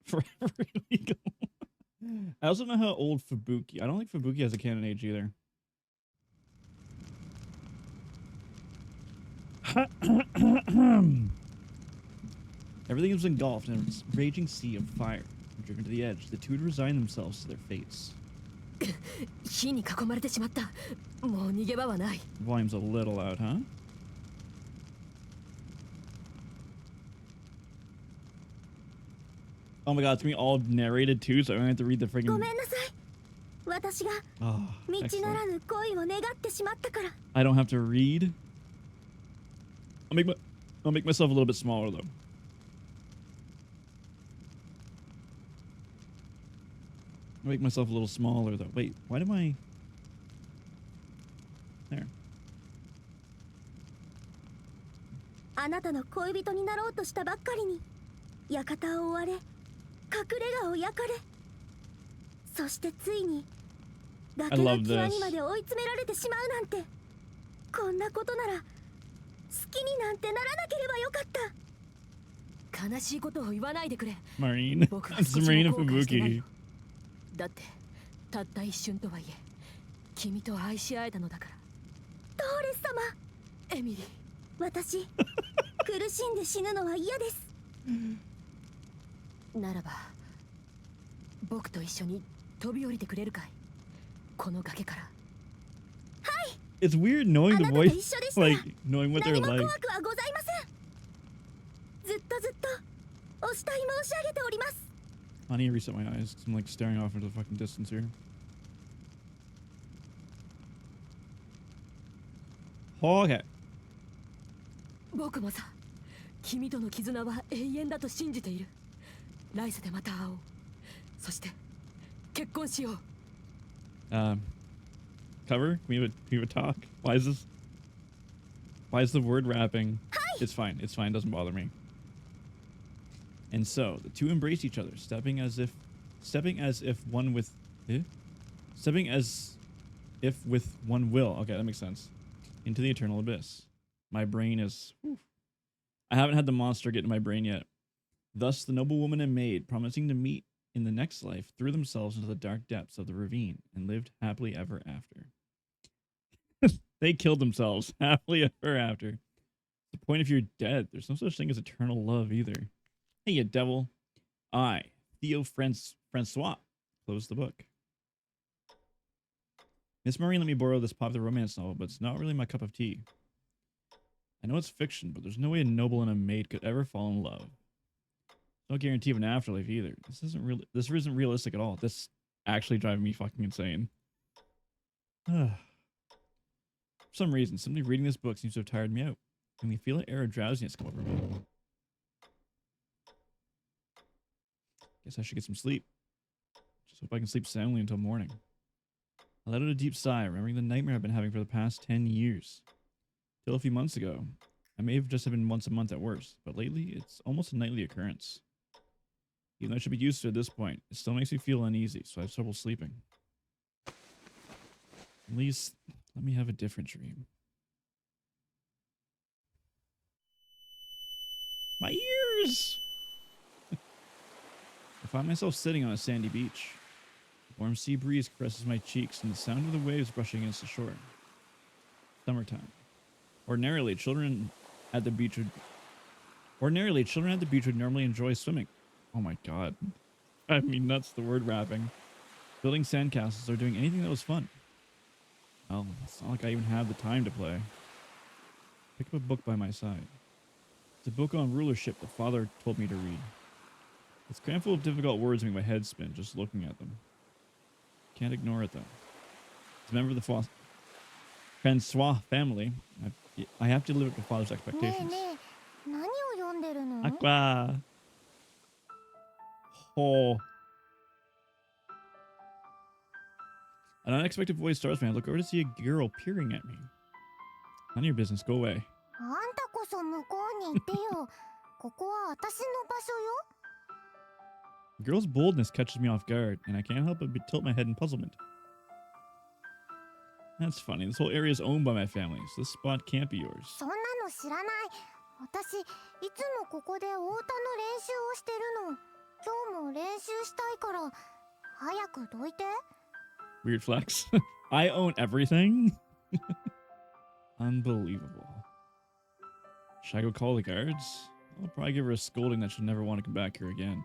Forever illegal. I also know how old Fubuki. I don't think Fubuki has a canon age either. Everything was engulfed in a raging sea of fire. Driven to the edge, the two resigned themselves to their fates. Volume's a little loud, huh? Oh my god, it's gonna be all narrated too, so I'm gonna have to read the friggin'... Oh, I don't have to read. I'll make myself a little bit smaller though. I'll make myself a little smaller though. Wait, why do I... There. I love this. Marine. It's Marine and Fubuki. It's weird knowing the voice, like knowing what they're like. I need to reset my eyes because I'm like staring off into the fucking distance here. Okay. Cover? Can we have a talk? Why is the word rapping? It's fine. It's fine. It doesn't bother me. And so the two embrace each other, stepping as if one with will. Okay, that makes sense. Into the eternal abyss. My brain is... Whew. I haven't had the monster get in my brain yet. Thus, the noble woman and maid, promising to meet in the next life, threw themselves into the dark depths of the ravine and lived happily ever after. They killed themselves happily ever after. The point if you're dead, there's no such thing as eternal love either. Hey, you devil. I, Theo Francois, close the book. Miss Marine let me borrow this popular romance novel, but it's not really my cup of tea. I know it's fiction, but there's no way a noble and a maid could ever fall in love. No guarantee of an afterlife either. This isn't realistic at all. This actually driving me fucking insane. For some reason, simply reading this book seems to have tired me out. And we feel an air of drowsiness come over me. Guess I should get some sleep. Just hope I can sleep soundly until morning. I let out a deep sigh, remembering the nightmare I've been having for the past 10 years. Till a few months ago. I may have just been once a month at worst, but lately it's almost a nightly occurrence. Even though I should be used to it at this point, it still makes me feel uneasy, so I have trouble sleeping. At least, let me have a different dream. My ears! I find myself sitting on a sandy beach. The warm sea breeze caresses my cheeks and the sound of the waves brushing against the shore. Summertime. Ordinarily, children at the beach would normally enjoy swimming. Oh my god. I mean, that's the word rapping. Building sandcastles or doing anything that was fun. Well, it's not like I even have the time to play. Pick up a book by my side. It's a book on rulership that Father told me to read. It's crammed full of difficult words that make my head spin just looking at them. Can't ignore it though. As a member of the Francois family, I have to live up to Father's expectations. Aqua. Oh. An unexpected voice starts me. I look over to see a girl peering at me. None of your business. Go away. The girl's boldness catches me off guard, and I can't help but tilt my head in puzzlement. That's funny. This whole area is owned by my family, so this spot can't be yours. Weird flex. I own everything? Unbelievable. Should I go call the guards? I'll probably give her a scolding that she'll never want to come back here again.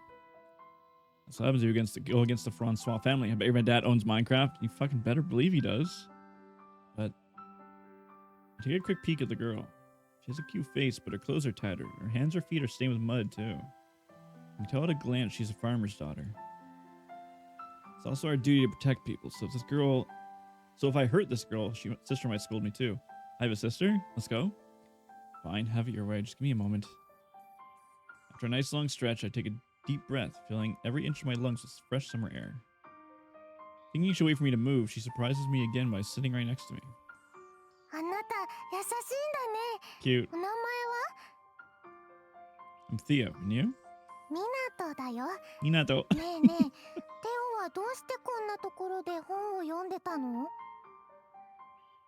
That's what happens if you go against the Francois family. I bet my dad owns Minecraft. You fucking better believe he does. But take a quick peek at the girl. She has a cute face, but her clothes are tattered. Her hands or feet are stained with mud, too. You can tell at a glance she's a farmer's daughter. It's also our duty to protect people. So if I hurt this girl, sister might scold me too. I have a sister. Let's go. Fine, have it your way. Just give me a moment. After a nice long stretch, I take a deep breath, filling every inch of my lungs with fresh summer air. Thinking she'll wait for me to move, she surprises me again by sitting right next to me. Cute. I'm Theo, and you? Minato.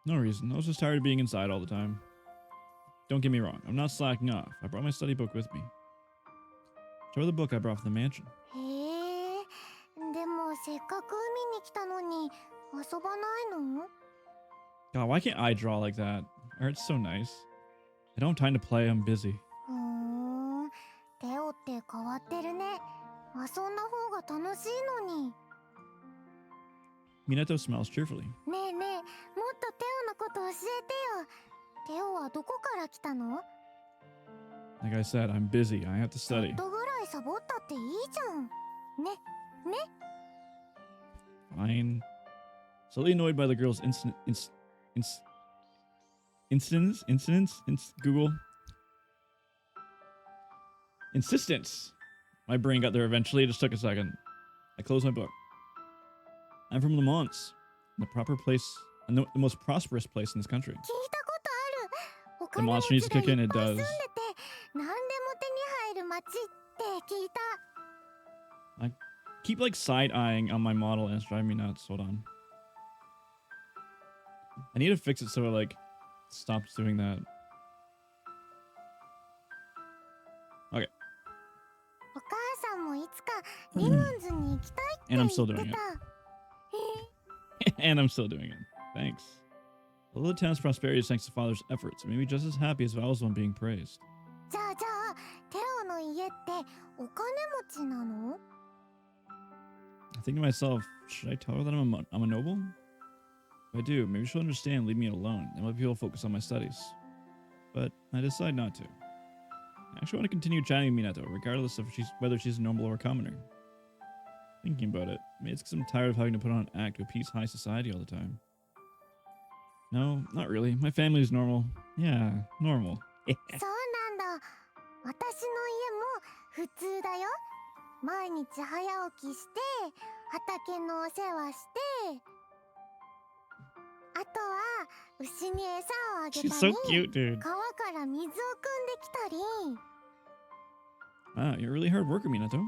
No reason. I was just tired of being inside all the time. Don't get me wrong. I'm not slacking off. I brought my study book with me. Show her the book I brought from the mansion. God, why can't I draw like that? Art's so nice. I don't have time to play. I'm busy. Minato smiles cheerfully. Like I said, I'm busy. I have to study. Fine. Slightly annoyed by the girl's Google. Insistence. My brain got there eventually. It just took a second. I closed my book. I'm from Le Mans, the most prosperous place in this country. The monster needs to kick in. It does. I keep like side-eyeing on my model and it's driving me nuts. Hold on. I need to fix it so it like stops doing that. Okay. And I'm still doing it. And I'm still doing it. Thanks. Although the town's prosperity is thanks to Father's efforts, it made me just as happy as Val's one being praised. I think to myself, should I tell her that I'm a noble? If I do, maybe she'll understand and leave me alone, and let people focus on my studies. But I decide not to. I actually want to continue chatting with Minato, regardless of whether she's a noble or a commoner. Thinking about it, maybe it's because I'm tired of having to put on an act to appease high society all the time. No, not really. My family is normal. Yeah, normal. She's so cute, dude. Wow, you're a really hard worker, Minato.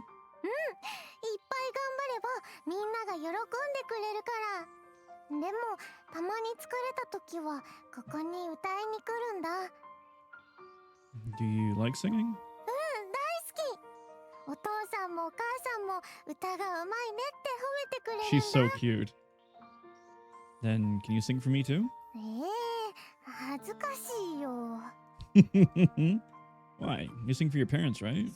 Do you like singing? She's so cute. Then can you sing for me too? Why? You sing for your parents, right?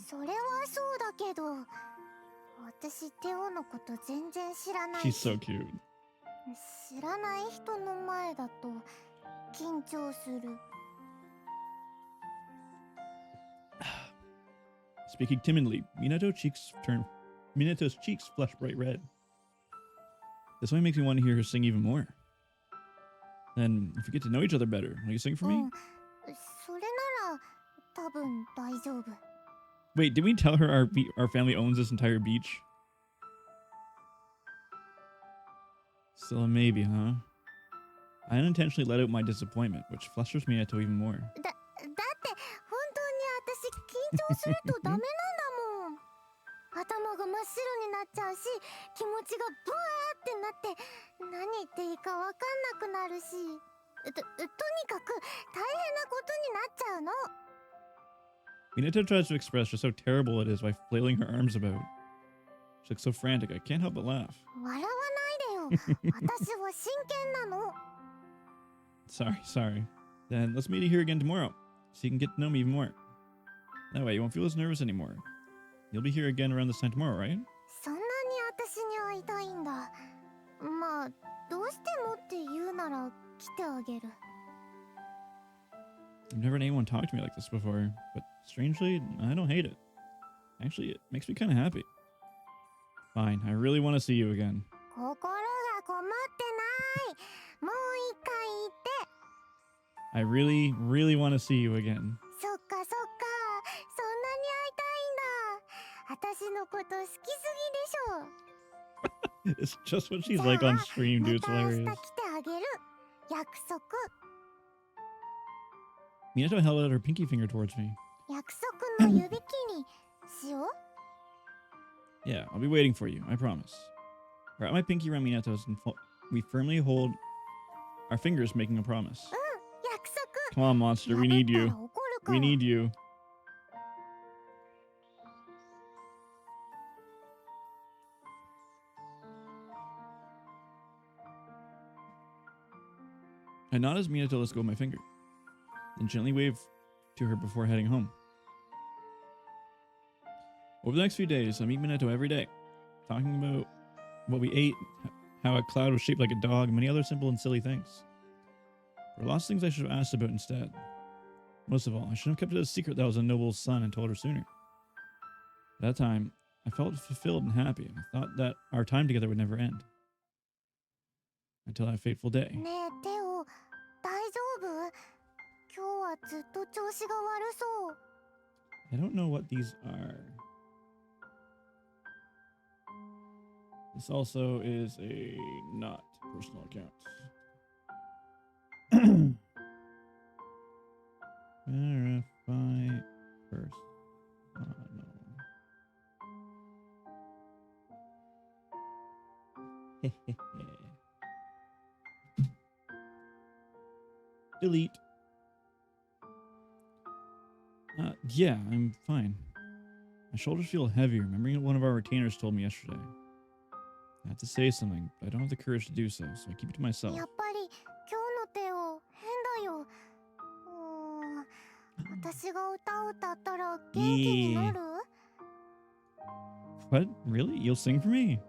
She's so cute. Speaking timidly, Minato's cheeks flush bright red. This only makes me want to hear her sing even more. Then, if we get to know each other better, will you sing for me? Wait, did we tell her our family owns this entire beach? Still a maybe, huh? I unintentionally let out my disappointment, which flusters Minato even more. Minato tries to express just how terrible it is by flailing her arms about. She looks so frantic, I can't help but laugh. 笑わないでよ。私は真剣なの。Sorry. Then let's meet here again tomorrow, so you can get to know me even more. That way you won't feel as nervous anymore. You'll be here again around this time tomorrow, right? そんなに私に会いたいんだ。まあ、どうしてもって言うなら来てあげる。I've never had anyone talk to me like this before, but strangely, I don't hate it. Actually, it makes me kind of happy. Fine, I really want to see you again. 心がこもってない。もう一回言って。I really, really want to see you again. そっかそっか。そんなに会いたいんだ。私のこと好きすぎでしょ。 It's just what she's like on stream, dude. It's また明日 hilarious. 来てあげる。約束。Minato held out her pinky finger towards me. 約束の指切りしよう。 Yeah, I'll be waiting for you, I promise. Wrap my pinky around Minato's and we firmly hold our fingers, making a promise. 約束。 Come on, monster, we need you. We need you. I nod as Minato lets go of my finger, then gently wave to her before heading home. Over the next few days, I meet Minato every day, talking about what we ate, how a cloud was shaped like a dog, and many other simple and silly things. There are lots of things I should have asked about instead. Most of all, I should have kept it a secret that I was a noble's son and told her sooner. At that time, I felt fulfilled and happy, and I thought that our time together would never end. Until that fateful day. ねえ、テオ、大丈夫？今日はずっと調子が悪そう。 I don't know what these are. This also is a not personal account. Verify first. No. Delete. Yeah, I'm fine. My shoulders feel heavy, remembering what one of our retainers told me yesterday. I have to say something, but I don't have the courage to do so I keep it to myself. やっぱり今日のテオ変だよ。私が歌を歌ったら元気になる？ What? Really? You'll sing for me?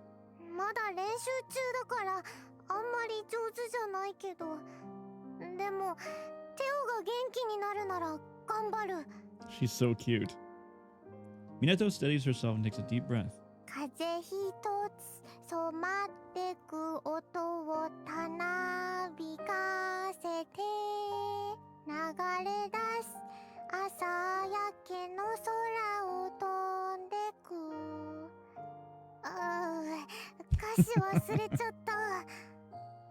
まだ練習中だからあんまり上手じゃないけど。でもテオが元気になるなら頑張る。 She's so cute. Minato steadies herself and takes a deep breath. 風一つ染まってく音をたなびかせて流れ出す朝焼けの空を飛んでく。歌詞忘れちゃった。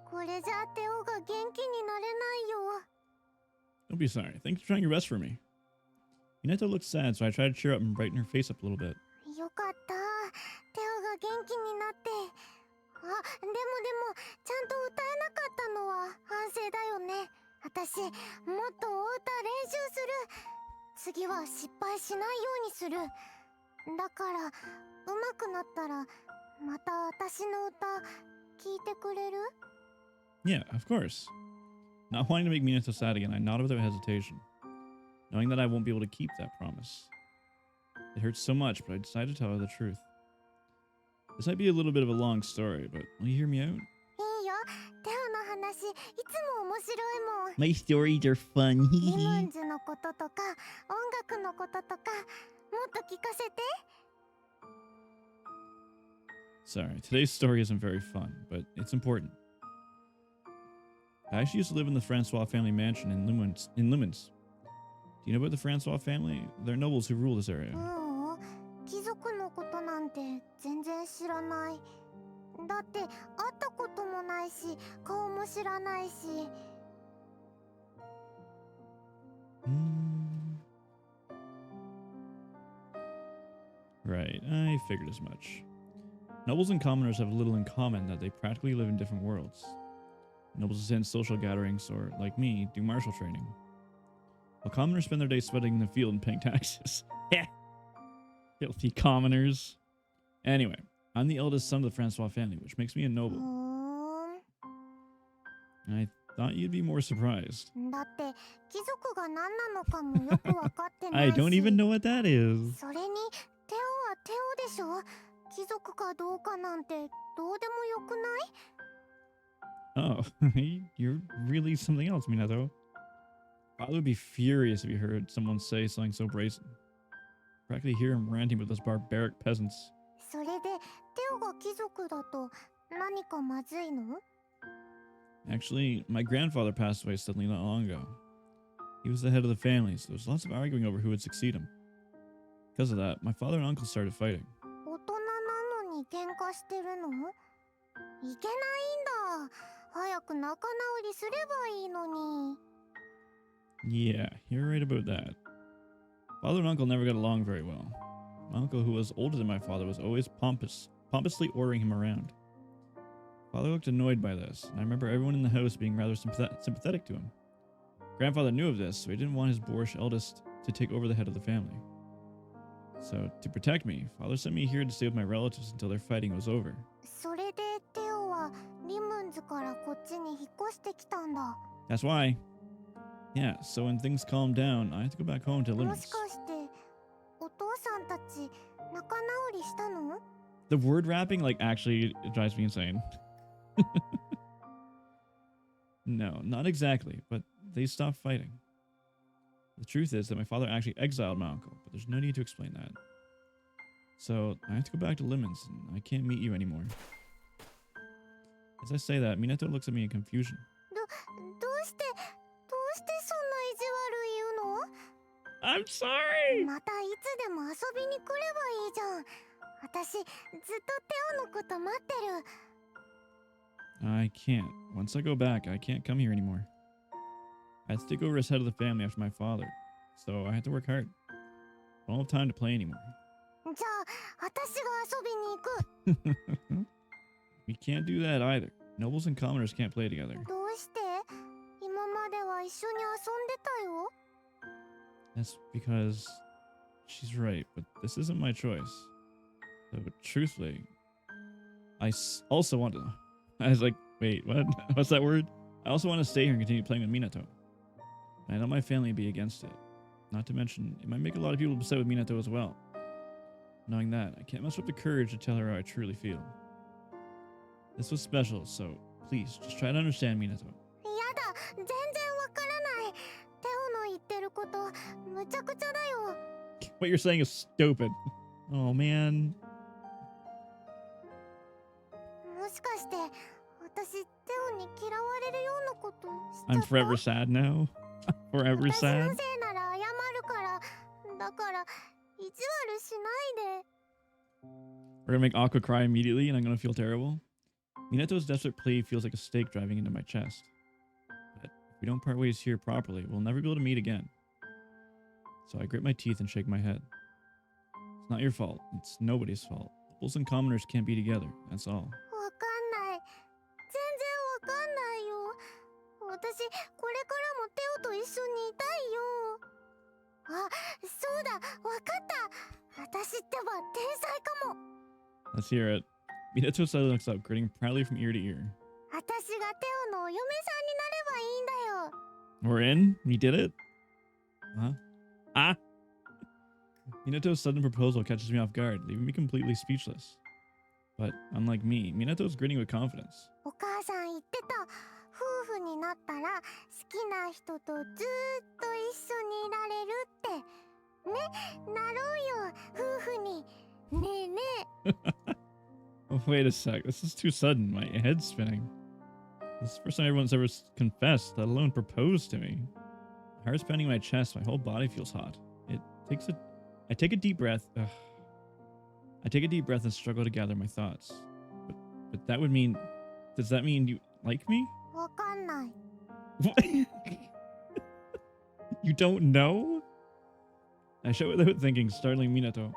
これじゃテオが元気になれないよ。 Don't be sorry. Thanks for trying your best for me. Minato looks sad, so I try to cheer up and brighten her face up a little bit. よかった。テオが元気になって。でもちゃんと歌えなかったのは反省だよね。私もっとお歌練習する。次は失敗しないようにする。だから上手くなったらまた私の歌聞いてくれる？ Yeah, of course. Not wanting to make Minato sad again, I nod without hesitation, knowing that I won't be able to keep that promise. It hurts so much, but I decided to tell her the truth. This might be a little bit of a long story, but will you hear me out? いいよ。テオの話いつも面白いもん。 My stories are fun. リムンズのこととか音楽のこととかもっと聞かせて。 Sorry, today's story isn't very fun, but it's important. I actually used to live in the Francois family mansion in Lumens. Do you know about the Francois family? They're nobles who rule this area. 貴族のことなんて全然知らない。だって会ったこともないし顔も知らないし。 Right, I figured as much. Nobles and commoners have little in common that they practically live in different worlds. Nobles attend social gatherings or, like me, do martial training. While commoners spend their days sweating in the field and paying taxes. Filthy commoners. Anyway, I'm the eldest son of the Francois family, which makes me a うー noble. ん And I thought you'd be more surprised. だって貴族が何なのかもよくわかってな I い don't し even know what that is. それにテオはテオでしょ貴族かどうかなんてどうでもよくない Oh, you're really something else, Minato. Father would be furious if he heard someone say something so brazen. Practically hear him ranting with those barbaric peasants. それでテオが貴族だと何かまずいの Actually, my grandfather passed away suddenly not long ago. He was the head of the family, so there was lots of arguing over who would succeed him. Because of that, my father and uncle started fighting. 大人なのに喧嘩してるのいけないんだ早く仲直りすればいいのに Yeah, you're right about that. Father and uncle never got along very well. My uncle, who was older than my father, was always pompously ordering him around. Father looked annoyed by this, and I remember everyone in the house being rather sympathetic to him. Grandfather knew of this, so he didn't want his boorish eldest to take over the head of the family. So, to protect me, Father sent me here to stay with my relatives until their fighting was over. それでテオはリムンズからこっちに引っ越してきたんだ That's why. Yeah, so when things calm down, I have to go back home to も Lemons. しかしてお父さんたち仲直りしたの The word wrapping, like, actually it drives me insane. No, not exactly, but they stopped fighting. The truth is that my father actually exiled my uncle, but there's no need to explain that. So, I have to go back to Lemons, and I can't meet you anymore. As I say that, Minato looks at me in confusion. どうしてそんないじわる言うの I'm sorry! またいつでも遊びに来ればいいじゃん私ずっとテオのこと待ってる I can't. Once I go back, I can't come here anymore. I had to take over as head of the family after my father, so I had to work hard. I don't have time to play anymore. じゃあ私が遊びに行く We can't do that either. Nobles and commoners can't play together. どうして今までは一緒に遊んでたよ That's because she's right, but this isn't my choice. So, truthfully, also want to. I was like, wait, what? What's that word? I also want to stay here and continue playing with Minato. I know my family would be against it. Not to mention, it might make a lot of people upset with Minato as well. Knowing that, I can't muster up the courage to tell her how I truly feel. This was special, so please, just try to understand Minato. やだ全然わからないテオの言ってることむちゃくちゃだよ What you're saying is stupid. Oh, man. もしかして私テオに嫌われるようなことしちゃ I'm った forever sad now. Forever 私の sad. せいなら謝るからだから意地悪しないで We're gonna make Aqua cry immediately, and I'm gonna feel terrible. Minato's desperate plea feels like a stake driving into my chest. But if we don't part ways here properly, we'll never be able to meet again. So I grit my teeth and shake my head. It's not your fault. It's nobody's fault. Nobles and commoners can't be together. That's all. わかんない全然わかんないよ私これからもテオと一緒にいたいよあそうだわかった私ってば天才かも Let's hear it. Minato suddenly looks up, grinning proudly from ear to ear. 私がテオのお嫁さんになればいいんだよ We're in? We did it? Huh? Ah! Minato's sudden proposal catches me off guard, leaving me completely speechless. But unlike me, Minato's grinning with confidence. お母さん言ってた夫婦になったら好きな人とずーっと一緒にいられるってねなろうよ夫婦にねえねえ Oh, wait a sec. This is too sudden. My head's spinning. This is the first time everyone's ever confessed, let alone proposed to me. My heart's pounding my chest. My whole body feels hot. I take a deep breath. Ugh. I take a deep breath and struggle to gather my thoughts. But that would mean... Does that mean you like me? わかんない What? You don't know? I shout without thinking, startling Minato.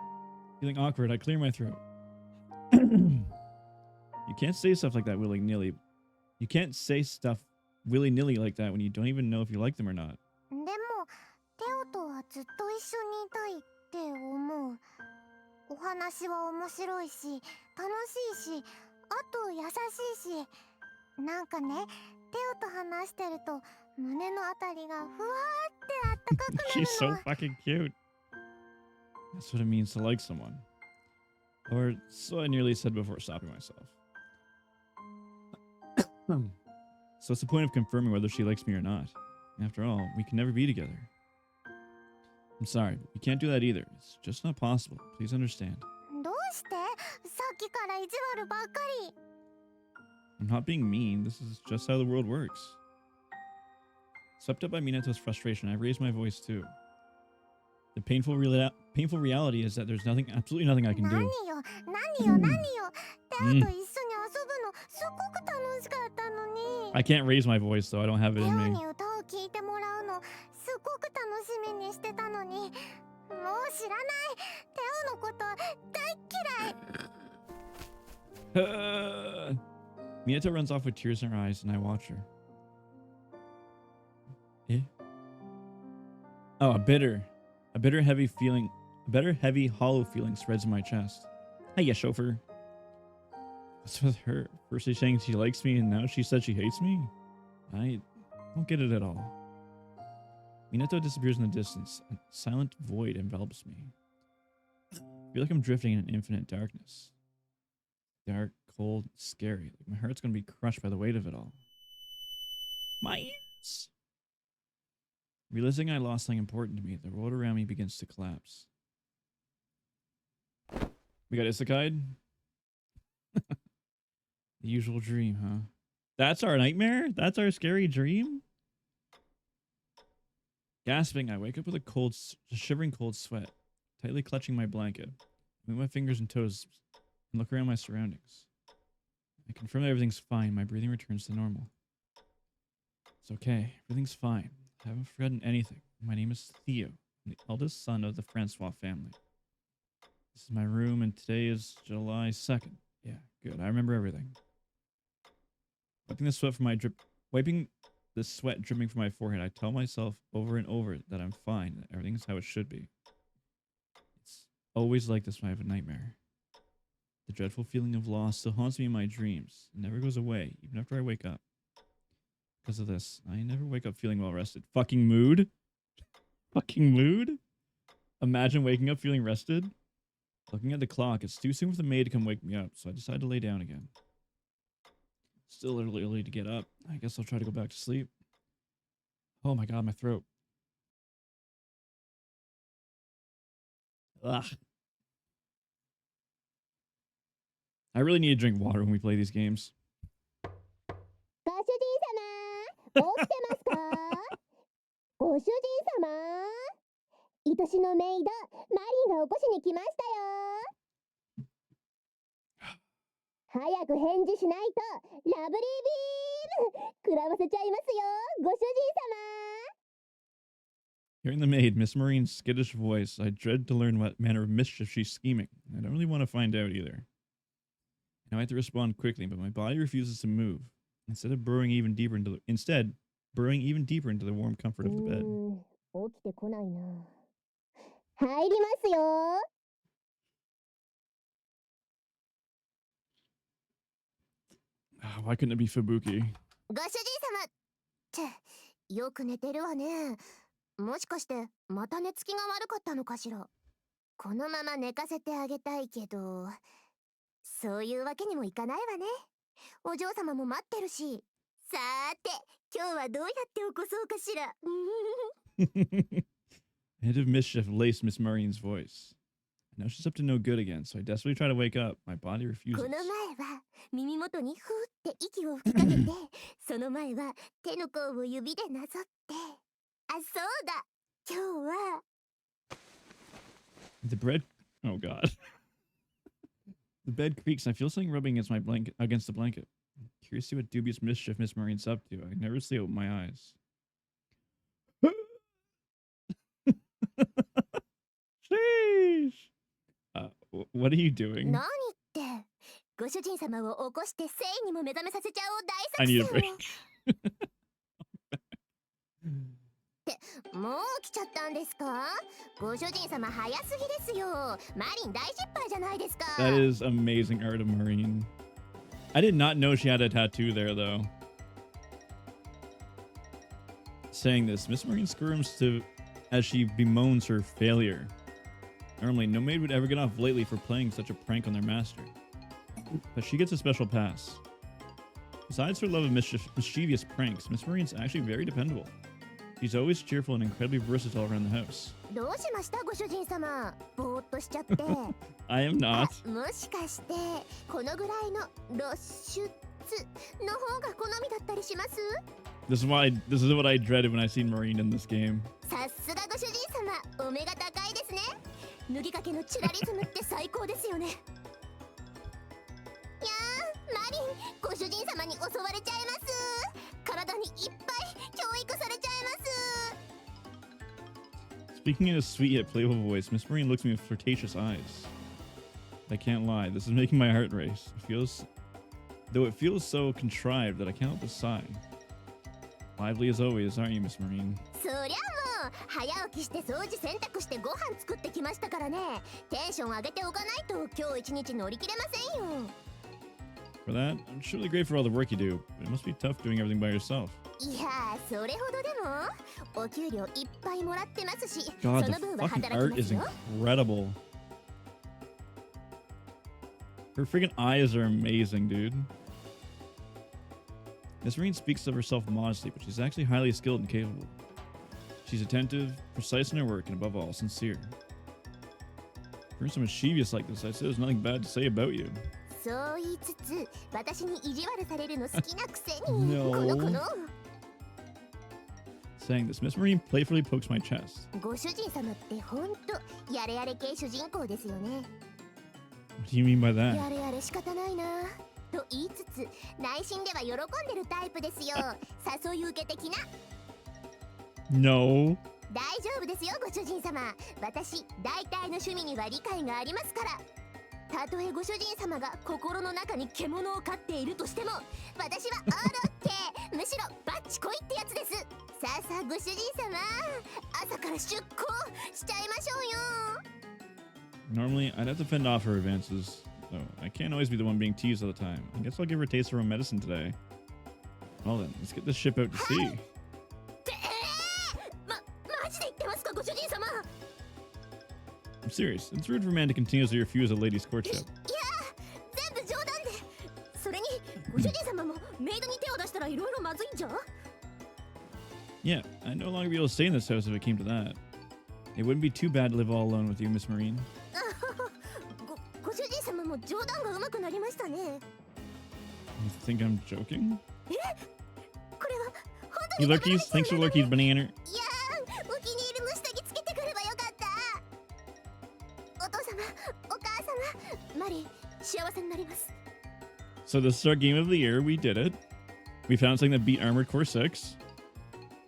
Feeling awkward, I clear my throat. You can't say stuff like that willy-nilly. You can't say stuff willy-nilly like that when you don't even know if you like them or not. でもテオとはずっと一緒にいたいって思うお話は面白いし、楽しいし、あと優しいし、なんかね、テオと話してると胸のあたりがふわーってあったかくな She's る so の。 fucking cute. That's what it means to like someone. Or so I nearly said before stopping myself. So what's the point of confirming whether she likes me or not? After all, we can never be together. I'm sorry, but we can't do that either. It's just not possible. Please understand. どうしてさっきから意地悪ばっかり。 I'm not being mean. This is just how the world works. Swept up by Minato's frustration, I raised my voice too. The painful reality is that there's absolutely nothing I can 何 do. よ何よ何よ。テオと一緒に遊ぶのすっごく楽しかったのに。 I can't raise my voice though. I don't have it テオ in me. に歌を聴いてもらうのすっごく楽しみにしてたのに。もう知らない。テオのこと大嫌い。Minato runs off with tears in her eyes, and I watch her. Eh? Oh, a bitter, heavy, hollow feeling spreads in my chest. Hiya, chauffeur. What's with her? First she's saying she likes me, and now she said she hates me? I don't get it at all. Minato disappears in the distance. A silent void envelops me. I feel like I'm drifting in an infinite darkness. Dark, cold, scary. Like my heart's gonna be crushed by the weight of it all. My ears! Realizing I lost something important to me, the world around me begins to collapse. We got isekai'd? The usual dream, huh? That's our nightmare? That's our scary dream? Gasping, I wake up with a shivering cold sweat, tightly clutching my blanket. I move my fingers and toes and look around my surroundings. I confirm that everything's fine. My breathing returns to normal. It's okay. Everything's fine. I haven't forgotten anything. My name is Theo. I'm the eldest son of the Francois family. This is my room, and today is July 2nd. Yeah, good. I remember everything. Wiping the sweat dripping from my forehead, I tell myself over and over that I'm fine, that everything's how it should be. It's always like this when I have a nightmare. The dreadful feeling of loss still haunts me in my dreams. It never goes away, even after I wake up. Because of this, I never wake up feeling well rested. Fucking mood? Fucking mood? Imagine waking up feeling rested? Looking at the clock, it's too soon for the maid to come wake me up, so I decide to lay down again. Still a little early to get up. I guess I'll try to go back to sleep. Oh my god, my throat. Ugh. I really need to drink water when we play these games. ご主人様、起きてますか？ご主人様、愛しのメイドマリーが起こしに来ましたよ。早く返事しないとラブリービーム食らわせちゃいますよ、ご主人様。 Hearing the maid, Miss Marine's skittish voice, I dread to learn what manner of mischief she's scheming. I don't really want to find out either. Now I have to respond quickly, but my body refuses to move. Instead, burrowing even deeper into the warm comfort of the bed. 起きてこないな。入りますよ。 Why couldn't it be Fubuki? ご主人様ってよく寝てるわね。もしかしてまた寝つきが悪かったのかしら。このまま寝かせてあげたいけど、そういうわけにもいかないわね。お嬢様も待ってるし。さーて、今日はどうやって起こそうかしら。 A hint of mischief laced Miss Marine's voice. I know she's up to no good again, so I desperately try to wake up. My body refuses. この前は耳元にふーって息を吹きかけて、その前は手の甲を指でなぞって。あ、そうだ。今日は The bread. Oh god. The bed creaks, and I feel something rubbing against the blanket. I'm curious to see what dubious mischief Miss Marine's up to. I never see open my eyes. Sheesh. What are you doing? 何って、ご主人様を起こして誠意にも目覚めさせちゃおう大 I need a 作戦 break. を。って、もう来ちゃったんですか？ご主人様早すぎですよ。マリン大失敗じゃないですか。 That is amazing art of Marine. I did not know she had a tattoo there, though. Saying this, Miss Marine squirms to as she bemoans her failure. Normally, no maid would ever get off lightly for playing such a prank on their master. But she gets a special pass. Besides her love of mischievous pranks, Miss Marine's actually very dependable. She's always cheerful and incredibly versatile around the house. どうしましたご主人様？ぼーっとしちゃって。I am not. もしかしてこのぐらいの露出の方が好みだったりします？ This is what I dreaded when I seen Marine in this game. さすがご主人様、お目が高いですね。脱ぎかけのチュラリズムって最高ですよね。いやー、マリン、ご主人様に襲われちゃいます。体にいっぱい教育されちゃいます。 Speaking in a sweet yet playful voice, Miss Marine looks at me with flirtatious eyes. I can't lie, this is making my heart race. It feels so contrived that I can't help but sigh. Lively as always, aren't you, Miss Marine? そりゃもう早起きして掃除洗濯してご飯作ってきましたからね。テンション上げておかないと今日一日乗り切れませんよ。 For that, I'm surely great for all the work you do, but it must be tough doing everything by yourself. いやー、それほどでもお給料いっぱいもらってますし、 God, そ the の分は fucking 働 art きま is すよ。 incredible. Her freaking eyes are amazing, dude. Miss Marine speaks of herself modestly, but she's actually highly skilled and capable. She's attentive, precise in her work, and above all, sincere. For someone mischievous like this, I'd say there's nothing bad to say about you. そう言いつつ、私に意地悪されるの好きなくせに。 No. この子の Saying this, Miss Marine playfully pokes my chest. ご主人様ってほんとやれやれ系主人公ですよね。 What do you mean by that? やれやれ仕方ないなと言いつつ、内心では喜んでるタイプですよ。誘い受け的な。 No. 大丈夫ですよご主人様。私大体の趣味には理解がありますから。たとえご主人様が心の中に獣を飼っているとしても、私はオールオッケー。むしろバッチコイってやつです。さあさあご主人様、朝から出航しちゃいましょうよ。 Normally, I'd have to fend off her advances, though I can't always be the one being teased all the time. I guess I'll give her a taste of her own medicine today. Well then, let's get this ship out to sea. マジで言ってますかご主人様。 I'm serious. It's rude for a man to continuously refuse a lady's courtship. いや全部冗談で。それにご主人様もメイドに手を出したらいろいろまずいんじゃ。 Yeah, I'd no longer be able to stay in this house if it came to that. It wouldn't be too bad to live all alone with you, Miss Marine. ご主人様も冗談が上手くなりましたね。 You think I'm joking? これは本当 Hey に Lurkies, thanks for Lurkies, banana. いやー、お気に入りの下着つけてくればよかった。お父様、お母様、マリン、幸せになります。 So this is our game of the year. We did it. We found something that beat Armored Core 6.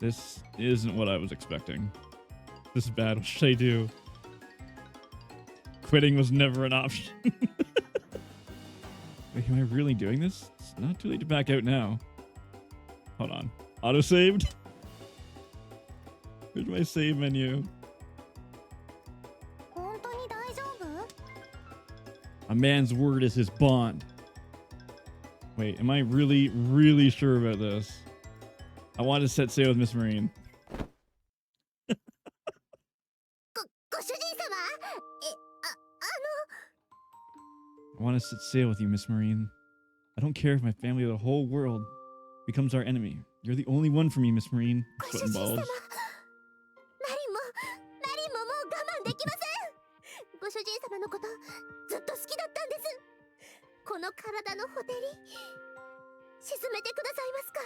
This isn't what I was expecting. This is bad. What should I do? Quitting was never an option. Wait, am I really doing this? It's not too late to back out now. Hold on. Auto-saved? Where's my save menu? 本当に大丈夫？ A man's word is his bond. Wait, am I really, really sure about this? I want to set sail with Miss Marine. ご主人様、I want to set sail with you, Miss Marine. I don't care if my family or the whole world becomes our enemy. You're the only one for me, Miss Marine. ご主 Sweating 人様、マリン balls. ももう我慢できません。ご主人様のことずっと好きだったんです。この体のほてり沈めてくださいますか？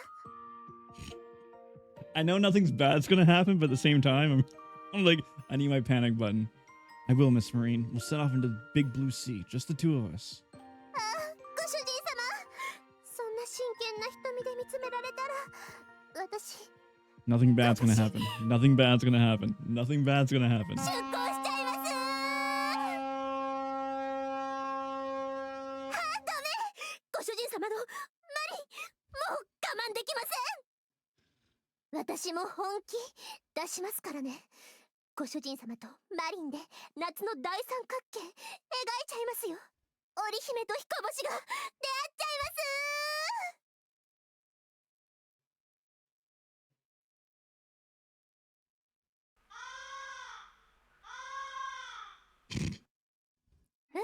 I know nothing's bad's gonna happen, but at the same time, I'm like, I need my panic button. I will, Miss Marine. We'll set off into the big blue sea, just the two of us. ご主人様、そんな真剣な瞳で見つめられたら、私 Nothing bad's gonna happen. Nothing bad's gonna happen. Nothing bad's gonna happen. 出航しちゃいます。ダメ。ご主人様のマリン、もう我慢できません。私も本気出しますからね。ご主人様とマリンで夏の大三角形描いちゃいますよ。織姫と彦星が出会っちゃいますすっ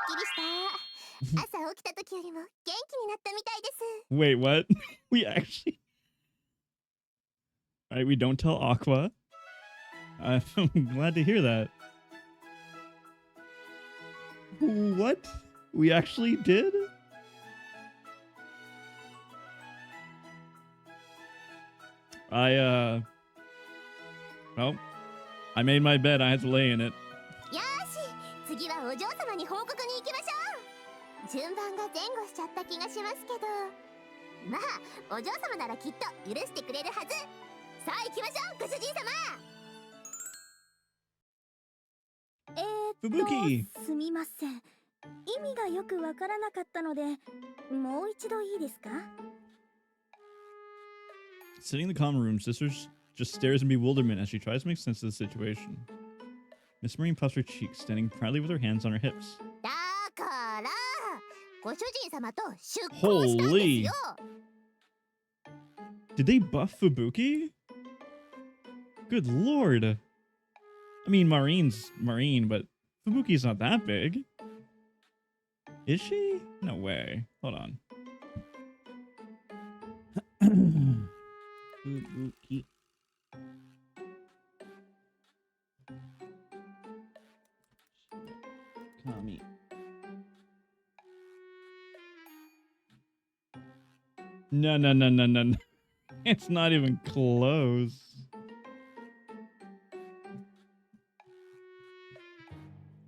きりした。朝起きた時よりも元気になったみたいです。Wait, what? We actually. All right, we don't tell Aqua. I'm glad to hear that. What? We actually did? Well, I made my bed. I had to lay in it. よーし、次はお嬢様に報告に行きましょう。順番が前後しちゃった気がしますけど、まあお嬢様ならきっと許してくれるはず。さあ行きましょう、ご主人様。Fubuki! すみません。意味がよくわからなかったので、もう一度いいですか？ Sitting in the common room, Sisters just stares in bewilderment as she tries to make sense of the situation. Miss Marine puffs her cheeks, standing proudly with her hands on her hips. だからご主人様と出航したんですよ。Did they buff Fubuki? Good lord. I mean, Marine's Marine, but Fubuki's not that big. Is she? No way. Hold on. Fubuki. Kami. No, no, no, no, no, no. It's not even close.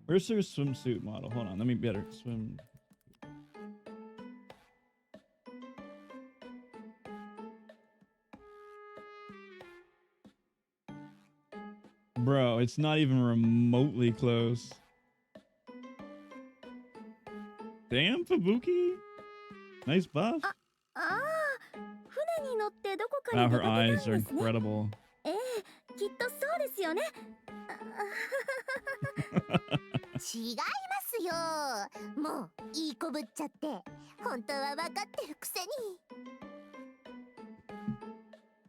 Where's her swimsuit model? Hold on, let me get her swim. Bro, it's not even remotely close. Damn, Fubuki. Nice buff. ああ、船に乗ってどこか Wow, に出 her かけたん eyes で are すね。incredible. ええ、きっとそうですよね。違いますよ。もういい子ぶっちゃって本当は分かってるくせに。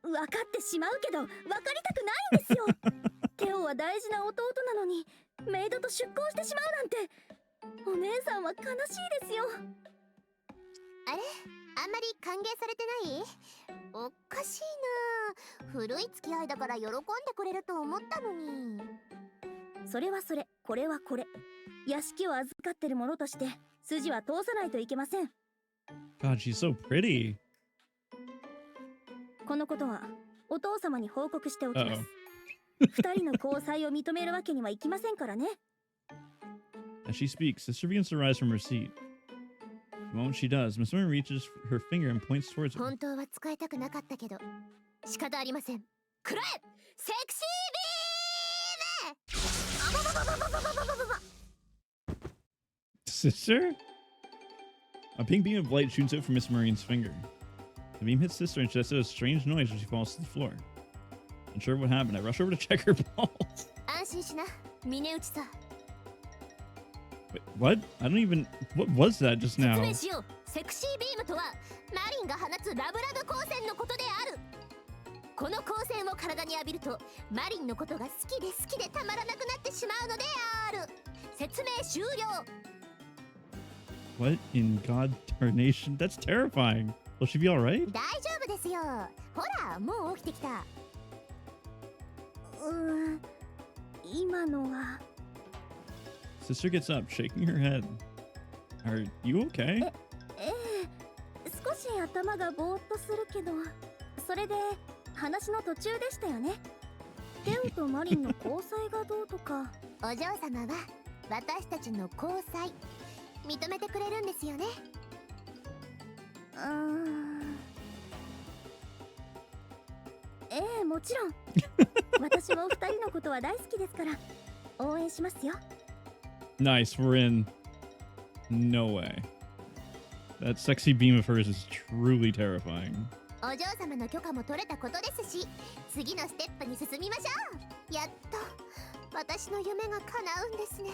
分かってしまうけど分かりたくないんですよ。テオは大事な弟なのにメイドと出航してしまうなんて、お姉さんは悲しいですよ。あれ、あんまり歓迎されてない？おかしいな。古い付き合いだから喜んでくれると思ったのに。それはそれ、これはこれ。屋敷を預かってる者として筋は通さないといけません。 God, she's so pretty. このことはお父様に報告しておきま Uh-oh. す。二人の交際を認めるわけにはいきませんからね。 As she speaks, Sister begins to rise from her seat. The moment she does, Miss Marine reaches her finger and points towards her. 本当は使いたくなかったけど仕方ありません。くらえセクシービーム。 Sister? A pink beam of light shoots out from Miss Marine's finger. The beam hits Sister and she lets out a strange noise when she falls to the floor. Unsure of what happened, I rush over to check her pulse. 安心しな、峰打ちさ。 Wait, what? I don't even... What was that just 説 now? 明しよう。セクシービームとはマリンが放つラブラブ光線のことである。この光線を体に浴びるとマリンのことが好きで好きでたまらなくなってしまうのである。説明終了。 What in God tarnation? That's terrifying. Will she be alright? 大丈夫ですよ。ほら、もう起きてきた。今のは。 Sister gets up, shaking her head. Are you okay? ええ、少し頭がぼーっとするけど、それで話の途中でしたよね。テオとマリンの交際がどうとか。お嬢様は私たちの交際認めてくれるんですよね。ええ、もちろん。私も二人のことは大好きですから応援しますよ。 Nice, we're in. No way. That sexy beam of hers is truly terrifying. お嬢様の許可も取れたことですし、次のステップに進みましょう。やっと私の夢が叶うんですね。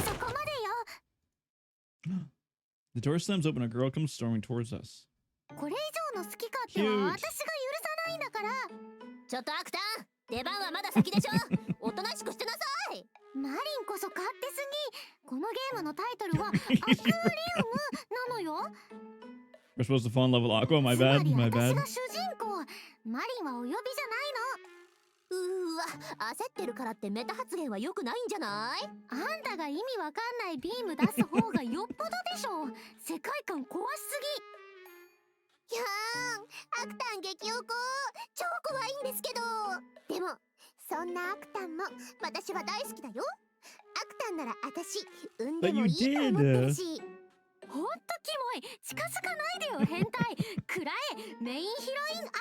そこまでよ。 The door slams open. A girl comes storming towards us. これ以上の好き勝手は私が許さないんだから。ちょっとアクタン、出番はまだ先でしょ。おとなしくしてなさい。マリンこそ勝手すぎ。このゲームのタイトルはアクアリウムなのよ。We're supposed to fall in love with Aqua. My bad. My 私 bad. が主人公。マリンはお呼びじゃないの。焦ってるからってメタ発言は良くないんじゃない？あんたが意味わかんないビーム出す方がよっぽどでしょ。世界観壊しすぎ。やーん、アクタン激おこ。超怖いんですけど。でもそんなアクタンも私は大好きだよ。アクタンなら私産んでもいいと思ってるし。ほんとキモい。近づかないでよ変態。くらえメインヒロインアタ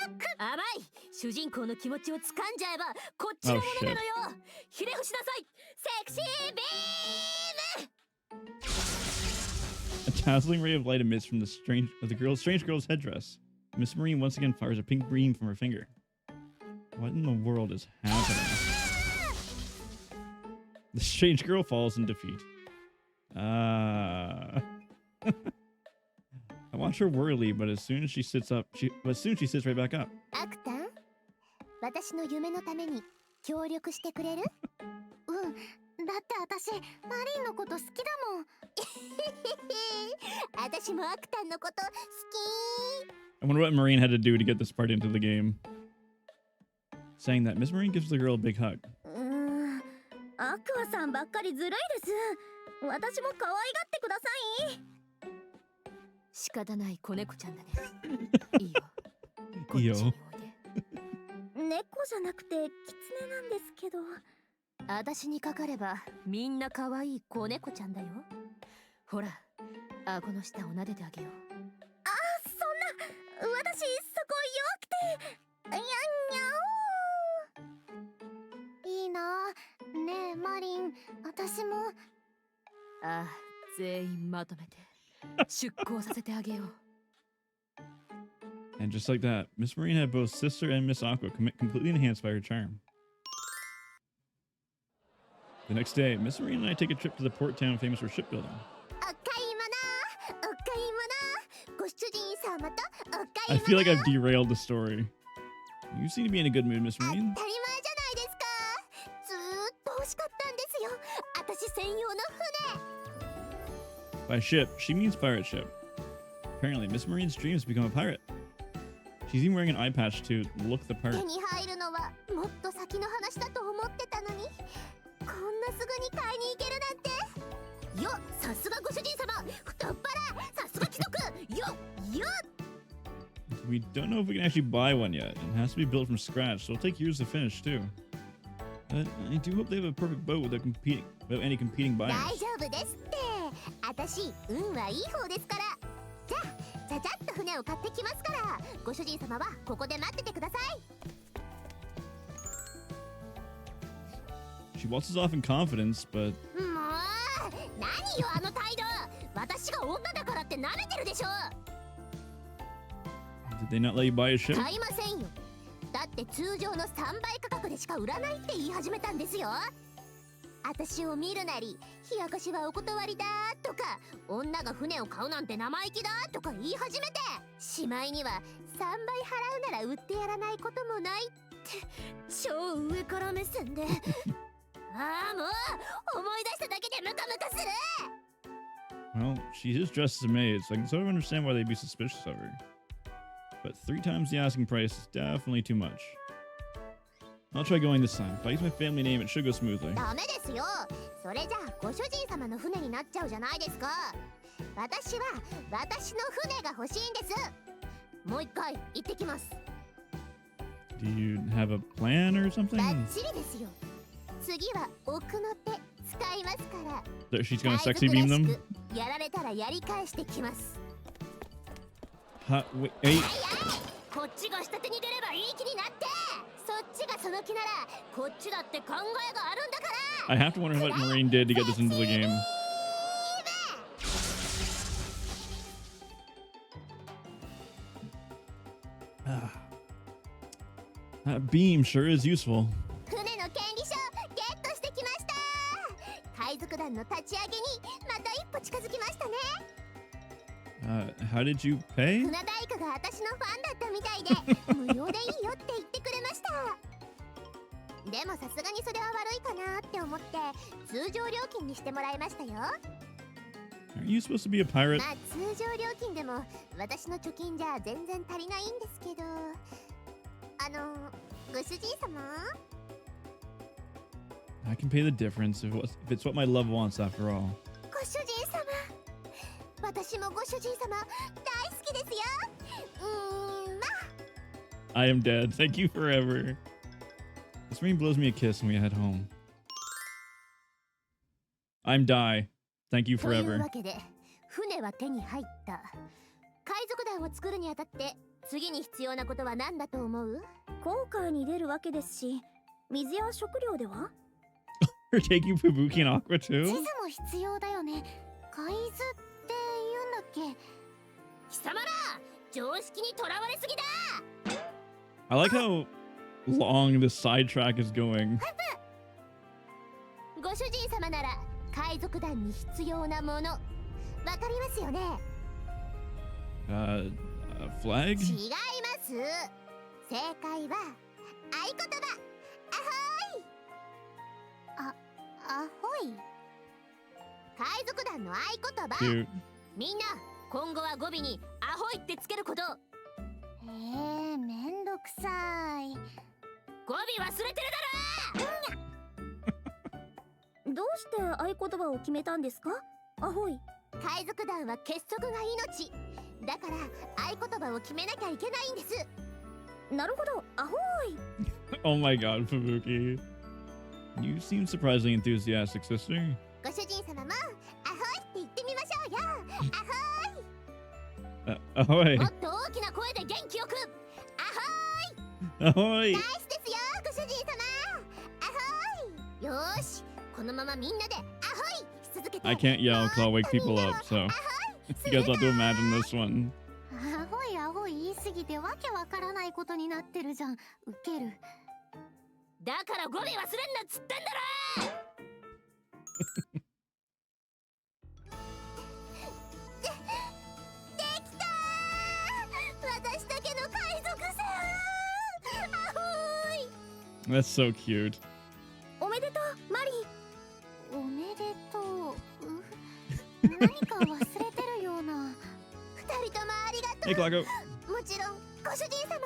ック。甘い。主人公の気持ちを掴んじゃえばこっちのものなのよ。ひれ伏しなさい。セクシービーム。 A dazzling ray of light emits from the strange girl's headdress. Miss Marine once again fires a pink beam from her finger. What in the world is happening? The strange girl falls in defeat. I watch her warily, but as soon as she sits up, she sits right back up. アクタン、私の夢のために協力してくれる？うん。だって私マリンのこと好きだもん。私もアクタンのこと好き。I wonder what Marine had to do to get this part into the game. Saying that, Miss Marine gives the girl a big hug. アクアさんばっかりずるいです。私も可愛がってください。仕方ない子猫ちゃんだね。いいよ。こっちにおいで。猫じゃなくてキツネなんですけど。私にかかればみんな可愛い子猫ちゃんだよ。ほら、顎の下を撫でてあげよう。あ、そんな、私そこ弱くて。にゃんにゃお。いいな。ねえマリン、私も。ああ、全員まとめて出航させてあげよう。And just like that, Miss Marine had both Sister and Miss Aqua completely enhanced by her charm. The next day, Miss Marine and I take a trip to the port town famous for shipbuilding. I feel like I've derailed the story. You seem to be in a good mood, Miss Marine. By ship, she means pirate ship. Apparently, Miss Marine's dream is to become a pirate. She's even wearing an eye patch to look the part. We don't know if we can actually buy one yet. It has to be built from scratch, so it'll take years to finish too. But I do hope they have a perfect boat without any competing buyers. 私、運はいい方ですから。じゃあ、ちゃちゃっと船を買ってきますから、ご主人様はここで待っててください。She waltzes off in confidence, but もう、何よあの態度。私が女だからって舐めてるでしょ。did they not let you buy a ship? 買いませんよ。だって通常の3倍価格でしか売らないって言い始めたんですよ。私を見るなり、冷やかしはお断りだとか、女が船を買うなんて生意気だとか言い始めて、しまいには3倍払うなら売ってやらないこともないって超上から目線でああもう思い出しただけでムカムカする。 Well, she is dressed as a maid, so I can sort of understand why they'd be suspicious of her. But 3 times the asking price is definitely too much. I'll try going this time. If I use my family name, it should go smoothly. ダメですよ。それじゃあご主人様の船になっちゃうじゃないですか。私は私の船が欲しいんです。もう一回行ってきます。 Do you have a plan or something? バッチリですよ。次は奥の手使いますから。So she's gonna sexy beam them? やられたらやり返してきます。Wait, hey. こっちが下手に出ればいい気になって。そっちがその気ならこっちだって考えがあるんだから。 I have to wonder what Marine did to get this into the game. That beam sure is useful. 船の権利書ゲットしてきました。海賊団の立ち上げにまた一歩近づきましたね。How did you pay? 船大工が私のファンだったみたいで無料でいいよって言ってくれました。でもさすがにそれは悪いかなって思って通常料金にしてもらいましたよ。 Aren't you supposed to be a pirate? まあ通常料金でも私の貯金じゃ全然足りないんですけど、ご主人様 I can pay the difference if it's what my love wants after all. ご主人様、私もご主人様大好きですよ。I am dead. Thank you forever. This rain blows me a kiss when we head home. I'm die. Thank you という forever. わけで船は手に入った。海賊団を作るにあたって次に必要なことは何だと思う？航海に出るわけですし、水や食料では？ We're taking Fubuki and Aqua 地 too? 図も必要だよね。海図って言うんだっけ？貴様ら常識にとらわれすぎだ。 I like how long this sidetrack is going. ご主人様なら海賊団に必要なものわかりますよね？ A flag? 違います。正解は合言葉。アホイ。海賊団の合言葉。 Cute. みんな今後は語尾にアホイってつけること。めんどくさい。語尾忘れてるだろ。どうして合言葉を決めたんですか？アホイ。海賊団は結束が命。だから合言葉を決めなきゃいけないんです。なるほど、アホイ。Oh my god, Fubuki. You seem surprisingly enthusiastic, sister. ご主人様もアホイって言ってみましょうよ。アホイ。 Ahoy. もっと大きな声で元気よく。アホイ。 Ahoy. ナイスですよ、ご主人様。アホイ。よーし、このままみんなでアホイし続けて。 I can't yell because I'll wake people up, so you guys have to imagine this one. アホイアホイ言いすぎてわけわからないことになってるじゃん。ウケる。だから語尾忘れんなっつってんだろ。できたー。私だけの海賊船。アホイ。 That's so cute. おめでとう、マリー。おめでとう。何か忘れてるような。二人ともありがと Hey, Clarko. う。もちろんご主人様も。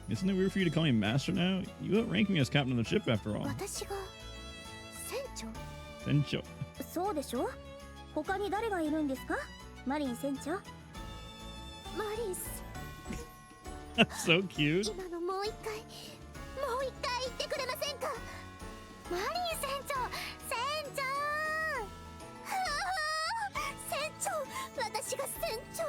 Isn't it weird for you to call me master now? You outrank me as captain of the ship after all. 私が船長。 Sencho. そうでしょ？他に誰がいるんですか？マリン船長。マリンス。 That's so cute. 今のもう一回言ってくれませんか？マリン船長、船長。船長、私が船長。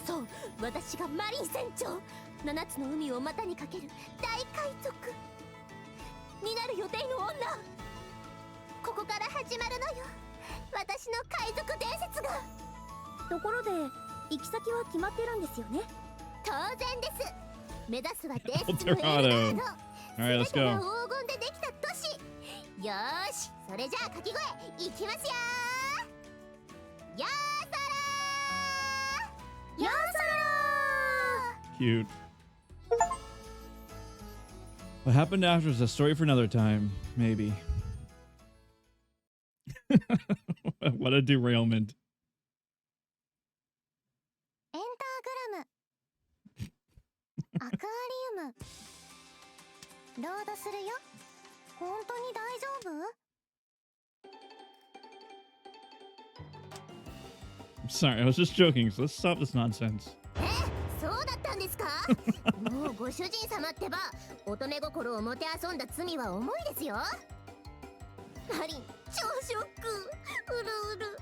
そう、私がマリン船長。7つの海を股にかける大海賊になる予定の女。ここから始まるのよ、私の海賊伝説が。ところで、行き先は決まってるんですよね。当然です。目指すは伝説のエルダード。 Alright, let's 全てが go. 黄金でできた都市。よーし、それじゃあ掛け声いきますよー。よーそらー、よーそらー。 Cute. What happened after is a story for another time, maybe. What a derailment. エンターグラム。アクアリウム。ロードするよ。本当に大丈夫？ I'm sorry, I was just joking, so let's stop this nonsense. そうだったんですか？もうご主人様ってば、乙女心をもてあそんだ罪は重いですよ。マリン、超ショック。うるうる。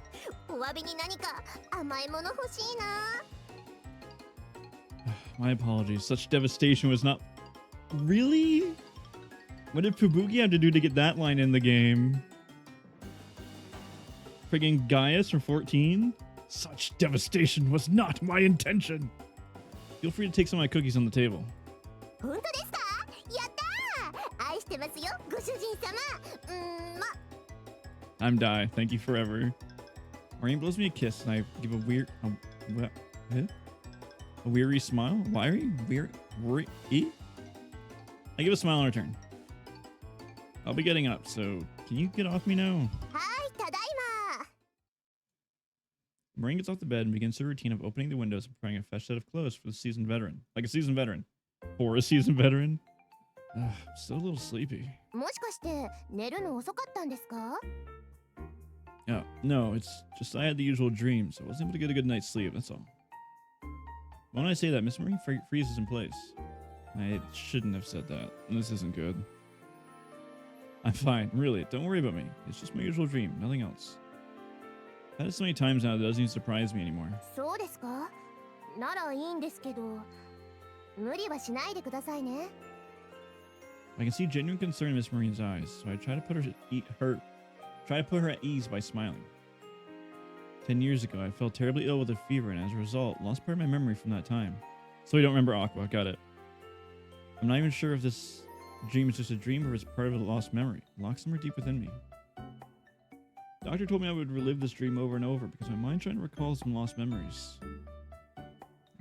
お詫びに何か甘いもの欲しいな。 My apologies. Such devastation was not... Really? What did Fubuki have to do to get that line in the game? Friggin' Gaius from 14? Such devastation was not my intention. Feel free to take some of my cookies on the table. 本当ですか？やったー！愛してますよ、ご主人様。I'm die. Thank you forever. Maureen blows me a kiss, and I give a weary smile. Weary? I give a smile in return. I'll be getting up, so can you get off me now? はい、ただいま。 Maureen gets off the bed and begins her routine of opening the windows and preparing a fresh set of clothes for the seasoned veteran. Like a seasoned veteran. For a seasoned veteran? Ugh, I'm still a little sleepy. もしかして寝るの遅かったんですか？ Oh, no, it's just I had the usual dream, so I wasn't able to get a good night's sleep, that's all. When I say that, Miss Maureen freezes in place. I shouldn't have said that. This isn't good. I'm fine, really. Don't worry about me. It's just my usual dream, nothing else. I've had it so many times now that it doesn't even surprise me anymore. そうですか？ならいいんですけど、無理はしないでくださいね。 I can see genuine concern in Miss Marine's eyes, so I try to put her at ease by smiling. 10 years ago, I fell terribly ill with a fever and as a result, lost part of my memory from that time. So you don't remember Aqua, got it. I'm not even sure if this dream is just a dream or is part of a lost memory, locked somewhere deep within me. The doctor told me I would relive this dream over and over because my mind trying to recall some lost memories.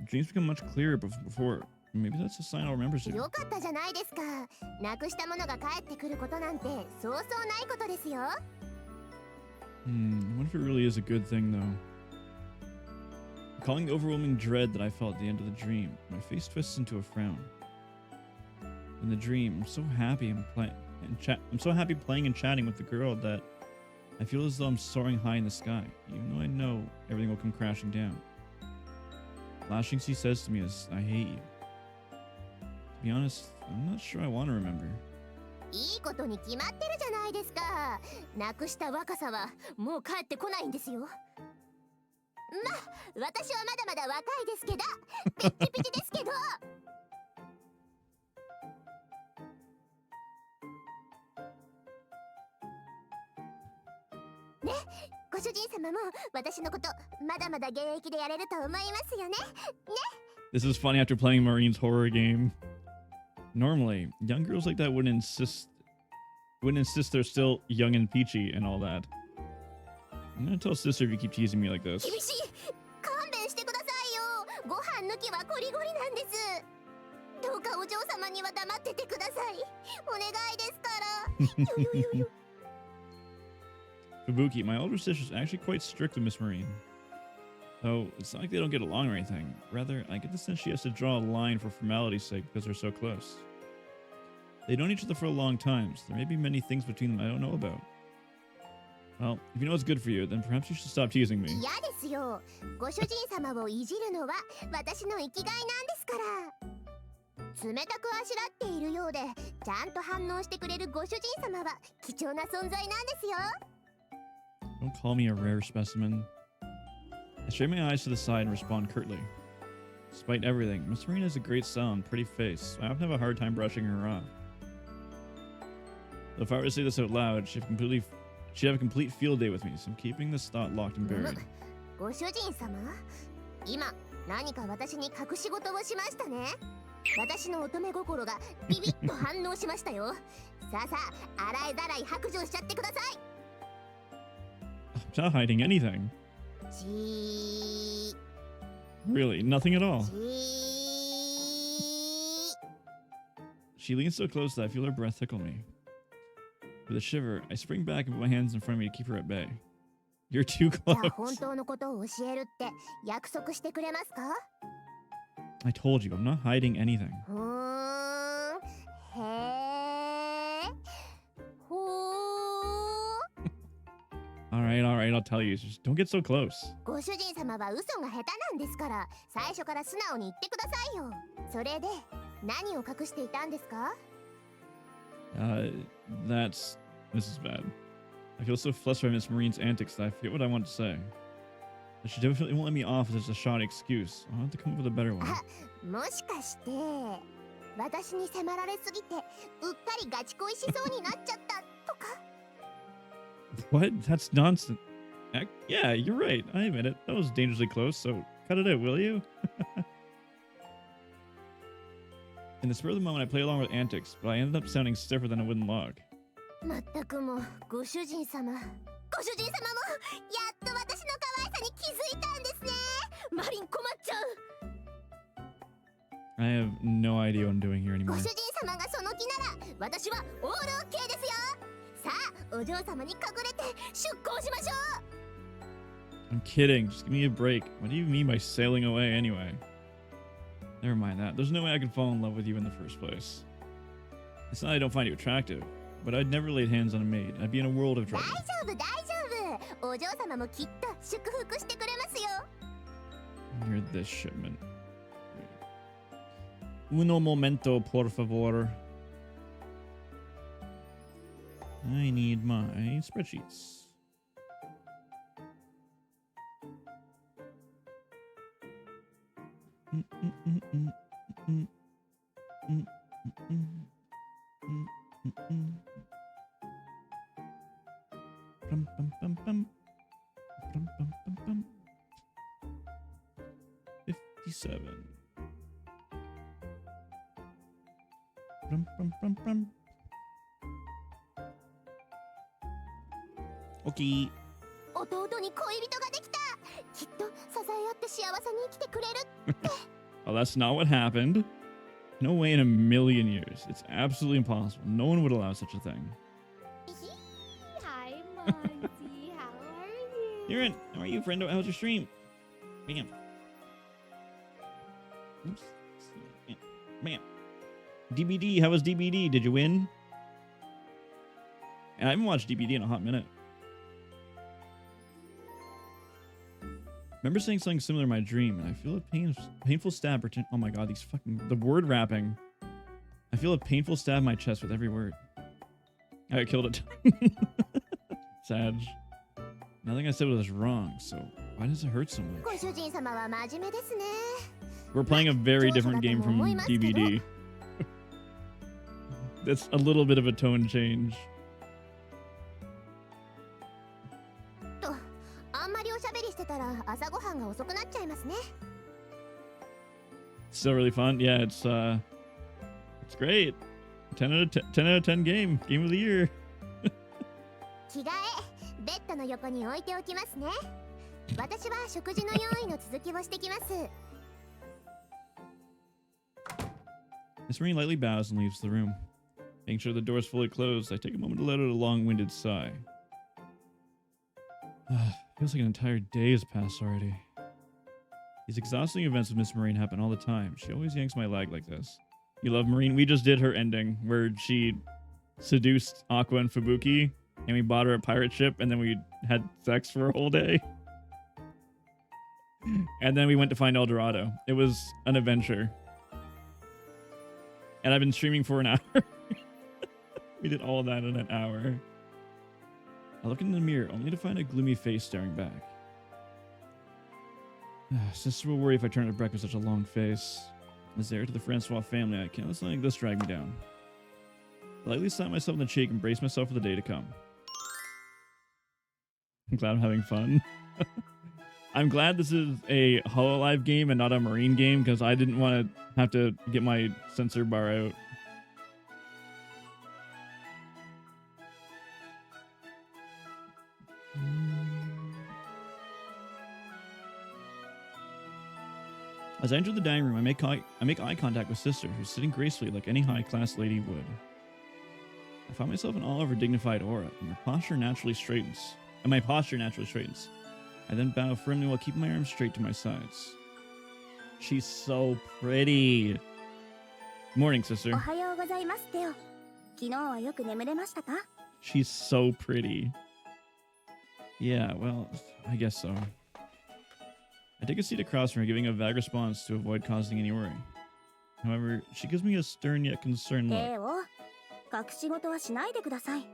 Dreams become much clearer before. Maybe that's a sign I'll remember soon. よかったじゃないですか。なくしたものが帰ってくることなんてそうそうないことですよ。 I wonder if it really is a good thing, though. Recalling the overwhelming dread that I felt at the end of the dream, my face twists into a frown. In the dream, I'm so happy I'm so happy playing and chatting with the girl that I feel as though I'm soaring high in the sky, even though I know everything will come crashing down. The last thing she says to me is, "I hate you." To be honest, I'm not sure I want to remember. いいことに決まってるじゃないですか。なくした若さはもう帰ってこないんですよ。まあ、私はまだまだ若いですけど、ピッチピチですけど。ね、ご主人様も私のことまだまだ現役でやれると思いますよね。ね。 This is funny after playing Maureen's horror game. Normally, young girls like that wouldn't insist they're still young and peachy and all that. I'm gonna tell sister if you keep teasing me like this. 厳しい。勘弁してくださいよ。ご飯抜きはゴリゴリなんです。どうかお嬢様には黙っててください。お願いですから。よよよよ。 Fubuki, my older sister's actually quite strict with Miss Marine. Though, it's not like they don't get along or anything. Rather, I get the sense she has to draw a line for formality's sake because they're so close. They've known each other for a long time, so there may be many things between them I don't know about. Well, if you know what's good for you, then perhaps you should stop teasing me. 嫌ですよ。ご主人様をいじるのは私の生きがいなんですから。冷たくあしらっているようで、ちゃんと反応してくれるご主人様は貴重な存在なんですよ。 Don't call me a rare specimen. I strain my eyes to the side and respond curtly. Despite everything, Miss Marina has a great style and pretty face, so I often have a hard time brushing her off. Though if I were to say this out loud, she'd have a complete field day with me, so I'm keeping this thought locked and buried. ご主人様、今何か私に隠し事をしましたね。私の乙女心がビビッと反応しましたよ。さあさあ、洗いざらい白状しちゃってください。 I'm not hiding anything. じー。 Really, nothing at all. じー。 She leans so close that I feel her breath tickle me. With a shiver, I spring back and put my hands in front of me to keep her at bay. You're too じゃあ close. 本当のことを教えるって約束してくれますか？ I told you, I'm not hiding anything. ふーん。へー。ほー。 Alright, I'll tell you. Just don't get so close. ご主人様は嘘が下手なんですから、最初から素直に言ってくださいよ。それで何を隠していたんですか？ This is bad. I feel so flustered by Miss Marine's antics that I forget what I want to say. But she definitely won't let me off if there's a shoddy excuse. I'll have to come up with a better one. もしかして私に迫られすぎてうっかりガチ恋しそうになっちゃったとか？ What? That's nonsense. Yeah, you're right. I admit it. That was dangerously close, so cut it out, will you? In the spur of the moment, I play along with antics, but I ended up sounding stiffer than a wooden log. まったくもうご主人様もやっと私の可愛さに気づいたんですね。マリン困っちゃう。 I have no idea what I'm doing here ご anymore. 主人様がその気なら私はオールオッケーですよ。さあお嬢様に隠れて出航しましょう。 I'm kidding. Just give me a break. What do you mean by sailing away anyway? Never mind that. There's no way I could fall in love with you in the first place. It's not I don't find you attractive, but I'd never laid hands on a maid. I'd be in a world of 大 trouble. 丈夫大丈夫。お嬢様もきっと祝福してくれますよ。 You're this shipment. Uno momento, por favor. I need my spreadsheets. Bum, bum, bum, bum. Bum, bum, bum, bum. 57. Bum, bum, bum, bum. Okay. 弟に恋人ができた。きっと支え合って幸せに生きてくれる。 Oh, that's not what happened. No way in a million years. It's absolutely impossible. No one would allow such a thing. Hi, Monty. How are you? You're in. How are you, friendo? How's your stream? Bam. Oops. Bam. DBD. How was DBD? Did you win? And I haven't watched DBD in a hot minute. Remember saying something similar in my dream, and I feel a painful stab. Oh my god, the word wrapping. I feel a painful stab in my chest with every word. I got killed it. Sad. Nothing I said was wrong, so why does it hurt so much? ご主人様は真面目ですね。 We're playing a very different game from DVD. That's a little bit of a tone change. と、あんまりおしゃべりしてたら朝ごはんが遅くなっちゃいますね。 Still really fun. Yeah, it's great. 10 out of 10 game of the year. 着替え、ベッドの横に置いておきますね。私は食事の用意の続きをしてきます。 Miss Marine lightly bows and leaves the room. Making sure the door is fully closed, I take a moment to let out a long-winded sigh. Feels like an entire day has passed already. These exhausting events with Miss Marine happen all the time. She always yanks my leg like this. You love Marine? We just did her ending, where she seduced Aqua and Fubuki, and we bought her a pirate ship, and then we had sex for a whole day. And then we went to find El Dorado. It was an adventure. And I've been streaming for an hour. We did all that in an hour. I look in the mirror, only to find a gloomy face staring back. Sister will worry if I turn to breakfast with such a long face. As heir to the Francois family, I can't let something like this drag me down. I lightly slap myself in the cheek and brace myself for the day to come. I'm glad I'm having fun. I'm glad this is a Hololive game and not a Marine game, because I didn't want to have to get my censor bar out. As I enter the dining room, I make eye contact with Sister, who's sitting gracefully like any high-class lady would. I find myself in awe of her dignified aura, and my posture naturally straightens. I then bow firmly while keeping my arms straight to my sides. She's so pretty. Morning, sister. おはようございますテオ。昨日はよく眠れましたか？ She's so pretty. Yeah, well, I guess so. I take a seat across from her, giving a vague response to avoid causing any worry. However, she gives me a stern yet concerned テ look. オ、隠し事はしないでください。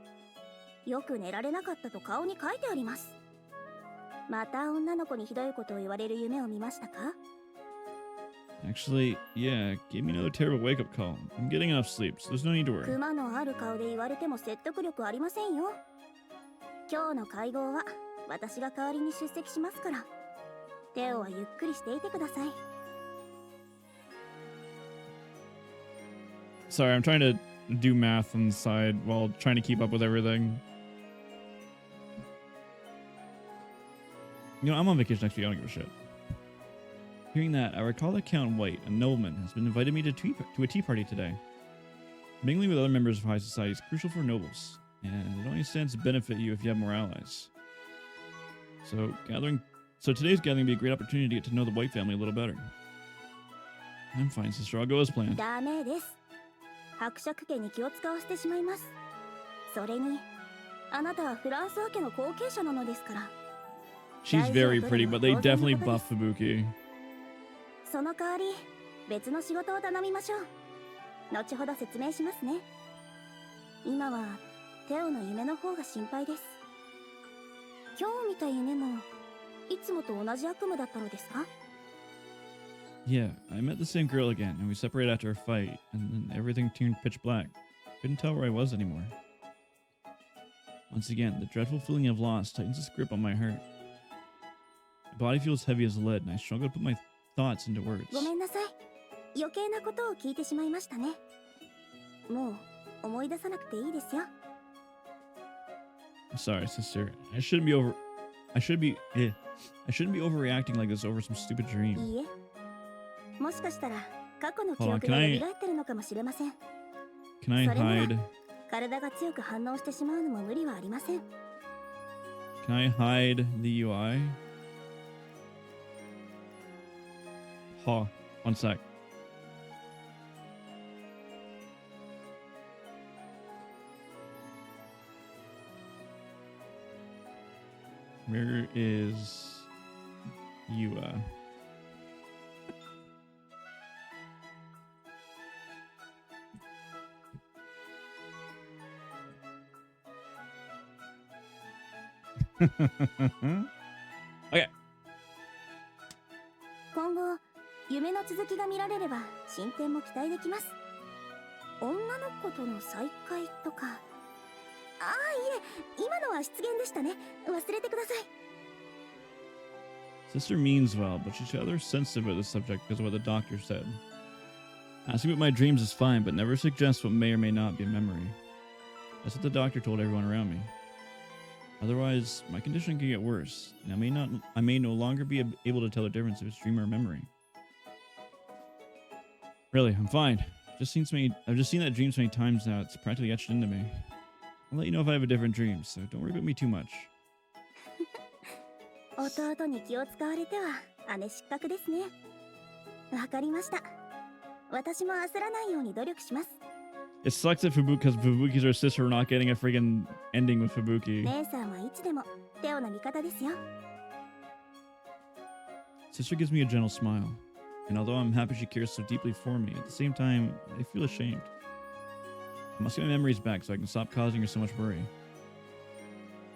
よく寝られなかったと顔に書いてあります。また女の子にひどいことを言われる夢を見ましたか？ Actually, yeah, gave me another terrible wake-up call. I'm getting enough sleep, so there's no need to worry. クマのある顔で言われても説得力ありませんよ。今日の会合は私が代わりに出席しますから。テオはゆっくりしていてください。Sorry, I'm trying to do math on the side while trying to keep up with everything. You know, I'm on vacation next week. I don't give a shit. Hearing that, I recall that Count White, a nobleman, has been invited me to a tea party today. Mingling with other members of high society is crucial for nobles, and it only stands to benefit you if you have more allies. So today's gathering will be a great opportunity to get to know the White family a little better. I'm fine, sister. I'll go as planned. ダメです。伯爵家に気を使わせてしまいます。それに、あなたはフランス王家の後継者なのですから。She's very pretty, but they definitely buff Fubuki. その代わり、別の仕事を頼みましょう。後ほど説明しますね。今はテオの夢の方が心配です。今日見た夢もいつもと同じ悪夢だったのですか？ Yeah, I met the same girl again, and we separated after a fight, and then everything turned pitch black. Couldn't tell where I was anymore. Once again, the dreadful feeling of loss tightens its grip on my heart. My body feels heavy as lead, and I struggle to put my thoughts into words. ごめんなさい。余計なことを聞いてしまいましたね。もう思い出さなくていいですよ。I'm sorry, sister. I shouldn't be overreacting like this over some stupid dream. いいえ。もしかしたら過去の記憶が蘇ってるのかもしれません。Can I hide? 体が強く反応してしまうのも無理はありません。Can I hide the UI? Huh. One sec. Where is Yua? Okay. 今後夢の続きが見られれば進展も期待できます。女の子との再会とか。ああ、いえ、今のは失言でしたね。忘れてください。Sister means well, but she's rather sensitive about this subject because of what the doctor said. Asking about my dreams is fine, but never suggest what may or may not be a memory. That's what the doctor told everyone around me. Otherwise, my condition could get worse, and I may no longer be able to tell the difference if it's dream or memory. Really, I'm fine. I've just seen that dream so many times now, it's practically etched into me. I'll let you know if I have a different dream, so don't worry about me too much. 弟に気を使われては姉失格ですね。わかりました。私も焦らないように努力します。It sucks that because Fubuki's her sister, we're not getting a friggin' ending with Fubuki. 姉さんはいつでもテオの味方ですよ。Sister gives me a gentle smile, and although I'm happy she cares so deeply for me, at the same time, I feel ashamed. I must get my memories back so I can stop causing her so much worry.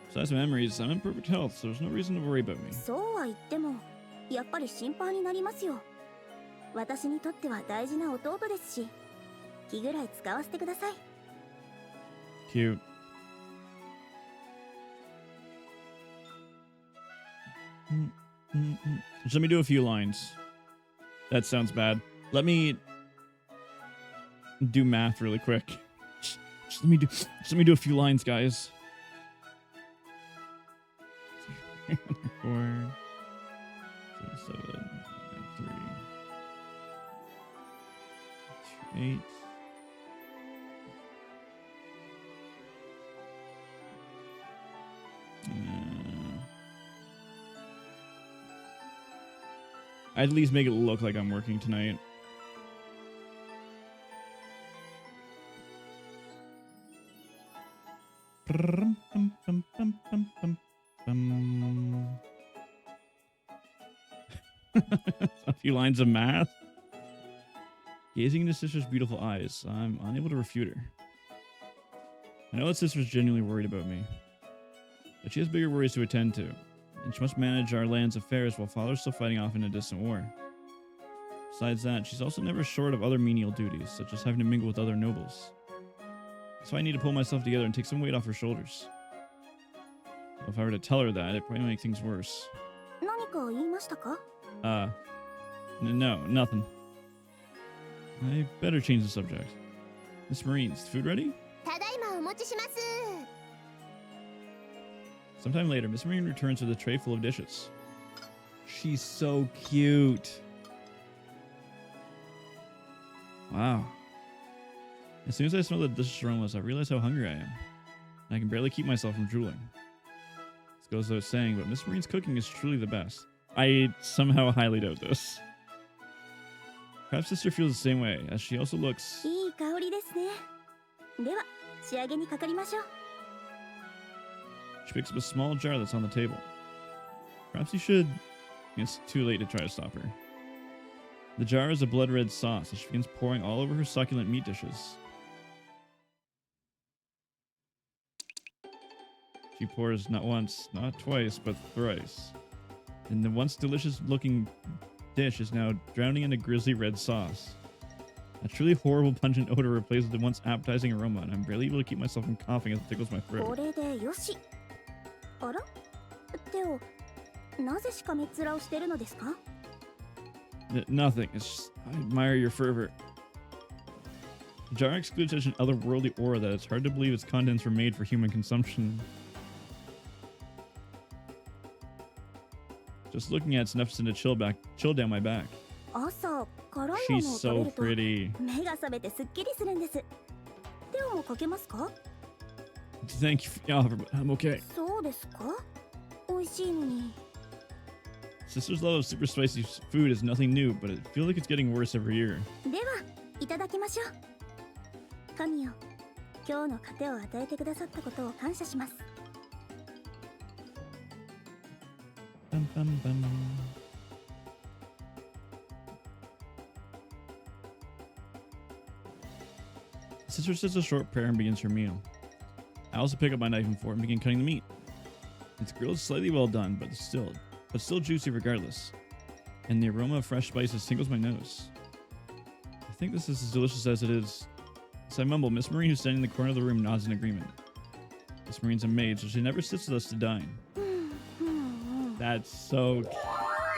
Besides my memories, I'm in perfect health, so there's no reason to worry about me. そうは言っても、やっぱり心配になりますよ。私にとっては大事な弟ですし、気ぐらい使わせてください。Cute. Just let me do a few lines. That sounds bad. Let me do math really quick. Just let me do a few lines, guys. 4, 7, 3, 8. I'd at least make it look like I'm working tonight. A few lines of math. Gazing into Sister's beautiful eyes, I'm unable to refute her. I know that Sister's genuinely worried about me, but she has bigger worries to attend to, and she must manage our land's affairs while father's still fighting off in a distant war. Besides that, she's also never short of other menial duties, such as having to mingle with other nobles. So I need to pull myself together and take some weight off her shoulders. If I were to tell her that, it'd probably make things worse. 何か言いましたか? No, nothing. I better change the subject. Miss Marine's food ready? ただいまお持ちします。 Sometime later, Miss Marine returns with a tray full of dishes. She's so cute. Wow. As soon as I smell the delicious aromas, I realize how hungry I am. And I can barely keep myself from drooling. This goes without saying, but Miss Marine's cooking is truly the best. I somehow highly doubt this. Perhaps sister feels the same way, as she also looks... いい香りですね。では、仕上げにかかりましょう。 She picks up a small jar that's on the table. Perhaps you should... It's too late to try to stop her. The jar is a blood red sauce as she begins pouring all over her succulent meat dishes. She pours not once, not twice, but thrice. And the once delicious looking dish is now drowning in a grisly red sauce. A truly horrible pungent odor replaces the once appetizing aroma, and I'm barely able to keep myself from coughing as it tickles my こ throat. れでよし。あら？テオ、なぜしかめっ面をしてるのですか？ Nothing. It's just, I admire your fervor. The jar exudes such an otherworldly aura that it's hard to believe its contents were made for human consumption. Just looking at it's enough to send a chill down my back. 朝、辛いも She's のを食べ so ると pretty. 目が覚めてすっきりするんです。テオもかけますか？ Thank you for the offer, but I'm okay. そうですか？美味しいのに。 Sister's love of super spicy food is nothing new, but it feels like it's getting worse every year. では、いただきましょう。神よ、今日の糧を与えてくださったことを感謝します。 Bum, bum, bum. Sister says a short prayer and begins her meal. I also pick up my knife and fork and begin cutting the meat. It's grilled slightly well done, but still juicy regardless. And the aroma of fresh spices tingles my nose. I think this is as delicious as it is. As I mumble, Miss Marine, who's standing in the corner of the room, nods in agreement. Miss Marine's a maid, so she never sits with us to dine. That's so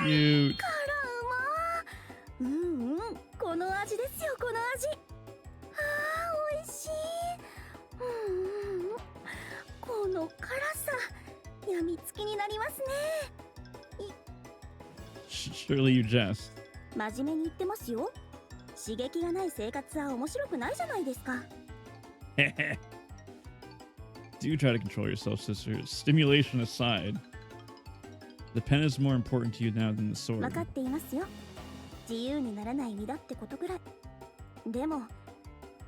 cute. 辛うま。うんうん、この味ですよ、この味。ああ、美味しい。うんうん、この辛さ、やみつきになりますね。 Surely you jest. 真面目に言ってますよ。刺激がない生活は面白くないじゃないですか。 Do try to control yourself, sister. Stimulation aside, the pen is more important to you now than the sword. 分かっていますよ。自由にならない身だってことぐらい。でも、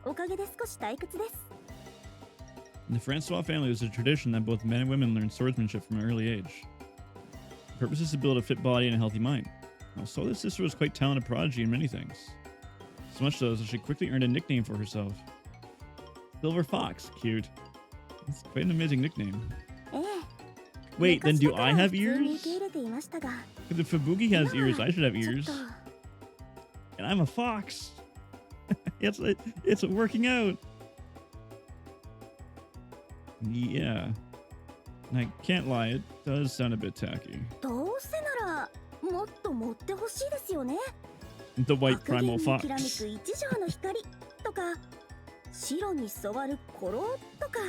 おかげで少し退屈です。 In the Francois family, there's a tradition that both men and women learn swordsmanship from an early age. The purpose is to build a fit body and a healthy mind. Now, so this sister was quite talented prodigy in many things. So much so that she quickly earned a nickname for herself. Silver Fox. Cute. It's quite an amazing nickname. ええ。 Wait, then do I have 昔から普通に ears? 受け入れていましたが、 If the Fubuki has ears, I should have ちょっ ears. と And I'm a fox. It's working out. Yeah. And I can't lie, it does sound a bit tacky. どうせならもっと持ってほしいですよね。 The white 白銀 primal にきらめく fox. 一条の光とか、白に染まる古老とか。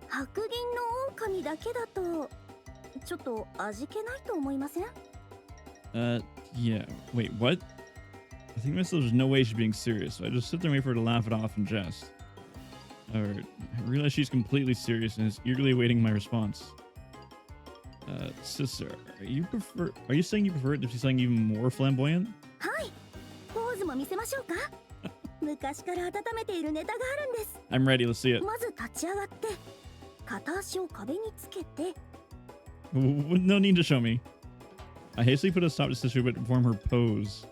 白銀の狼だけだとちょっと味気ないと思いません？ Yeah. Wait, what? I think myself there's no way she's being serious, so I just sit there and wait for her to laugh it off and jest. Or I realize she's completely serious and is eagerly awaiting my response. Sister, are you saying you prefer it if she's something even more flamboyant? はい、ポーズも見せましょうか。昔から温めているネタがあるんです。 I'm ready, let's see it. まず立ち上がって片足を壁につけて。 No need to show me. I hastily put a stop to sister but perform her pose.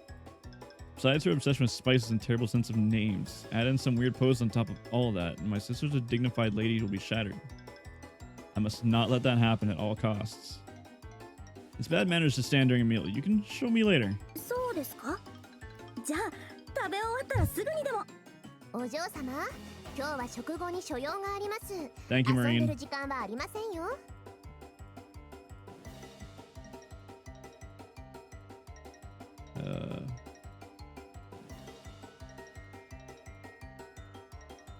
Besides her obsession with spices and terrible sense of names, add in some weird pose on top of all that, and my sister's a dignified lady who will be shattered. I must not let that happen at all costs. It's bad manners to stand during a meal. You can show me later. そうですか。じゃあ食べ終わったらすぐにでも。お嬢様、今今日は食後に所用があります。 Thank you, 遊んで Marine. る時間はありませんよ。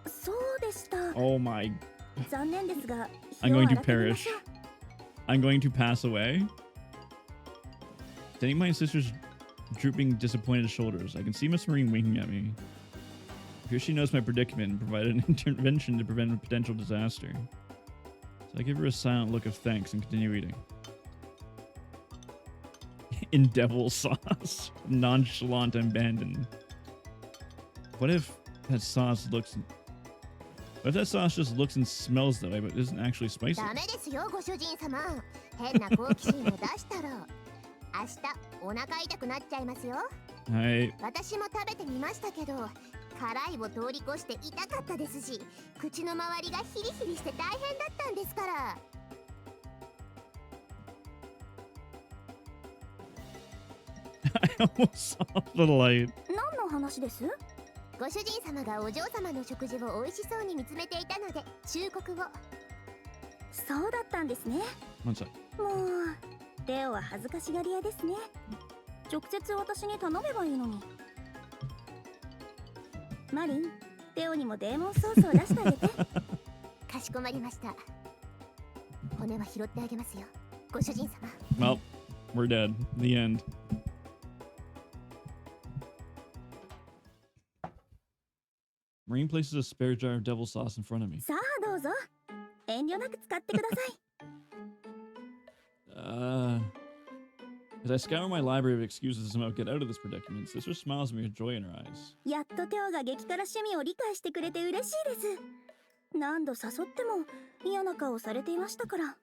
そうでした。 Oh my. 残念ですが、 I'm going to 日を改めま perish. しょう。 I'm going to pass away. Standing by my sister's drooping, disappointed shoulders, I can see Miss Marine winking at me. I fear she knows my predicament and provided an intervention to prevent a potential disaster. So I give her a silent look of thanks and continue eating. In devil sauce. Nonchalant and abandoned. What if that sauce looks... What if that sauce just looks and smells that way, but isn't actually spicy? ダメですよ、ご主人様。変な好奇心を出したら明日お腹痛くなっちゃいますよ。はい。私も食べてみましたけど、辛いを通り越して痛かったですし、口の周りがヒリヒリして大変だったんですから。I almost saw the light. 何の話です？ご主人様がお嬢様の食事を美味しそうに見つめていたので忠告を。そうだったんですね。One sec. もうレオは恥ずかしがり屋ですね。直接私に頼めばいいのに。マリン、レオにもデーモンソースを出してあげて。かしこまりました。骨は拾ってあげますよ、ご主人様。Well, we're dead. The end. Marine places a spare jar of devil sauce in front of me. さあどうぞ。遠慮なく使ってください。As I scour my library of excuses to somehow get out of this predicament, Sister smiles at me with joy in her eyes. やっとテオが激辛趣味を理解してくれて嬉しいです。何度誘っても嫌な顔されていましたから。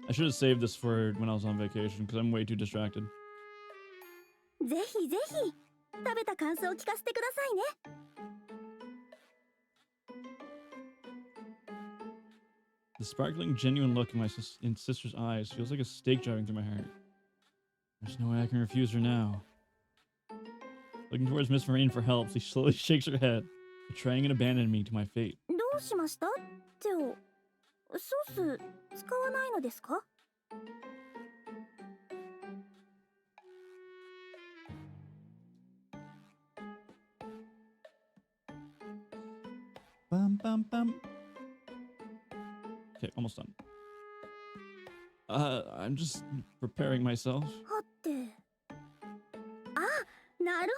I should have saved this for when I was on vacation because I'm way too distracted. ぜひぜひ食べた感想を聞かせてくださいね。The sparkling, genuine look in my sister's eyes feels like a stake driving through my heart. There's no way I can refuse her now. Looking towards Miss Marine for help, she slowly shakes her head, betraying and abandoning me to my fate. どうしました？テオ、ソース使わないのですか？Bum, bum, bum. Okay, almost done. I'm just preparing myself. はってあ、なる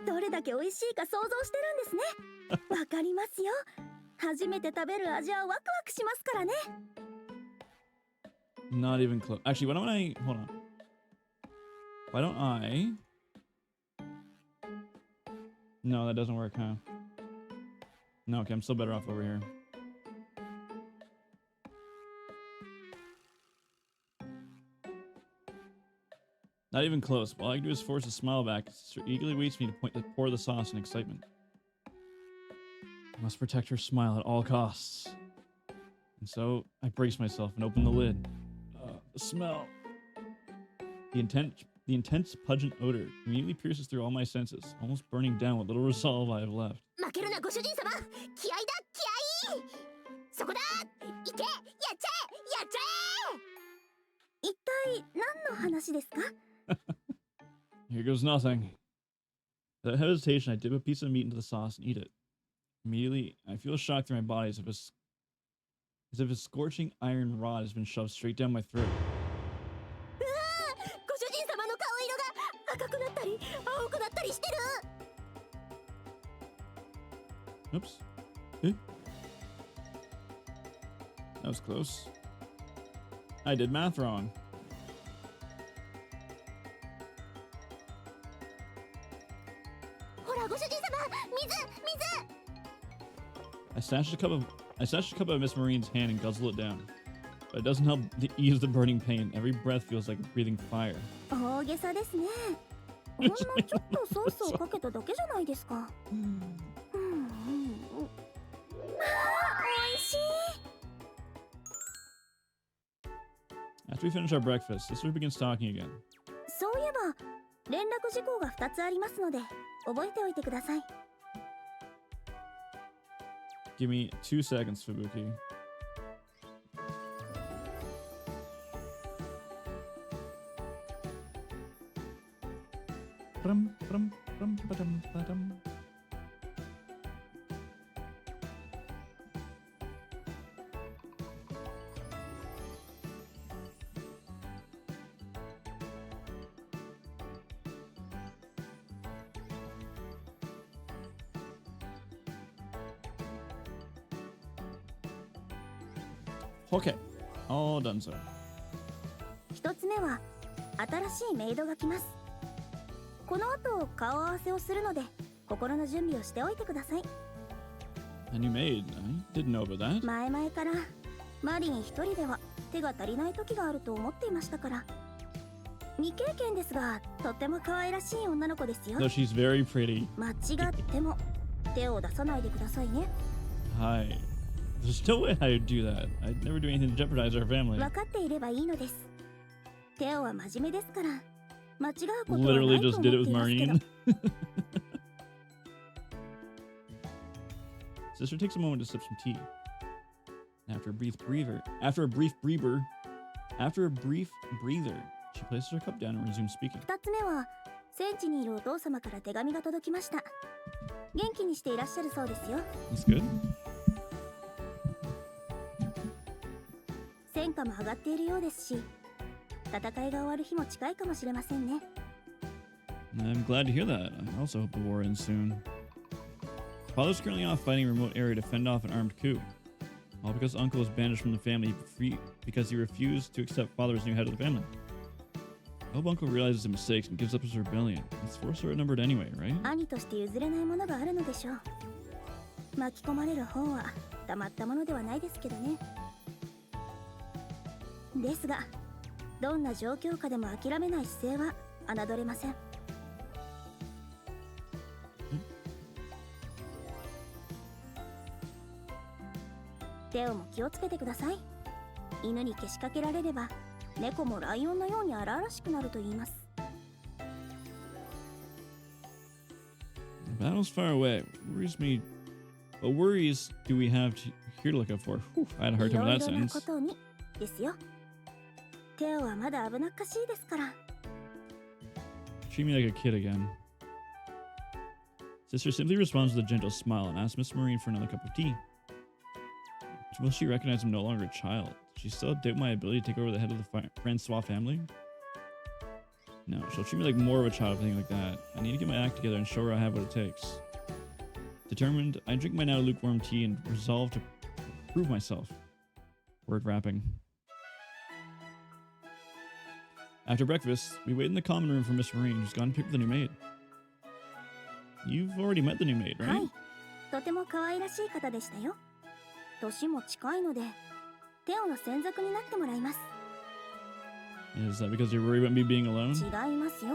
ほど。どれだけ美味しいか想像してるんですね。わかりますよ。初めて食べる味はワクワクしますからね。Not even close. Actually, why don't I... Hold on. Why don't I... No, that doesn't work, huh? No, okay, I'm still better off over here. Not even close. All I can do is force a smile back. Sister eagerly waits me to pour the sauce in excitement. I must protect her smile at all costs. And so I brace myself and open the lid. The smell. The intense pungent odor immediately pierces through all my senses, almost burning down what little resolve I have left. 負けるな、ご主人様。気合だ、気合。そこだ。行け、やっちゃえ、やっちゃえ。一体何の話ですか？ Here goes nothing. Without hesitation, I dip a piece of meat into the sauce and eat it. Immediately, I feel a shock through my body as if a scorching iron rod has been shoved straight down my throat. ご主人様の顔色が赤くなったり青くなったりしてる。 Oops. Eh? That was close. I did math wrong. ほら、ご主人様、水。 I snatched a cup out of Miss Marine's hand and guzzle it down. But it doesn't help to ease the burning pain. Every breath feels like breathing fire. 大げさですね。ほんのちょっとソースをかけただけじゃないですか。まあ、美味しい。After we finish our breakfast, sister begins talking again. そういえば連絡事項が2つありますので覚えておいてください。 Give me 2 seconds, Fubuki. Brum, brum, brum, ba-dum, ba-dum. Okay, all done, sir. 1つ目は新しいメイドが来ます。この後顔合わせをするので心の準備をしておいてください。 A new maid? I didn't know about that. 前々からマリン一人では手が足りない時があると思っていましたから。未経験ですがとっても可愛らしい女の子ですよ。 No, she's very pretty. 間違っても手を出さないでくださいね。 Hi. There's no way I'd do that. I'd never do anything to jeopardize our family. 分かっていればいいのです。テオは真面目ですから間違うことはな Literally いと just 思っ did て it い with ますけど。 Marine. Sister takes a moment to sip some tea. After a brief breather, she places her cup down and resumes speaking. 2つ目は戦地にいるお父様から手紙が届きました。元気にしていらっしゃるそうですよ。 That's good. 戦果も上がっているようですし、戦いが終わる日も近いかもしれませんね。 I'm glad to hear that. I also hope the war ends soon. Father's currently off fighting a remote area to fend off an armed coup. All because uncle was banished from the family because he refused to accept father as new head of the family. I hope uncle realizes his mistakes and gives up his rebellion. It's force are outnumbered anyway, right? 兄として譲れないものがあるのでしょう。巻き込まれる本はたまったものではないですけどね。ですが、どんな状況下でも諦めない姿勢は侮れません。テオも気をつけてください。犬にけしかけられれば、猫もライオンのように荒々しくなると言います。 The battle's far away. What worries do we have here to look out for? Whew, I had a hard い time ろ with い that ろな sentence. ことにですよ。テオはまだ危なっかしいですから。 Treat me like a kid again. Sister simply responds with a gentle smile and asks Miss Marine for another cup of tea. Will she recognize I'm no longer a child? Does she still doubt my ability to take over the head of the Francois family? No, she'll treat me like more of a child if anything like that. I need to get my act together and show her I have what it takes. Determined, I drink my now lukewarm tea and resolve to prove myself. Word wrapping. After breakfast, we wait in the common room for Miss Marine, who's gone to pick up the new maid. You've already met the new maid, は right? い、とても可愛らしい方でしたよ。年も近いので、テオの専属になってもらいます。 Is that because you're worried about me being alone? 違いますよ。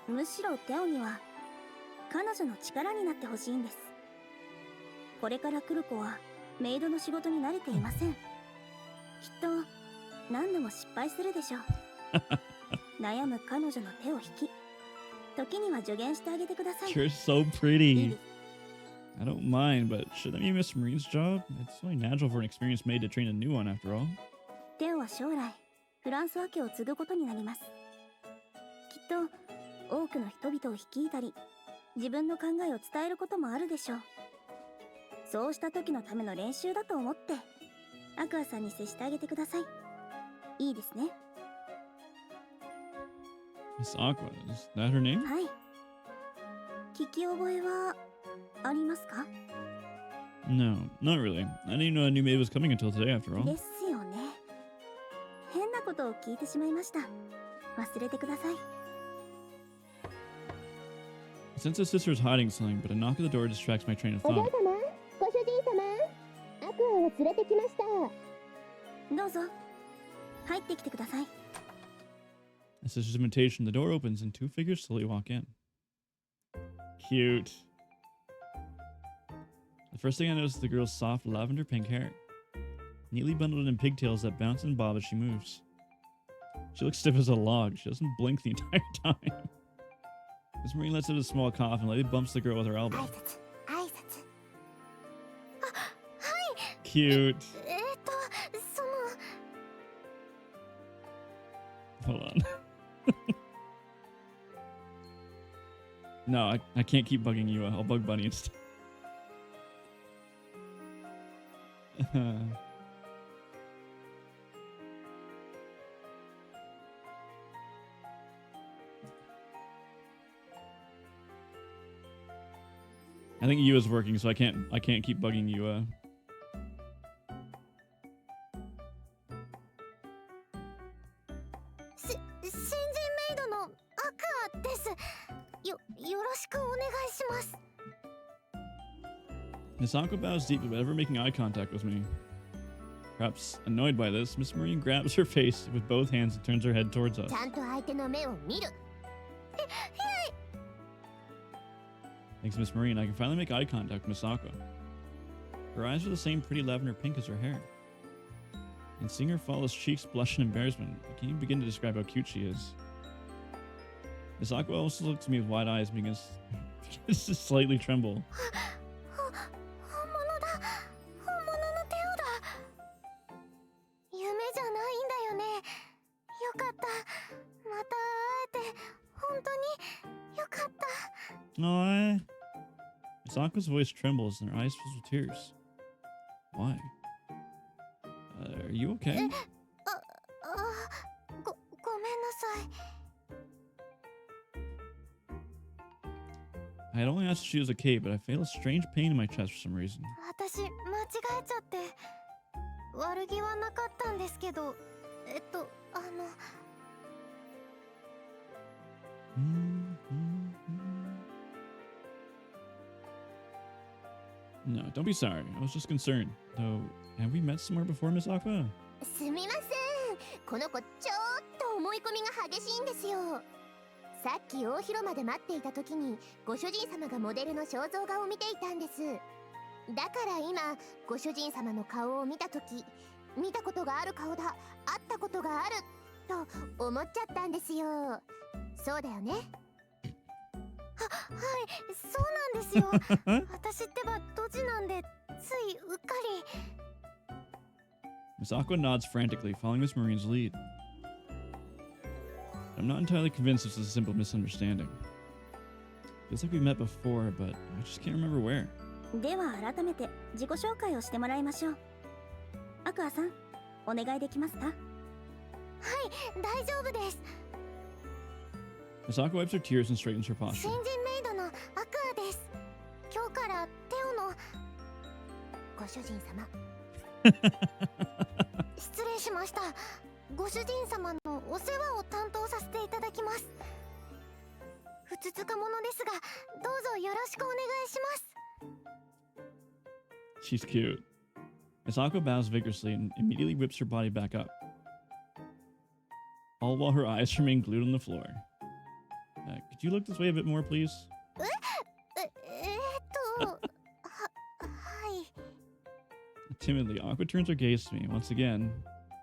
むしろテオには彼女の力になってほしいんです。これから来る子はメイドの仕事に慣れていません。きっと何度も失敗するでしょう。悩む彼女の手を引き、時には助言してあげてください。 You're so いい pretty. です。 I don't mind, but should that be Miss Marine's job? It's only natural for an experienced maid to train a new one after all. テオは将来フランスワ家を継ぐことになります。きっと多くの人々を率いたり、自分の考えを伝えることもあるでしょう。そうした時のための練習だと思ってアクアさんに接してあげてください。いいですね。 Miss Aqua, is that her name? はい。聞き覚えはありますか？ No, not really. I didn't know a new maid was coming until today after all. ですよね。変なことを聞いてしまいました。忘れてください。 I sense his sister is hiding something, but a knock at the door distracts my train of お嬢 thought. 様、ご主人様、アクアを連れてきました。どうぞ入ってきてください。 At sister's invitation, the door opens and two figures slowly walk in. Cute. The first thing I notice is the girl's soft lavender pink hair, neatly bundled in pigtails that bounce and bob as she moves. She looks stiff as a log. She doesn't blink the entire time. Miss Marine lets out a small cough and lightly bumps the girl with her elbow. 挨拶挨拶。あ、はい。 Cute. その Hold on. No, I can't keep bugging you. I'll bug Bunny instead. I think U is working, so I can't keep bugging you. 新人メイドのアクアです。よろしくお願いします。 Misako bows deeply without ever making eye contact with me. Perhaps annoyed by this, Miss Marine grabs her face with both hands and turns her head towards us. ちゃんと相手の目を見る。 Thanks, Miss Marine. I can finally make eye contact with Misako. Her eyes are the same pretty lavender pink as her hair. And seeing her flawless cheeks blush in embarrassment, I can't even begin to describe how cute she is. Misako also looks at me with wide eyes, begins to slightly tremble. 本物だ。本物のテオだ。夢じゃないんだよね。よかった。また会えて本当によかった。 Aww. Misako's voice trembles and her eyes fill with tears. Why? Are you okay? ごめんなさい。 I had only asked if she was okay, but I feel a strange pain in my chest for some reason. 私間違えちゃって悪気はなかったんですけど、No, don't be sorry. I was just concerned. Though, have we met somewhere before, Miss Aqua? すみません。この子ちょっと思い込みが激しいんですよ。さっき大広間で待っていた時にご主人様がモデルの肖像画を見ていたんです。だから今ご主人様の顔を見た時、見たことがある顔だ、会ったことがあると思っちゃったんですよ。そうだよね。はい、そうなんですよ。私ってばドジなんでついうっかり。 Miss Aqua nods frantically, following Miss Marine's lead. I'm not entirely convinced this is a simple misunderstanding. Feels like we met before, but I just can't remember where. では改めて自己紹介をしてもらいましょう。アクアさん、お願いできますか？はい、大丈夫です。 Miss Aqua wipes her tears and straightens her 新 posture. 人メイドのアクアです。今日からテオのご主人様。失礼しました。ご主人様のお世話を担当させていただきます。ふつつか者ですが、どうぞよろしくお願いします。 She's cute. Miss Aqua bows vigorously and immediately whips her body back up. All while her eyes remain glued on the floor. Could you look this way a bit more, please? はい。 Timidly, Aqua turns her gaze to me. Once again,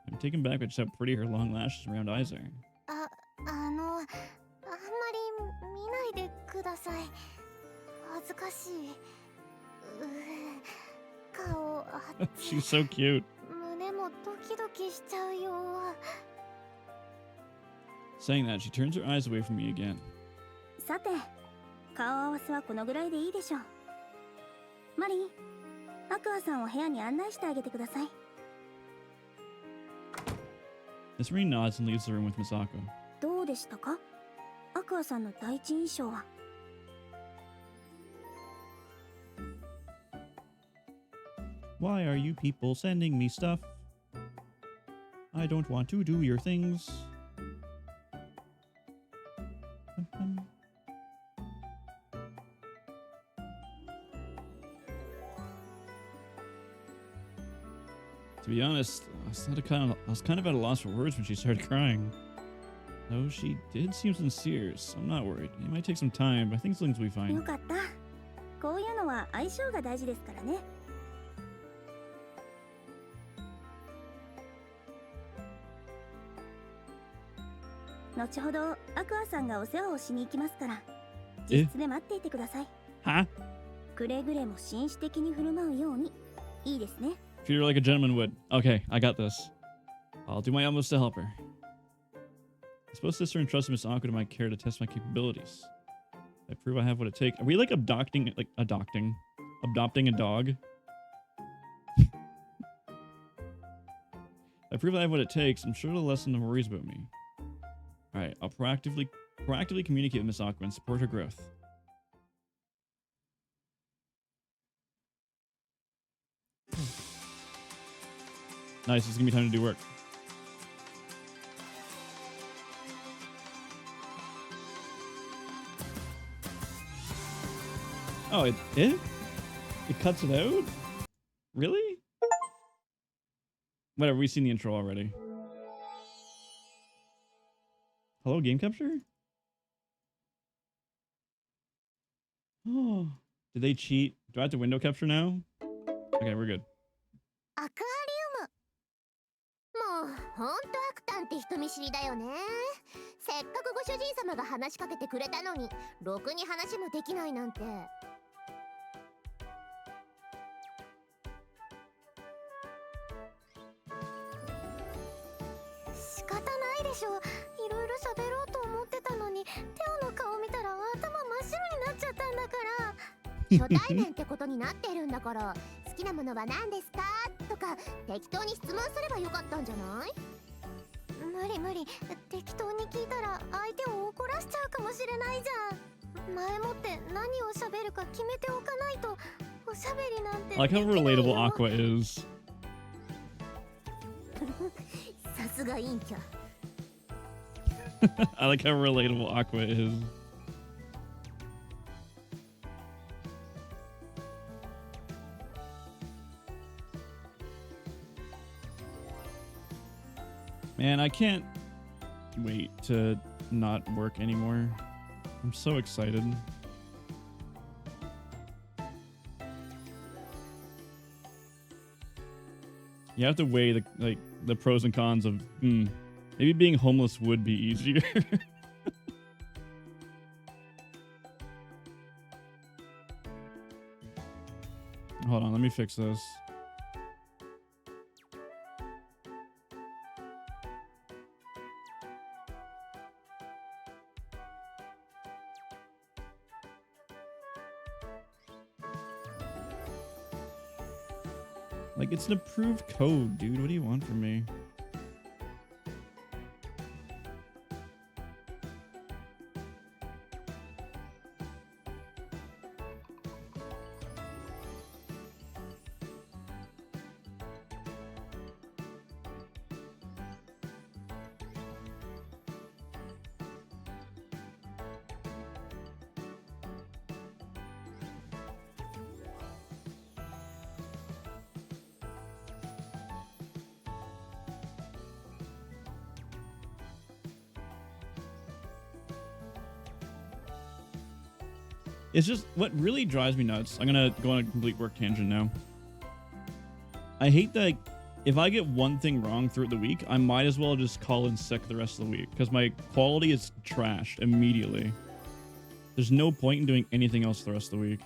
I'm taken back by just how pretty her long lashes and round eyes are. あんまり見ないでください。恥ずかしい。顔熱い。 She's so cute. 胸もドキドキしちゃうよ。 Saying that, she turns her eyes away from me again. さて、顔合わせはこのぐらいでいいでしょう。マリン、アクアさんを部屋に案内してあげてください。 Miss Marine nods and leaves the room with Misako. どうでしたか？アクアさんの第一印象は。 Why are you people sending me stuff? I don't want to do your things. To be honest, I was kind of at a loss for words when she started crying. Though she did seem sincere, so I'm not worried. It might take some time, but I think things will be よ fine. かった。こういうのは相性が大事ですからね。 Miss 後ほどアクアさんがお世話をしに行きますから、え自室で待っていてください。 Huh? くれぐれも紳士的に振る舞うように。いいですね。 Treat her like a gentleman would. Okay, I got this. I'll do my utmost to help her. I suppose sister entrusted Miss Aqua to my care to test my capabilities. I prove I have what it takes. Are we like adopting a dog? I prove I have what it takes. I'm sure it'll lessen the worries about me. All right, I'll proactively communicate with Miss Aqua and support her growth. Nice, it's gonna be time to do work. Oh, it cuts it out? Really? Whatever, we've seen the intro already. Hello, game capture? Oh, did they cheat? Do I have to window capture now? Okay, we're good. アクアリウム。もうほんとアクタンって人見知りだよね。せっかくご主人様が話しかけてくれたのに、ろくに話もできないなんて。仕方ないでしょ。いろいろ喋ろうと思ってたのに、テオの顔見たら頭真っ白になっちゃったんだから。初対面ってことになってるんだから、好きなものは何ですかとか適当に質問すればよかったんじゃない？無理。適当に聞いたら相手を怒らしちゃうかもしれないじゃん。前もって何を喋るか決めておかないと、おしゃべりなんて I like how relatable Aqua is. さすが陰キャ。I like how relatable Aqua is. Man, I can't wait to not work anymore. I'm so excited. You have to weigh the pros and cons of maybe being homeless would be easier. Hold on, let me fix this. Like, it's an approved code, dude. What do you want from me? It's just what really drives me nuts. I'm gonna go on a complete work tangent now. I hate that if I get one thing wrong throughout the week, I might as well just call in sick the rest of the week because my quality is trashed immediately. There's no point in doing anything else the rest of the week.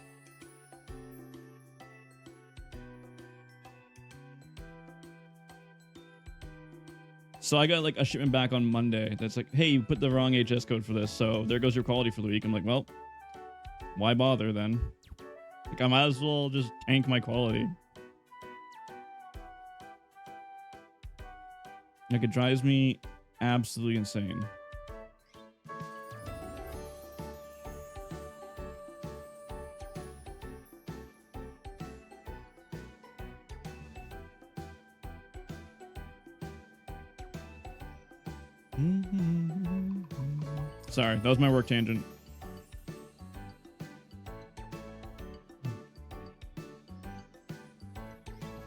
So I got like a shipment back on Monday that's like, hey, you put the wrong HS code for this, so there goes your quality for the week. I'm like, well, why bother then? Like, I might as well just tank my quality. Like, it drives me absolutely insane. Sorry, that was my work tangent.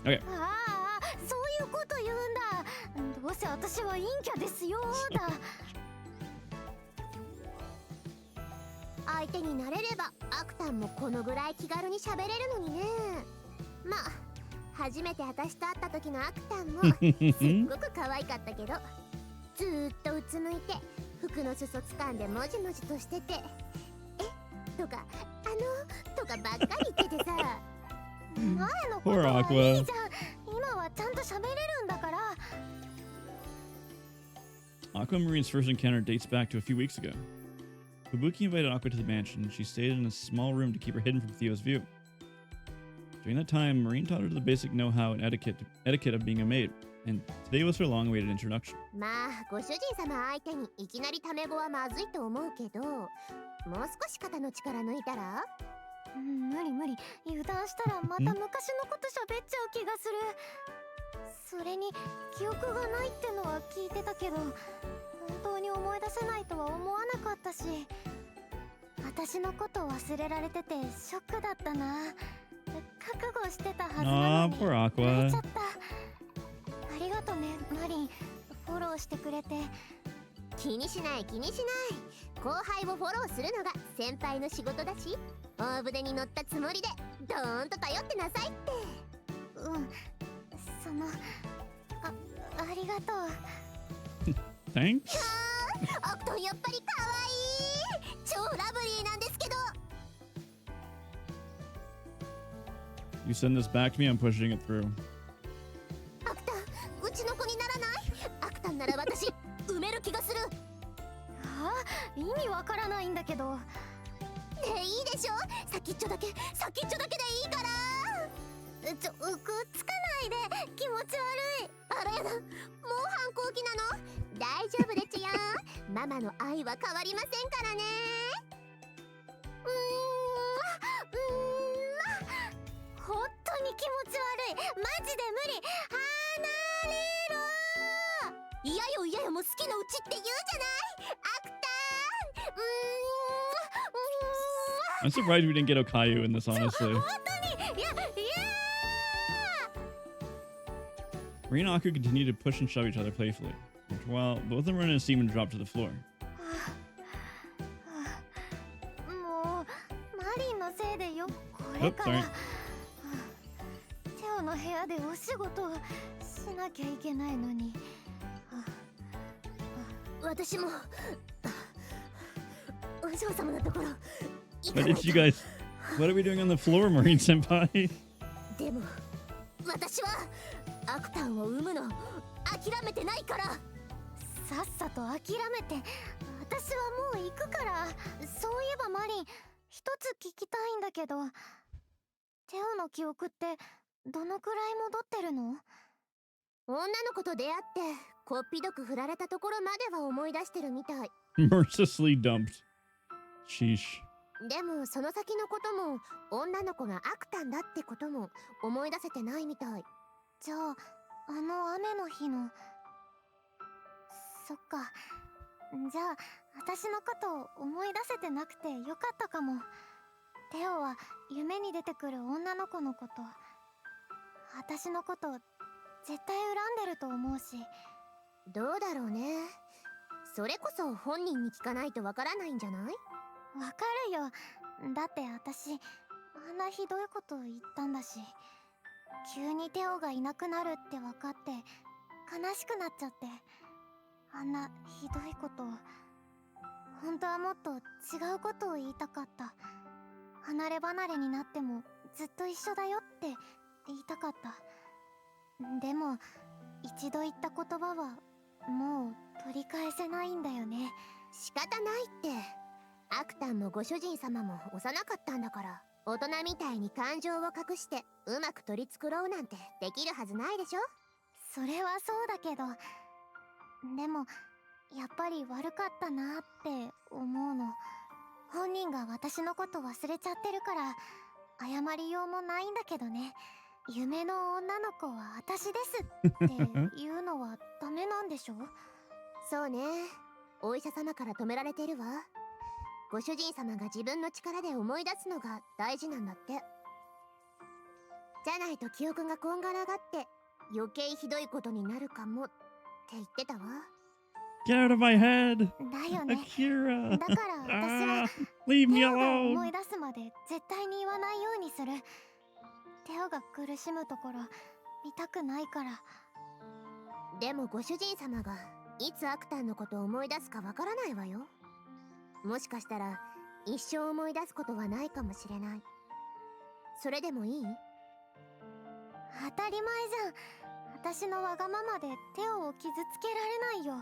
Okay. ああ、そういうこと言うんだ。どうせ私は陰キャですよだ。相手になれればアクタンもこのぐらい気軽に喋れるのにね。まあ、初めて私と会った時のアクタンもすっごく可愛かったけど、ずーっとうつむいて服の裾掴んでもじもじとしてて、えとかとかばっかり言っててさ。前のことはいいじゃん。今はちゃんと喋れるんだから。Aquamarine's first encounter dates back to a few weeks ago. Fubuki invited Aqua to the mansion, and she stayed in a small room to keep her hidden from Theo's view. During that time, Marine taught her the basic know-how and etiquette of being a maid, and today was her long-awaited introduction. まあ、ご主人様相手にいきなりタメ語はまずいと思うけど、もう少し肩の力抜いたら？無理。油断したらまた昔のこと喋っちゃう気がする。それに記憶がないってのは聞いてたけど、本当に思い出せないとは思わなかったし、私のこと忘れられててショックだったな。覚悟してたはずなのに poor 泣 Aqua. いちゃった。ありがとね、マリン。フォローしてくれて。気にしない。後輩をフォローするのが先輩の仕事だし、大船に乗ったつもりでドーンと頼ってなさいって。ありがとう。Thanks? アクトンやっぱり可愛い。超ラブリーなんですけど。You send this back to me, I'm pushing it through. アクタン、うちの子にならない？アクタンなら私埋める気がする。意味わからないんだけど。ねえ、いいでしょ。先っちょだけでいいから。くっつかないで。気持ち悪い。あらやだ、もう反抗期なの？大丈夫でちゅよ。ママの愛は変わりませんからね。本当に気持ち悪い。マジで無理。離れろ。嫌よ、もう好きのうちって言うじゃない。アクター。I'm surprised we didn't get Okayu in this, honestly. 本当に。Marine and Aku continue to push and shove each other playfully. After a while, both of them run into a steam and drop to the floor. もうマリンのせいでよ。これ Oops, から sorry. テオの部屋でお仕事をしなきゃいけないのに。私もお嬢様のところ行か But ない if と。 you guys, what are we doing on the floor, Marine Senpai? でも私はアクタンを産むの諦めてないから。さっさと諦めて。私はもう行くから。そういえばマリン、一つ聞きたいんだけど、テオの記憶ってどのくらい戻ってるの？女の子と出会ってこっぴどく振られたところまでは思い出してるみたい。 Mercilessly dumped. Sheesh. でもその先のことも女の子がアクタンだってことも思い出せてないみたい。じゃあ雨の日の。そっか。じゃあ私のこと思い出せてなくてよかったかも。テオは夢に出てくる女の子のこと、私のこと絶対恨んでると思うし。どうだろうね。それこそ本人に聞かないとわからないんじゃない？わかるよ。だって私あんなひどいこと言ったんだし。急にテオがいなくなるって分かって悲しくなっちゃって。あんなひどいことを。本当はもっと違うことを言いたかった。離れ離れになってもずっと一緒だよって言いたかった。でも一度言った言葉はもう取り返せないんだよね。仕方ないって。アクタンもご主人様も幼かったんだから。大人みたいに感情を隠してうまく取り繕うなんてできるはずないでしょ。それはそうだけど、でもやっぱり悪かったなって思うの。本人が私のこと忘れちゃってるから謝りようもないんだけどね。夢の女の子は私ですって言うのはダメなんでしょ？そうね。お医者様から止められてるわ。ご主人様が自分の力で思い出すのが大事なんだって。じゃないと記憶がこんがらがって余計ひどいことになるかもって言ってたわ。Get out of my head! だよね。 Akira! だから私は Leave me テオが alone! 思い出すまで絶対に言わないようにする。テオが苦しむところ見たくないから。でもご主人様がいつアクタンのことを思い出すかわからないわよ。もしかしたら一生思い出すことはないかもしれない。それでもいい？当たり前じゃん。私のわがままでテオを傷つけられないよ。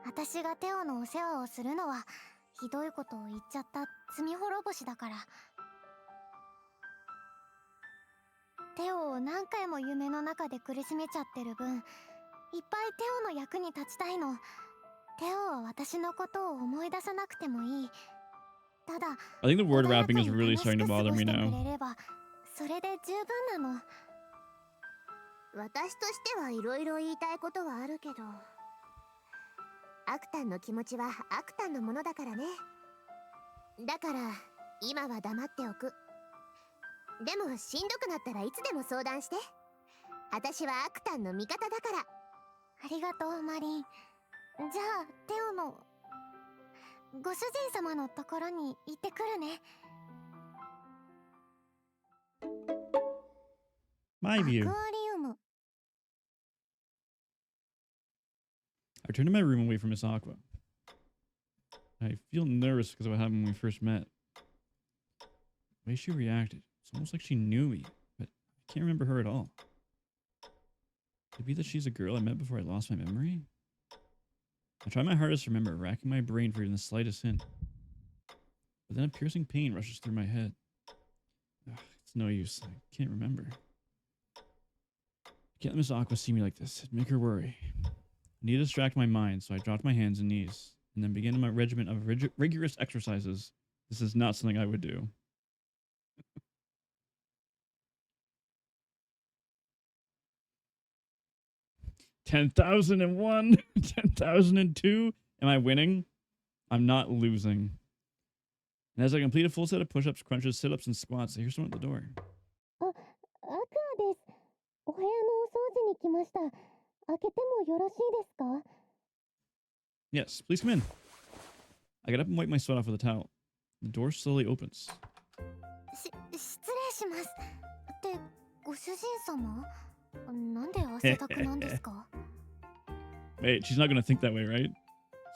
私がテオのお世話をするのはひどいことを言っちゃった罪滅ぼしだから。テオを何回も夢の中で苦しめちゃってる分、いっぱいテオの役に立ちたいの。テオは私のことを思い出さなくてもいい。ただ I think the word 穏や wrapping か is に really 楽し starting く to 過 bother ご me してく now. れればそれで十分なの。私としてはいろいろ言いたいことはあるけど、アクタンの気持ちはアクタンのものだからね。だから今は黙っておく。でもしんどくなったらいつでも相談して。私はアクタンの味方だから。ありがとうマリン。じゃあテオのご主人様のところに行ってくるね。My アクアリ view. ウム。 I returned to my room away from Miss Aqua. I feel nervous because of what happened when we first met. The way she reacted, it's almost like she knew me, but I can't remember her at all. Could it be that she's a girl I met before I lost my memory? I try my hardest to remember, racking my brain for even the slightest hint. But then a piercing pain rushes through my head. Ugh, it's no use. I can't remember. I can't let Miss Aqua see me like this. It'd make her worry. I need to distract my mind, so I dropped my hands and knees, and then began my regimen of rigorous exercises. This is not something I would do. $10,001, 10,002. Am I winning? I'm not losing. And as I complete a full set of push-ups, crunches, sit-ups, and squats, I hear someone at the door. あ、アクアです。お部屋のお掃除に来ました。開けてもよろしいですか？ Yes, please come in. I get up and wipe my sweat off with a towel. The door slowly opens. 失礼します。ってご主人様？なんで汗だくなんですか？ Wait, she's not gonna think that way, right?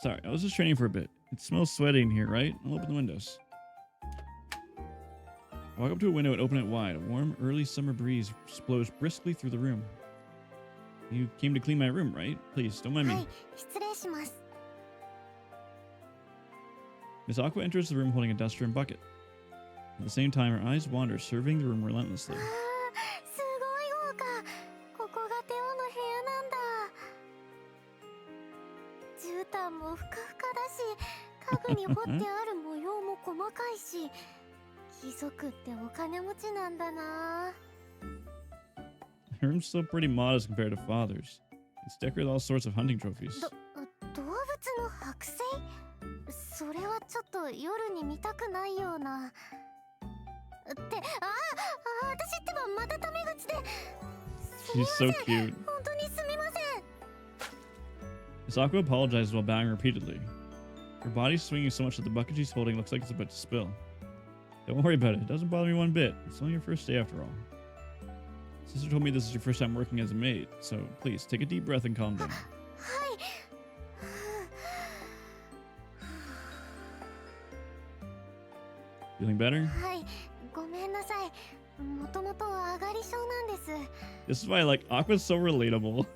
Sorry, I was just training for a bit. It smells sweaty in here, right? I'll open the windows. I walk up to a window and open it wide. A warm, early summer breeze blows briskly through the room. You came to clean my room, right? Please, don't mind は me. い、失礼します。 Miss Aqua enters the room holding a duster and bucket. At the same time, her eyes wander, surveying the room あ relentlessly. ー、すごい豪華。ここがテオの部屋なんだ。絨毯もふかふかだし、家具に彫ってある模様も細かいし、貴族ってお金持ちなんだな。 Her room's still pretty modest compared to father's. It's decorated with all sorts of hunting trophies. 動物の剥製？それはちょっと夜に見たくないような。って、私ってばまたタメ口で。 She's so cute. 本当にすみません。 Miss Aqua apologizes while bowing repeatedly. Her body's swinging so much that the bucket she's holding looks like it's about to spill. Don't worry about it. It doesn't bother me one bit. It's only your first day after all. Sister told me this is your first time working as a maid, so please take a deep breath and calm down. はい。 Feeling better? はい、ごめんなさい。もともと上がり症なんです。 This is why, like, Aqua's so relatable.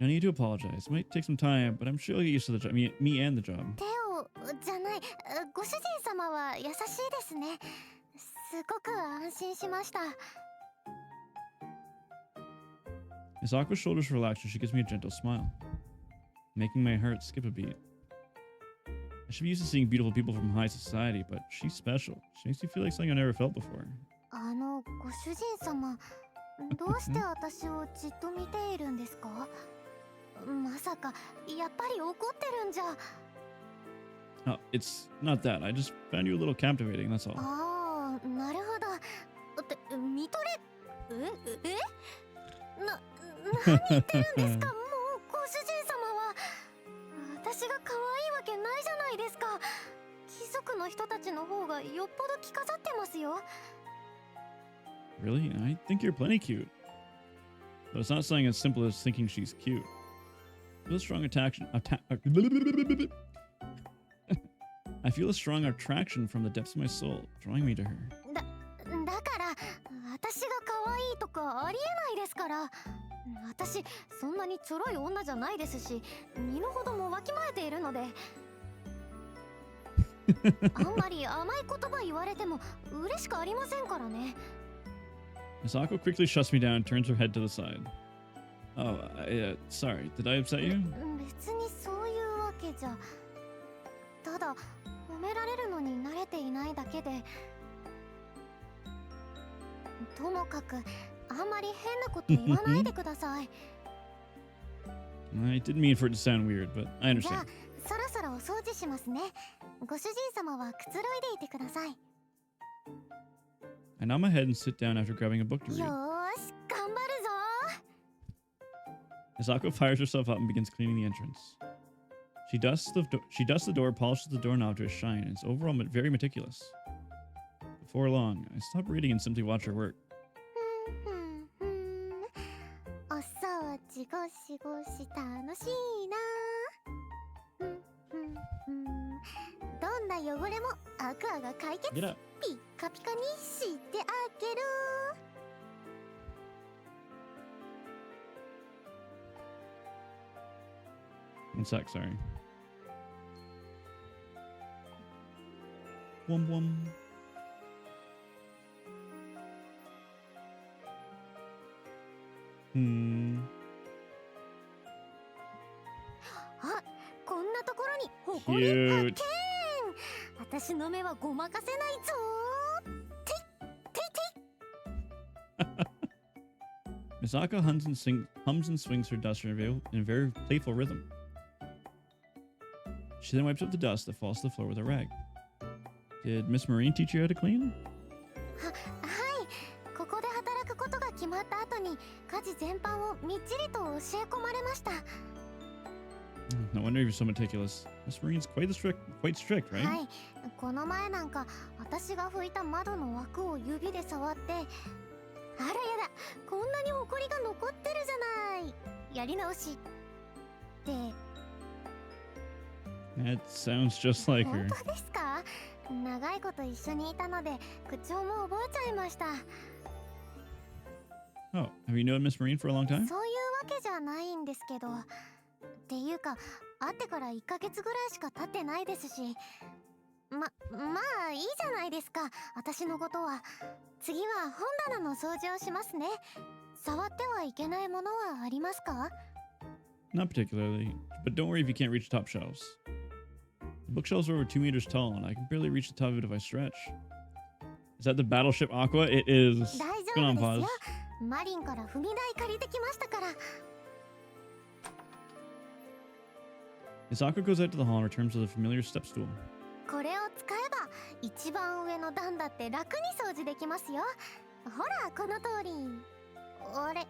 No need to apologize. It might take some time, but I'm sure you'll get used to the job. Me and the job. テオじゃない、ご主人様は優しいですね。すごく安心しました。 Miss Aqua's shoulders relax and she gives me a gentle smile, making my heart skip a beat. I should be used to seeing beautiful people from high society, but she's special. She makes me feel like something I never felt before. ご主人様、どうして私をじっと見ているんですか？まさか、やっぱり怒ってるんじゃ。 Oh, it's not that. I just found you a little captivating, that's all. ああ、なるほど。って見とれ。何言ってるんですか？もうご主人様は。私が可愛いわけないじゃないですか。貴族の人たちの方がよっぽど着飾ってますよ。Really? I think you're plenty cute. But it's not something as simple as thinking she's cute. I feel a strong attraction. I feel a strong attraction from the depths of my soul, drawing me to her. だから私が可愛いとかありえないですから。私そんなにちょろい女じゃないですし、身の程もわきまえているので。あんまり甘い言葉言われても嬉しくありませんからね。Misako quickly shuts me down and turns her head to the side. Oh, sorry. Did I upset you? 別にそういうわけじゃ。ただ褒められるのに慣れていないだけで。ともかくあんまり変なこと言わないでください。I didn't mean for it to sound weird, but I じゃ understand. あそろそろお掃除しますね。ご主人様はくつろいでいてください。I nod my head and sit down after grabbing a book to よ read. ーし頑張るぞ。 Misako fires herself up and begins cleaning the entrance. She dusts the door, polishes the doorknob to a shine, and is overall very meticulous. Before long, I stop reading and simply watch her work. お掃除ゴシゴシ楽しいな。どんな汚れもアクアが解決。 Get up. ピッカピカにしてあげる。 One sec, sorry. Wum wum. Hmm. あ、こんなところにホコリ発 Cute. 見。私の目はごまかせないぞ。ていていてい。 Misako hums and swings her duster in a very playful rhythm. She then wipes up the dust that falls to the floor with a rag. Did Miss Marine teach you how to clean? はい、ここで働くことが決まった後に家事全般をみっちりと教え込まれました。 No wonder you're so meticulous. Miss Marine's quite strict, right? はい、この前なんか私が拭いた窓の枠を指で触って、あらやだ、こんなにホコリが残ってるじゃない。やり直し。で、 That sounds just like 本 her. 当ですか？長いこと一緒にいたので口調も覚えちゃいました。 Oh, have you known Miss Marine for a long time? そういうわけじゃないんですけど、っていうか会ってから1ヶ月ぐらいしか経ってないですし、まあいいじゃないですか。私のことは。次は本棚の掃除をしますね。触ってはいけないものはありますか？ Not particularly, but don't worry if you can't reach the top shelves. The bookshelves are over 2 meters tall, and I can barely reach the top of it if I stretch. Is that the battleship Aqua? It is. 大 Put 丈 on 夫です pause. よ。マリンから踏み台借りてきましたから。 Misako goes out to the hall and returns with a familiar step stool. これを使えば一番上の段だって楽に掃除できますよ。ほらこの通り。あれ、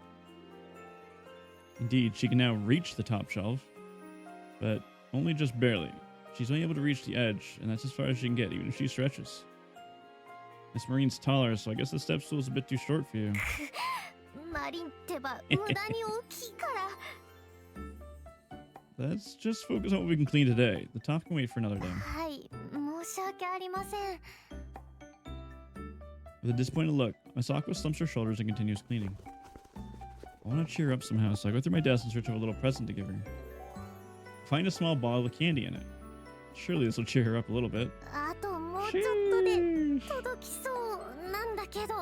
Indeed, she can now reach the top shelf, but only just barely. She's only able to reach the edge, and that's as far as she can get, even if she stretches. Miss Marine's taller, so I guess the step stool is a bit too short for you. マリンってば無駄に大きいから。 Let's just focus on what we can clean today. The top can wait for another day. はい、申し訳ありません。 With a disappointed look, Misako slumps her shoulders and continues cleaning. I want to cheer her up somehow, so I go through my desk in search of a little present to give her. I find a small bottle of candy in it. Surely this will cheer her up a little bit. あともうちょっとで Sheesh. 届きそうなんだけど。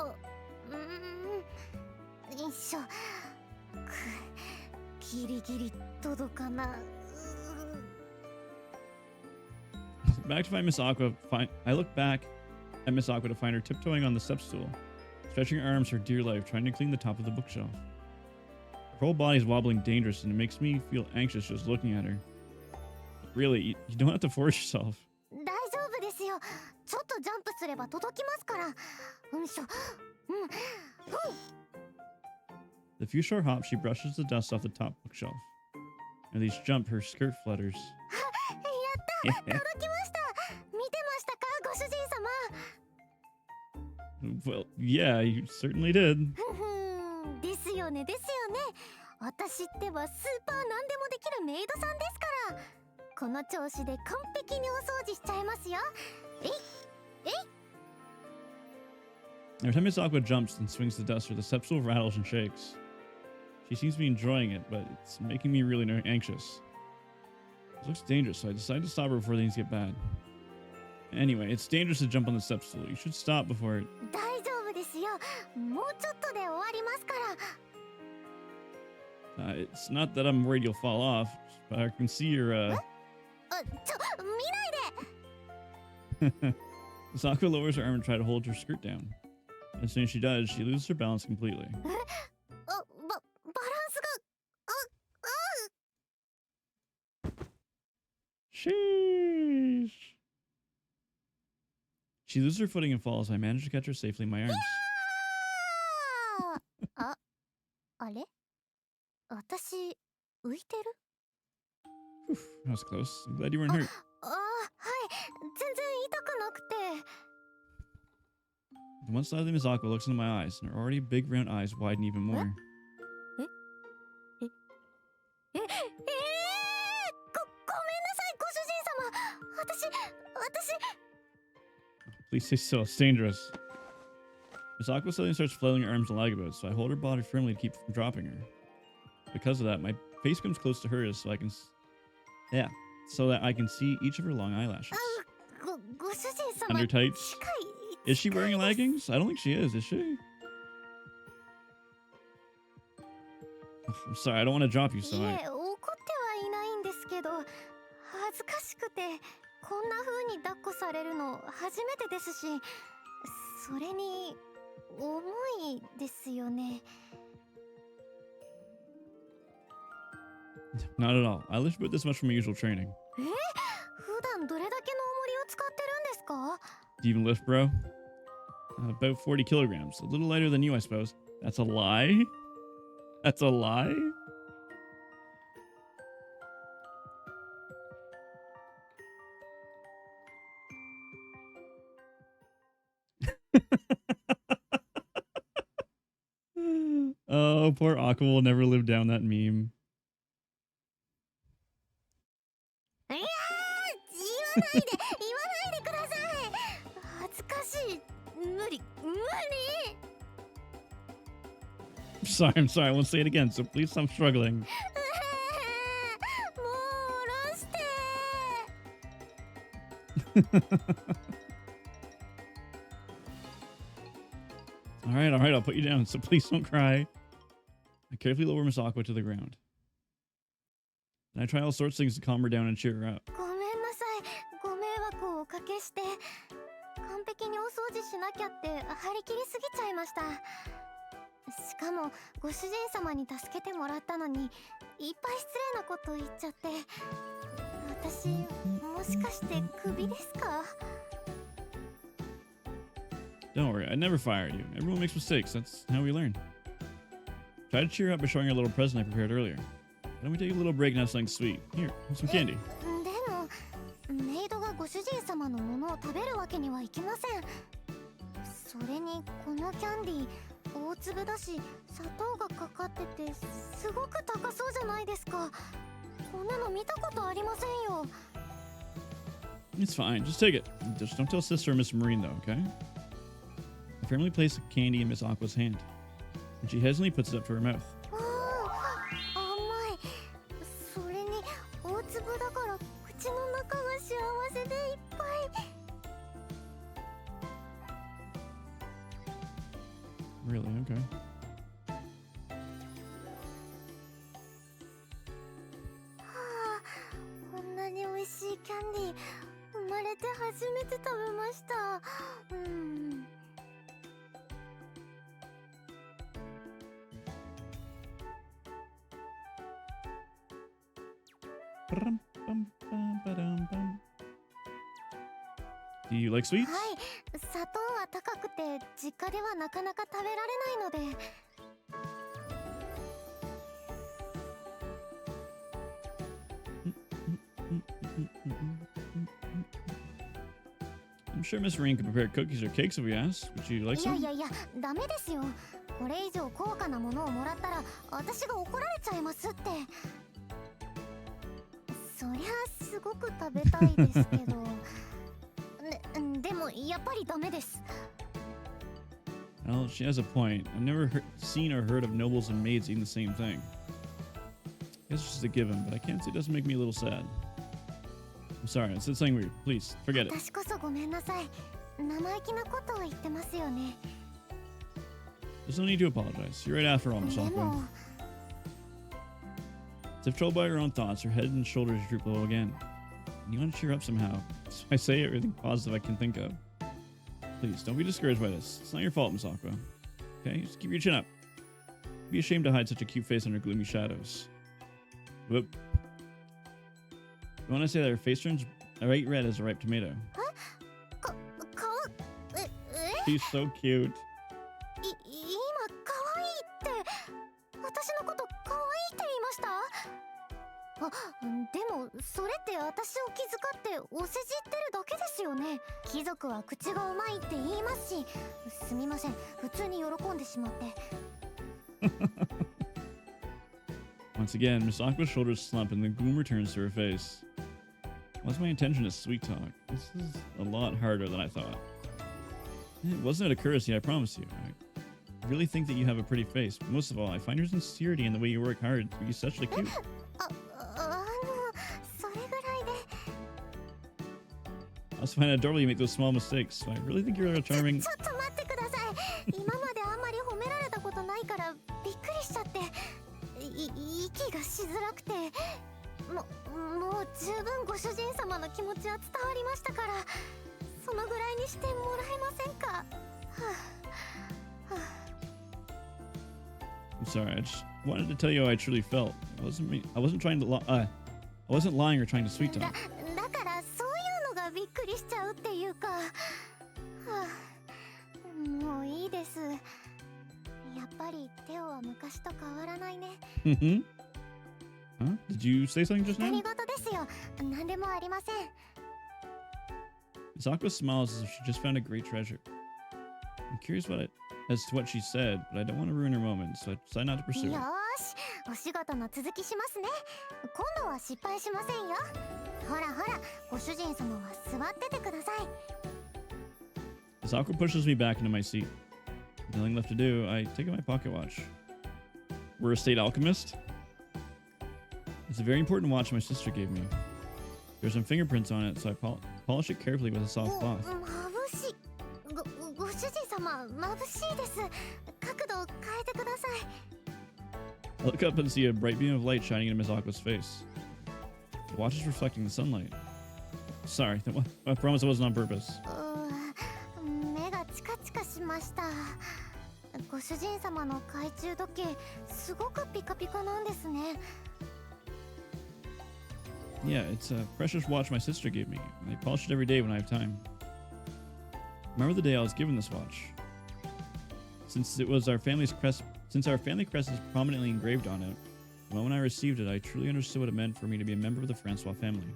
よいしょ。ギリギリ届かな。Back to find Miss Aqua. I look back at Miss Aqua to find her tiptoeing on the step stool, stretching her arms for dear life, trying to clean the top of the bookshelf. Her whole body is wobbling dangerous, and it makes me feel anxious just looking at her. Really, you don't have to force yourself. 大丈夫ですよ。ちょっとジャンプすれば届きますから。うんしょ。With a few short hops, she brushes the dust off the top bookshelf. And each jump, her skirt flutters. やった。届きました。見てましたか、ご主人様。Well, yeah, you certainly did. ですよねですよね。私ってばスーパー何でもできるメイドさんですから。この調子で完璧にお掃除しちゃいますよ。えいえい。 Every time Miss Aqua jumps and swings the duster, the step stool rattles and shakes. She seems to be enjoying it, but it's making me really anxious. It looks dangerous, so I decided to stop her before things get bad. Anyway, it's dangerous to jump on the step stool. You should stop before it... 大丈夫ですよ。もうちょっとで終わりますから。it's not that I'm worried you'll fall off, but I can see your, 見ないで。 Miss Aqua lowers her arm and tries to hold her skirt down. As soon as she does, she loses her balance completely. バランスが。Sheesh. She loses her footing and falls. I manage to catch her safely in my arms. あれ私浮いてる？ Whew, that was close. I'm glad you weren't hurt. はい、全然痛くなくて。 The one slightly Miss Aqua looks into my eyes, and her already big round eyes widen even more. ごめんなさい、ご主人様。私。 Please say so. It's dangerous. Miss Aqua suddenly starts flailing her arms and leg about, so I hold her body firmly to keep from dropping her. Because of that, my face comes close to hers so I can... so that I can see each of her long eyelashes. ご主人様。 Under tights. Is she wearing leggings? I don't think she is she? I'm sorry, I don't want to drop you, so いえ、怒ってはいないんですけど、恥ずかしくてこんな風に抱っこされるの初めてですし、それに重いですよね。 Not at all. I lift about this much from my usual training. 普段どれだけの重りを使ってるんですか？ Do you even lift, bro? About 40 kilograms. A little lighter than you, I suppose. That's a lie? That's a lie? Oh, poor Aqua will never live down that meme. いやー、言わないでください。恥ずかしい。無理。 I'm sorry, I won't say it again, so please stop struggling. もう下ろして。 All right, I'll put you down, so please don't cry. I carefully lower Miss Aqua to the ground. And I try all sorts of things to calm her down and cheer her up. ごめんなさい。ご迷惑をおかけして。完璧にお掃除しなきゃって張り切りすぎちゃいました。しかもご主人様に助けてもらったのにいっぱい失礼なこと言っちゃって。私もしかしてクビですか？ Don't worry, I never fire you. Everyone makes mistakes. That's how we learn. Try to cheer her up by showing her a little present I prepared earlier. Why don't we take a little break and have something sweet? Here, have some candy. でもメイドがご主人様のものを食べるわけにはいきません。それにこのキャンディー大粒だし砂糖がかかっててすごく高そうじゃないですか。こんなの見たことありませんよ。 It's fine, just take it. Just don't tell Sister or Miss Marine, though, okay? I firmly place the candy in Miss Aqua's hand, and she hesitantly puts it up to her mouth. 甘い。それに大粒だから口の中が幸せでいっぱい。 Really? Okay. こんなに美味しいキャンディー生まれて初めて食べました。Do you like sweets? はい、砂糖は高くて実家ではなかなか食べられないので。I'm sure Miss Rain could prepare cookies or cakes if we asked. Would you like いや some? いやいや、ダメですよ。これ以上高価なものをもらったら私が怒られちゃいますって。そりゃすごく食べたいですけどでもやっぱりダメです。 Well, she has a point. I've never seen or heard of nobles and maids eating the same thing. I guess it's just a given, but I can't say it doesn't make me a little sad. I'm sorry, I said something weird. Please, forget it. 私こそごめんなさい。生意気なことを言ってますよね。 There's no need to apologize. You're right after all, Miss で Aqua. も As if troubled by her own thoughts, her head and shoulders droop low again. You want to cheer up somehow. So I say everything positive I can think of. Please, don't be discouraged by this. It's not your fault, Miss Aqua. Okay, just keep your chin up. Be ashamed to hide such a cute face under gloomy shadows. Whoop. You want to say that her face turns bright red as a ripe tomato. かえ She's so cute. 今可愛いって私のこと可愛いって言いました？あ、でもそれって私を気遣ってお世辞言ってるだけですよね。貴族は口がうまいって言いますし、すみません、普通に喜んでしまって。Once again, Miss Aqua's shoulders slump and the gloom returns to her face. What's my intention to sweet talk? This is a lot harder than I thought. It wasn't out of courtesy, I promise you. I really think that you have a pretty face. But most of all, I find your sincerity in the way you work hard to be such a cute. それぐらいで。 I also find it adorable you make those small mistakes. So I really think you're a charming. ちょっと待ってください。今まであんまり褒められたことないからびっくりしちゃって、息がしづらくて、もう十分ご主人様の気持ちは伝わりましたから、そのぐらいにしてもらえませんか。はあはあ I'm sorry. I just wanted to tell you how I truly felt. It wasn't me. I wasn't trying to. I wasn't lying or trying to sweet talk. だからそういうのがびっくりしちゃうっていうか、はあ、もういいです。やっぱりテオは昔と変わらないね。Mm-hmm. Huh? Did you say something just 何 now? 事ですよ。何でもありません。 Miss Aqua smiles as if she just found a great treasure. I'm curious as to what she said, but I don't want to ruin her moment, so I decide not to pursue よ it. ーし、お仕事の続きしますね。今度は失敗しませんよ。ほらほら、ご主人様は座っててください。 Miss Aqua pushes me back into my seat. With nothing left to do, I take out my pocket watch. We're a state alchemist? It's a very important watch my sister gave me. There's some fingerprints on it, so I polish it carefully with a soft cloth. 眩しい。ご主人様、眩しいです。角度を変えてください。 I look up and see a bright beam of light shining into Miss Aqua's face. The watch is reflecting the sunlight. Sorry, I promise it wasn't on purpose. 目がチカチカしました。ご主人様の懐中時計、すごくピカピカなんですね。 Yeah, it's a precious watch my sister gave me. I polish it every day when I have time. Remember the day I was given this watch. Since our family crest is prominently engraved on it, the moment I received it, I truly understood what it meant for me to be a member of the Francois family.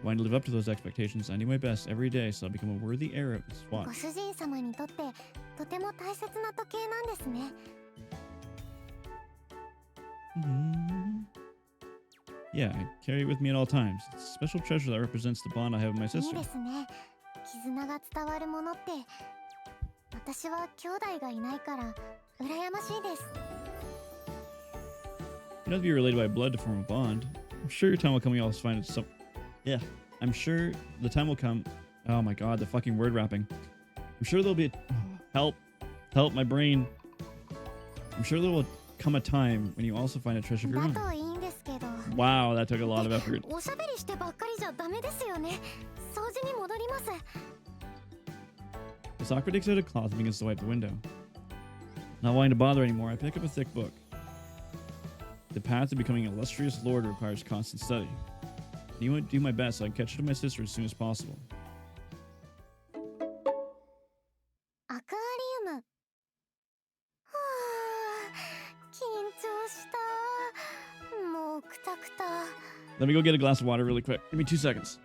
Wanting to live up to those expectations, I do my best every day so I'll become a worthy heir of this ご watch. 主人様にとってとても大切な時計なんですね。 Yeah, I carry it with me at all times. It's a special treasure that represents the bond I have with my いい sister. ですね。絆が伝わるものって、私は兄弟がいないから羨ましいです。 You don't have to be related by blood to form a bond. I'm sure your time will come when you all find it some. Yeah, I'm sure the time will come. Oh my god, the fucking word wrapping. I'm sure there'll be help my brain. I'm sure there will come a time when you also find a treasure of your だ own. といいんですけど。 Wow, that took a lot of effort. おしゃべりしてばっかりじゃダメですよね。掃除に戻ります。 The Sakura takes out a cloth and begins to wipe the window. Not wanting to bother anymore, I pick up a thick book. The path to becoming an illustrious lord requires constant study. I want to do my best so I can catch up to my sister as soon as possible. アクアリウム。はあ、緊張した。もうくたくた。 Let me go get a glass of water really quick. Give me 2 seconds.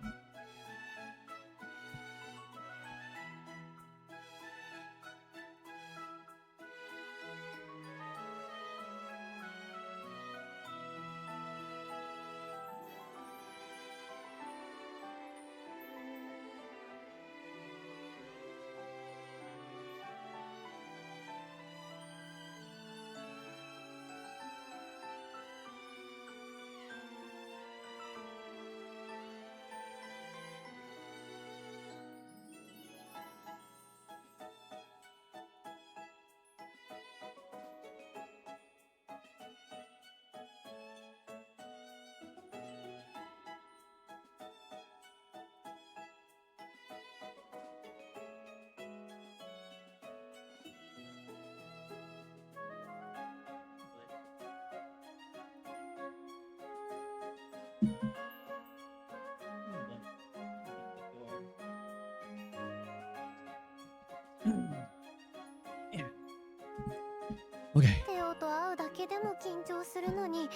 Okay. テオと会うだけでも緊張するのに、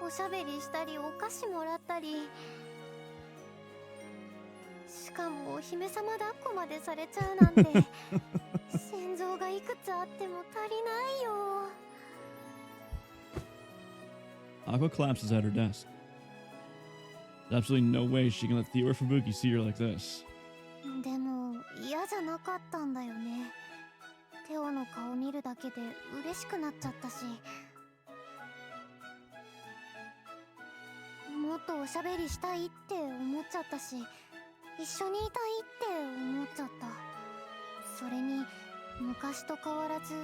おしゃべりしたりお菓子もらったり、しかもお姫様抱っこまでされちゃうなんて心臓がいくつあっても足りないよ。 Aqua collapses at her desk. There's absolutely no way she can let Theo or Fubuki see her like this. でも嫌じゃなかったんだよね。テオの顔見るだけで嬉しくなっちゃったし、もっとおしゃべりしたいって思っちゃったし、一緒にいたいって思っちゃった。それに昔と変わらず優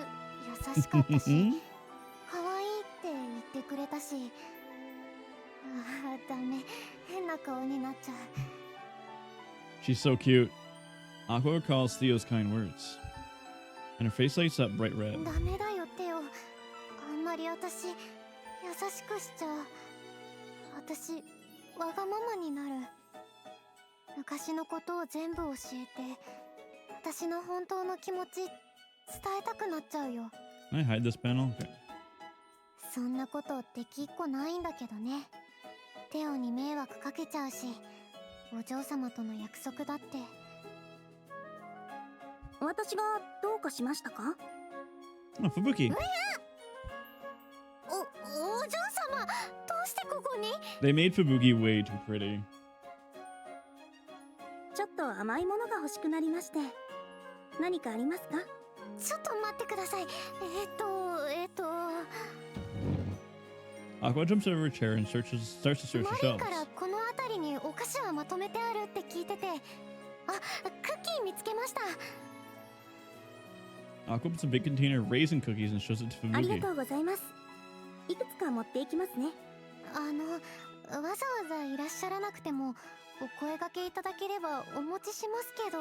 しかったし可愛いって言ってくれたし、あーダメ、変な顔になっちゃう。 She's so cute. Aqua recalls Theo's kind words, and her face lights up bright red. ダメだよテオ、あんまり私優しくしちゃ私わがままになる。昔のことを全部教えて、私の本当の気持ち伝えたくなっちゃうよ。 Can I hide this panel? Okay. そんなことできっこないんだけどね。テオに迷惑かけちゃうし、お嬢様との約束だって。私がどうかしましたか？ Oh, Fubuki. お嬢様、どうしてここに？ They made Fubuki way too pretty. ちょっと甘いものが欲しくなりまして。何かありますか？ちょっと待ってください。Aqua jumps over a chair and starts to search the マリー shelves. からこの辺りにお菓子はまとめてあるって聞いてて、あ、クッキー見つけました。 Aqua puts a big container of raisin cookies and shows it to ありが Fubuki. とうございます。いくつか持っていきますね。わざわざいらっしゃらなくてもお声掛けいただければお持ちしますけど。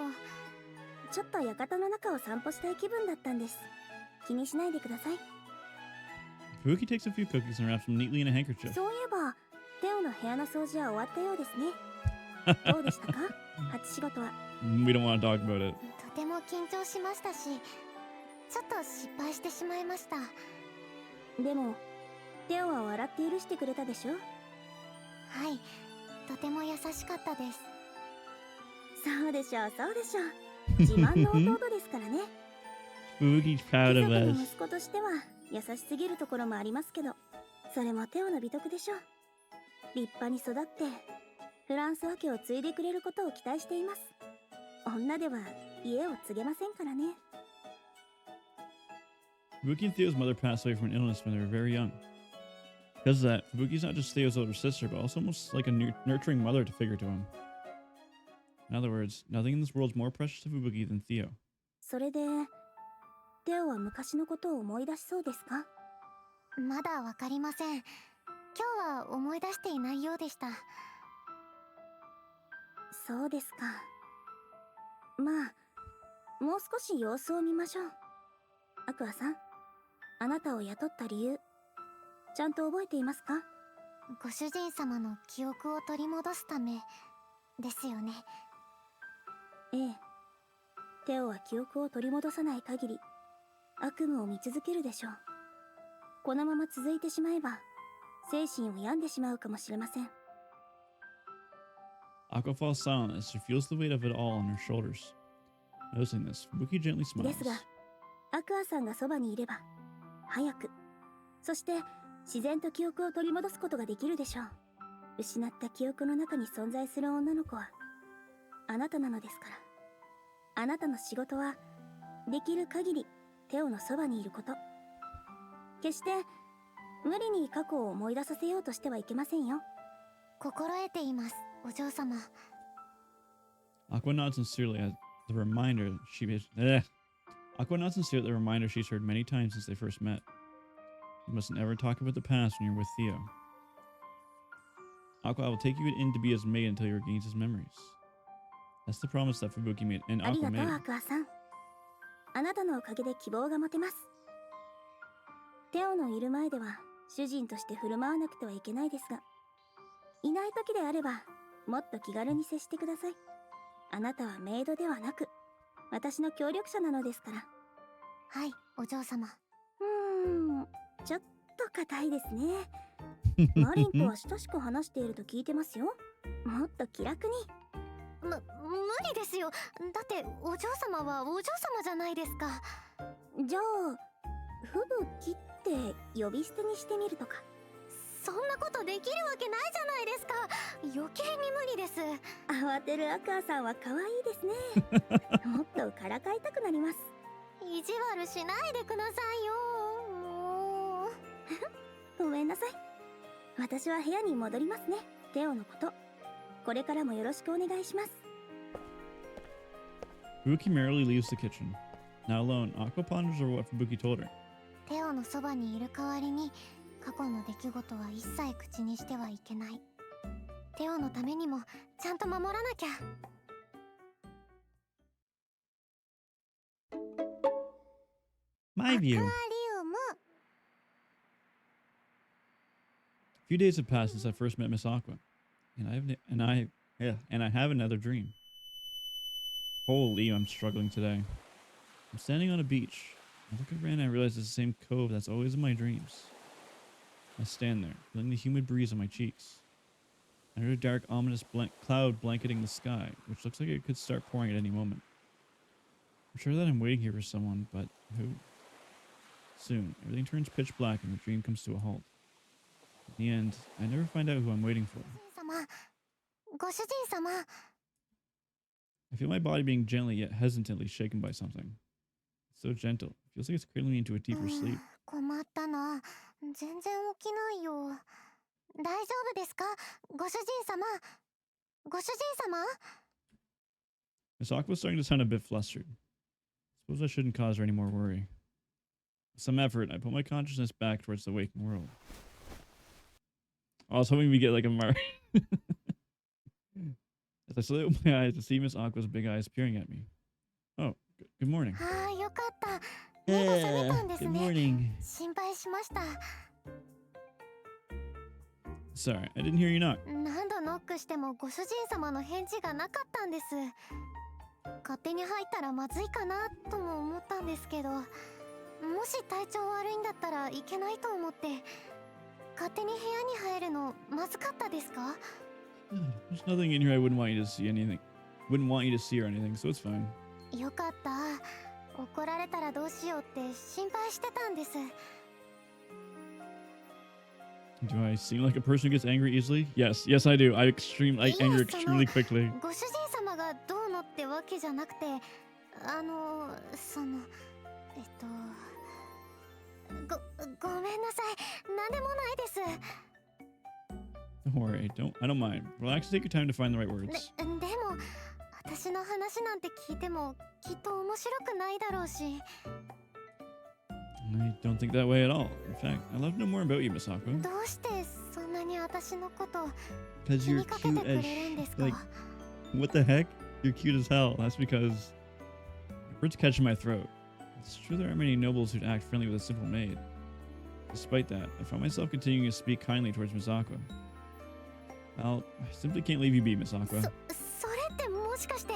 ちょっと館の中を散歩したい気分だったんです。気にしないでください。 Fubuki takes a few cookies and wraps them neatly in a handkerchief. そういえば、テオの部屋の掃除は終わったようですね。どうでしたか？初仕事は。We don't want to talk about it. とても緊張しましたし、ちょっと失敗してしまいました。でも、テオは笑って許してくれたでしょ？はい、とても優しかったです。そうでしょう、そうでしょう。自慢の弟ですからね。Fubuki's 貴 proud 族 of の us. 息子としては優しすぎるところもありますけど、それもテオの美徳でしょう。立派に育ってフランス王家を継いでくれることを期待しています。女では家を継げませんからね。 Fubuki and Theo's mother passed away from an illness when they were very young. Because of that, Fubuki's not just Theo's older sister, but also almost like a nurturing mother to figure to him. In other words, nothing in this world is more precious to Fubuki than Theo. それで、テオは昔のことを思い出しそうですか？まだわかりません。今日は思い出していないようでした。そうですか。まあ、もう少し様子を見ましょう。アクアさん、あなたを雇った理由、ちゃんと覚えていますか？ご主人様の記憶を取り戻すためですよね。ええ。テオは記憶を取り戻さない限り、悪夢を見続けるでしょう。このまま続いてしまえば、精神を病んでしまうかもしれません。 Aqua falls silent as she feels the weight of it all on her shoulders. Noticing this, Fubuki gently で smiles. すが、アクアさんがそばにいれば、早く、そして自然と記憶を取り戻すことができるでしょう。失った記憶の中に存在する女の子は、あなたなのですから。あなたの仕事は、できる限りテオのそばにいること。決して、無理に過去を思い出させようとしてはいけませんよ。心得ています、お嬢様。 Aqua nods sincerely at the reminder Aqua nods sincerely at the reminder she's heard many times since they first met. You mustn't ever talk about the past when you're with Theo. Aqua, I will take you in to be his maid until he regains his memories. That's the promise that Fubuki made and あり Aqua がとう、 made. アクアさん。あなたのおかげで希望が持てます。テオのいる前では主人として振る舞わなくてはいけないですが、いない時であればもっと気軽に接してください。あなたはメイドではなく私の協力者なのですから。はい、お嬢様。ちょっと硬いですね。マリンとは親しく話していると聞いてますよ。もっと気楽に。無理ですよ。だってお嬢様はお嬢様じゃないですか。じゃあフブ切って呼び捨てにしてみるとか。そんなことできるわけないじゃないですか。余計に無理です。慌てるアクアさんは可愛いですね。もっとからかいたくなります。意地悪しないでくださいよ。もうごめんなさい。私は部屋に戻りますね。テオのこと、これからもよろしくお願いします。 Fubuki merrily leaves the kitchen. Now alone, Aqua ponders over what Fubuki told her. テオのそばにいる代わりに過去の出来事は一切口にしてはいけない。テオのためにもちゃんと守らなきゃ。My view. アクアリウム。 A few days have passed since I first met Miss Aqua, and I have another dream. Holy, I'm struggling today. I'm standing on a beach. I look around and I realize it's the same cove that's always in my dreams. I stand there, feeling the humid breeze on my cheeks. I hear a dark, ominous cloud blanketing the sky, which looks like it could start pouring at any moment. I'm sure that I'm waiting here for someone, but who? Soon, everything turns pitch black and the dream comes to a halt. In the end, I never find out who I'm waiting for. ご主人様。 I feel my body being gently yet hesitantly shaken by something. It's so gentle. It feels like it's cradling me into a deeper sleep. 困ったな。全然起きないよ。大丈夫ですか、ご主人様。ご主人様。 Miss Aqua's starting to sound a bit flustered. Suppose I shouldn't cause her any more worry. With some effort, I put my consciousness back towards the waking world. I was hoping we get like a mark. As I slowly open my eyes to see Miss Aqua's big eyes peering at me. Oh, good morning. ああ、よかった。目が覚めたんです Good ね。 morning. 心配しました。 Sorry, I didn't hear you knock. 何度ノックしてもご主人様の返事がなかったんです。勝手に入ったらまずいかなとも思ったんですけど、もし体調悪いんだったらいけないと思って、勝手に部屋に入るのまずかったですか？ There's nothing in here I wouldn't want you to see anything. Wouldn't want you to see or anything, so it's fine. よかった。怒られたらどうしようって心配してたんです。 Do I seem like a person who gets angry easily? Yes, yes I do. I anger extremely quickly. ご主人様がどうのってわけじゃなくて、ごめんなさい。なんでもないです。 Don't worry, I don't mind. Relax and take your time to find the right words. でも私の話なんて聞いてもきっと面白くないだろうし。 I don't think that way at all. In fact, I'd love to know more about you, Miss Aqua. どうしてそんなに私のこと Because 気 you're にかけて cute くれ as るんですか？ like, what the heck? You're cute as hell. That's because your words catch in my throat. It's true there aren't many nobles who'd act friendly with a simple maid. Despite that, I found myself continuing to speak kindly towards Miss Aqua. Well, I simply can't leave you be, Miss Aqua. それってもしかして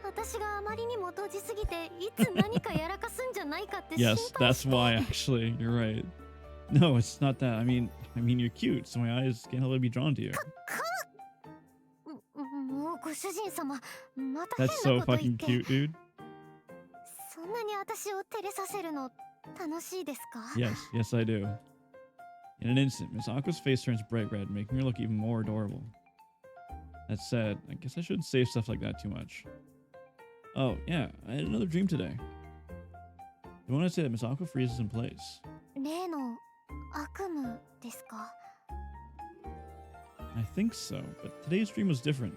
私があまりにもドジすぎていつ何かやらかすんじゃないかって心 Yes, 配 that's して。 why actually. You're right. No, it's not that. I mean you're cute, so my eyes can't help but be drawn to you. もうご主人様、また変 That's な so こと言っ fucking て。 cute, dude. そんなに私を照れさせるの楽しいですか？ Yes, yes I do. In an instant, Miss Aqua's face turns bright red, making her look even more adorable. That said, I guess I shouldn't say stuff like that too much. Oh, yeah, I had another dream today. The one I say that Miss Aqua freezes in place. 例の悪夢ですか？ I think so, but today's dream was different.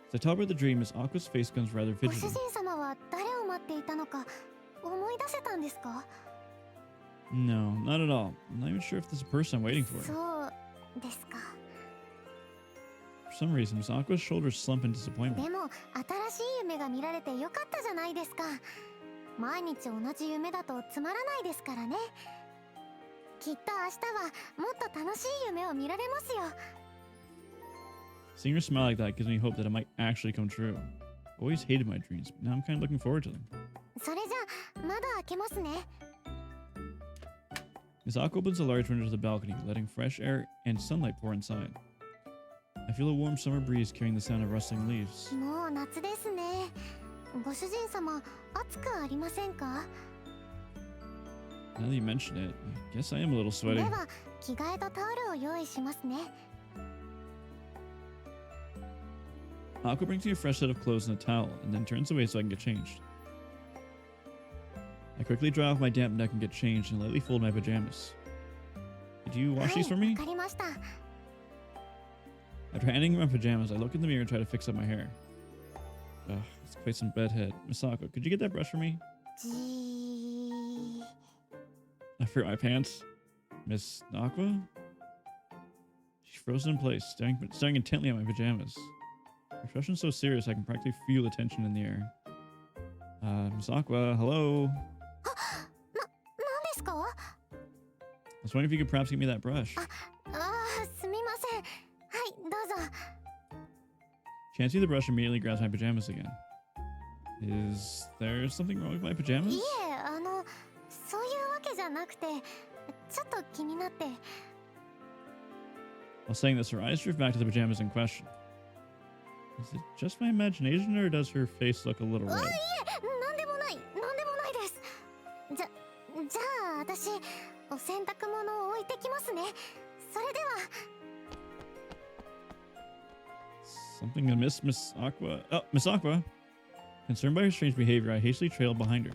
As I tell her the dream, Miss Aqua's face becomes rather ご主 fidgety. 人様は誰を待っていたのか思い出せたんですか？ No, not at all. I'm not even sure if there's a person I'm waiting for. そうですか。 For some reason, Miss Aqua's shoulders slump in disappointment. でも新しい夢が見られてよかったじゃないですか。毎日同じ夢だとつまらないですからね。きっと明日はもっと楽しい夢を見られますよ。 Seeing her smile like that gives me hope that it might actually come true. Always hated my dreams, but now I'm kind of looking forward to them. それじゃあ窓開けますね。 Miss Aqua opens a large window to the balcony, letting fresh air and sunlight pour inside. I feel a warm summer breeze carrying the sound of rustling leaves. もう夏ですね。ご主人様、暑くありませんか？ Now that you mention it, I guess I am a little で sweaty. は着替えとタオルを用意しますね。 Aqua brings me a fresh set of clothes and a towel, and then turns away so I can get changed. I quickly dry off my damp neck and get changed and lightly fold my pajamas. Could you wash these for わ me? かりました。 After handing my pajamas, I look in the mirror and try to fix up my hair. Ugh, it's quite some bedhead. Miss Aqua, could you get that brush for me? じー。 I forgot my pants. Miss Aqua? She's frozen in place, staring intently at my pajamas. Her expression's so serious I can practically feel the tension in the air. Miss Aqua, hello? 何ですか？ I was wondering if you could perhaps get me that brush. ああ、すみません。はい、どうぞ。 She hands me the brush and immediately grabs my pajamas again. Is there something wrong with my い pajamas? え、そういうわけじゃなくて、ちょっと気になって。 While saying this, her eyes drift back to the pajamas in question. Is it just my imagination, or does her face look a little あ、い red? え、なんでもない、なんでもないです。じゃあ私、お洗濯物を置いてきますね。それでは。 Something amiss, Miss Aqua? Oh, Miss Aqua! Concerned by her strange behavior, I hastily trailed behind her.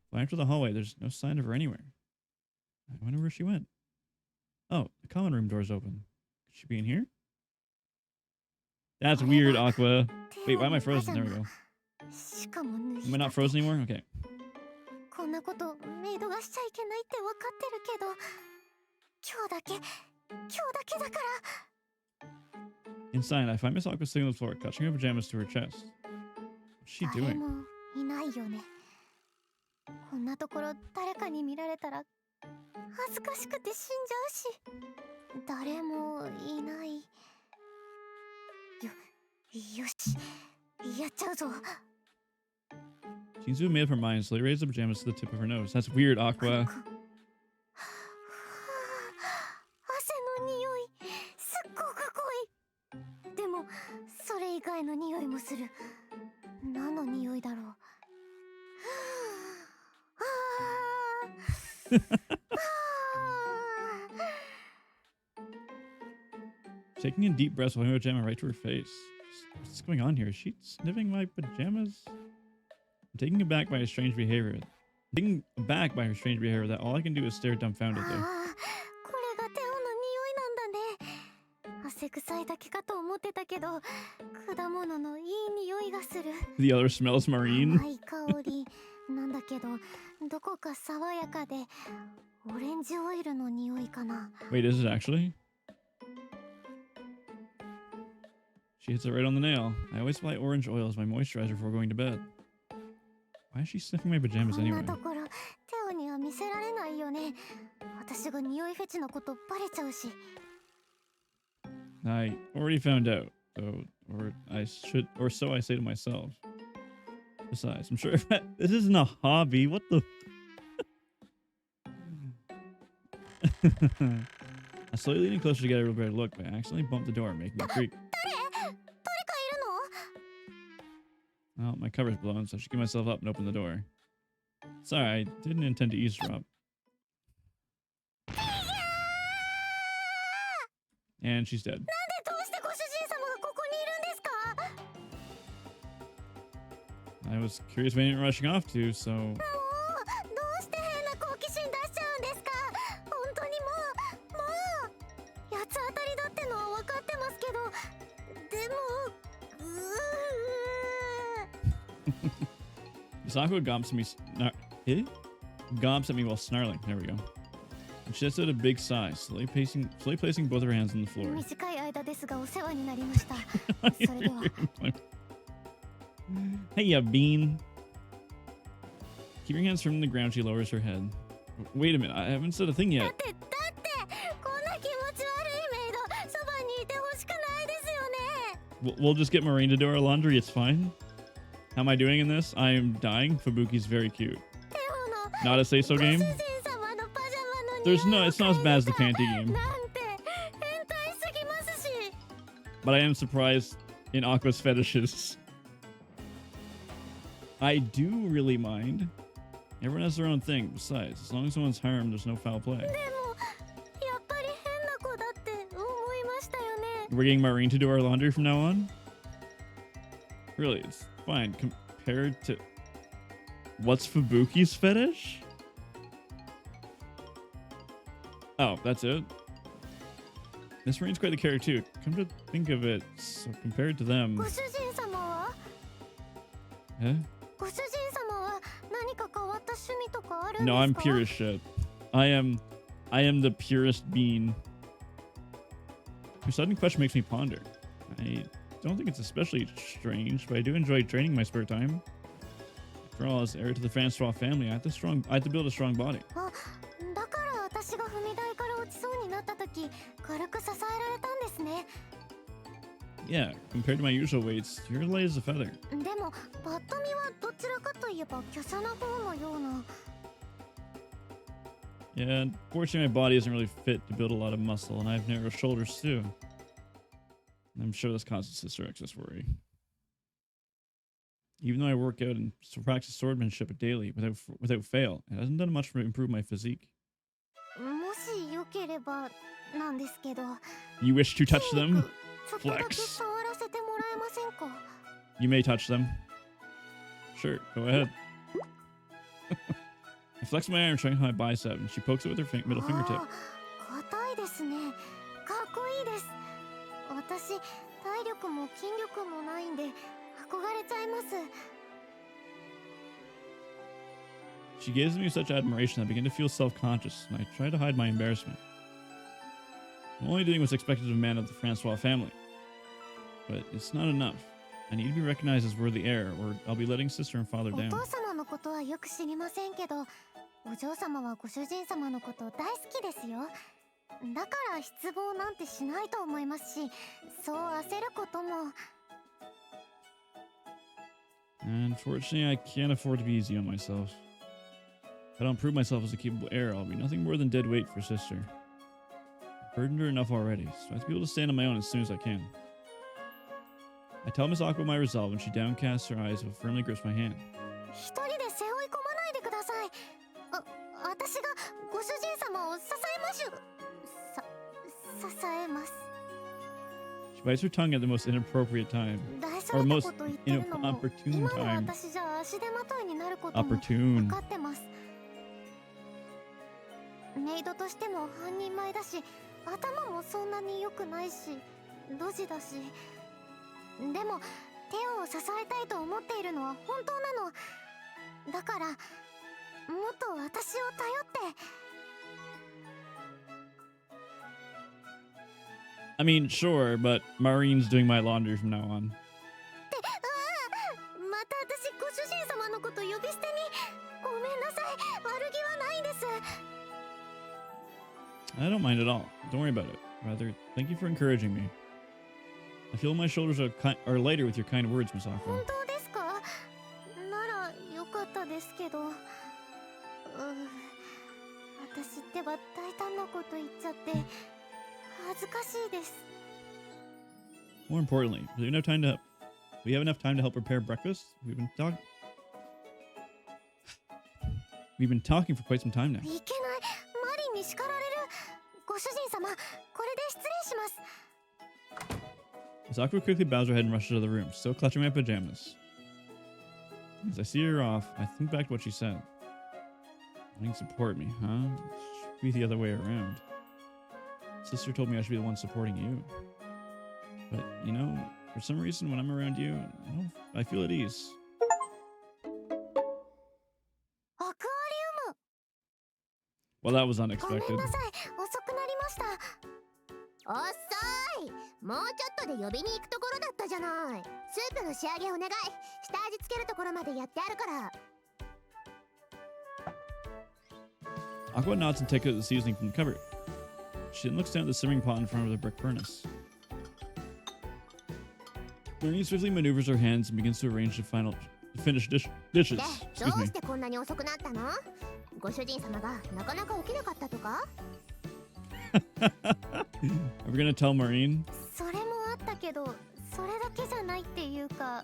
Flying through the hallway, there's no sign of her anywhere. I wonder where she went. Oh, the common room door's open. Could she be in here? That's weird, Aqua. Wait, why am I frozen? There we go. しかも脱 Am I ぎ not たて frozen anymore? Okay. こんなことメイドがしちゃいけないって分かってるけど、今日だけだから。 Inside, I find Miss Aqua sitting on the floor, clutching her pajamas to her chest. What's she 誰 doing? もいないよね。こんなところ誰かに見られたら恥ずかしくて死んじゃうし。誰もいない。よし、やっちゃうぞ。 Seems to have made up her mind, so they raised the pajamas to the tip of her nose. That's weird, Aqua. 汗の匂い、すっごく濃い。でも、それ以外の匂いもする。何の匂いだろう。Taking in deep breaths while holding my pajama right to her face. What's going on here? Is she sniffing my pajamas? I'm taken aback by her strange behavior. That all I can do is stare dumbfoundedly. これがテオの匂いなんだね。汗臭いだけかと思ってたけど、果物のいい匂いがする。 The other smells marine. 甘い香りなんだけど、どこか爽やかで、オレンジオイルの匂いかな。 Wait, is it actually? She hits it right on the nail. I always apply orange oil as my moisturizer before going to bed. Why is she sniffing my pajamas こん anyway? なところ、テオには見せられないよね。私が匂いフェチのことバレちゃうし。 I already found out, or so I say to myself. Besides, I'm sure if this isn't a hobby. What the? I slowly leaning closer to get a real better look, but I accidentally bumped the door, making it creak. 誰かいるの？ Well, my cover's blown, so I should get myself up and open the door. Sorry, I didn't intend to eavesdrop. And she's dead. なんでどうしてご主人様がここにいるんですか？ I was curious when you're rushing off to, so もうどうして変な好奇心出しちゃうんですか？本当にもう八つ当たりだってのは分かってますけど、でもMiss Aqua gobs at me while snarling. There we go. And she lets out a big sigh, slowly placing both her hands on the floor. 短い間ですがお世話になりました。それでは。 Hey, ya bean. Keeping her hands firm on the ground, she lowers her head. Wait a minute, I haven't said a thing だ yet. ってこんな気持ち悪いメイドそばにいてほしくないですよね。We'll just get Marine to do our laundry. It's fine. How am I doing in this? I am dying. Fubuki's very cute. Not a say-so game. There's no. It's not as bad as the panty game. But I am surprised in Aqua's fetishes. I do really mind. Everyone has their own thing. Besides, as long as no one's harmed, there's no foul play. We're getting Marine to do our laundry from now on? Really, it's fine compared to... What's Fubuki's fetish? Oh, that's it? This Marine's quite the character too. Come to think of it, so compared to them... Eh? No, I'm pure as shit. I am the purest being. Your sudden question makes me ponder. I don't think it's especially strange, but I do enjoy training in my spare time. After all, as heir to the Francois family, I have to build a strong body. Yeah, compared to my usual weights, you're light as a feather. Yeah, unfortunately my body isn't really fit to build a lot of muscle, and I have narrow shoulders too. I'm sure this causes Sister excess worry. Even though I work out and practice swordmanship daily without fail, it hasn't done much to improve my physique. You wish to touch them? Flex. You may touch them. Sure, go ahead. I flex my arm, showing my bicep, and she pokes it with her middle fingertip. She gives me such admiration that I begin to feel self-conscious, and I try to hide my embarrassment. I'm only doing what's expected of a man of the Francois family. But it's not enough. I need to be recognized as worthy heir, or I'll be letting sister and father down. Unfortunately, I can't afford to be easy on myself. If I don't prove myself as a capable heir, I'll be nothing more than dead weight for sister. I've burdened her enough already, so I have to be able to stand on my own as soon as I can. I tell Miss Aqua my resolve, and she downcasts her eyes but firmly grips my hand. She bites her tongue at the most inappropriate time. Or most inopportune time. Opportune. I mean, sure, but Marine's doing my laundry from now on. I don't mind at all. Don't worry about it. Rather, thank you for encouraging me. I feel my shoulders are lighter with your kind words, Miss Aqua. More importantly, do we have enough time to help prepare breakfast? We've been talking for quite some time now. Miss Aqua quickly bows her head and rushes to the room, still clutching my pajamas. As I see her off, I think back to what she said. Wanting to support me, huh? It should be the other way around. Sister told me I should be the one supporting you. But, you know, for some reason when I'm around you, I feel at ease. Well, that was unexpected. Aqua nods and takes out the seasoning from the cupboard. She then looks down at the simmering pot in front of the brick furnace. Maureen swiftly maneuvers her hands and begins to arrange the finished dishes. で、ど Excuse う me. してこんなに遅くなったの？ご主人様がなかなか起きなかったとか？ Are we gonna tell Maureen? それもあったけど、それだけじゃないっていうか、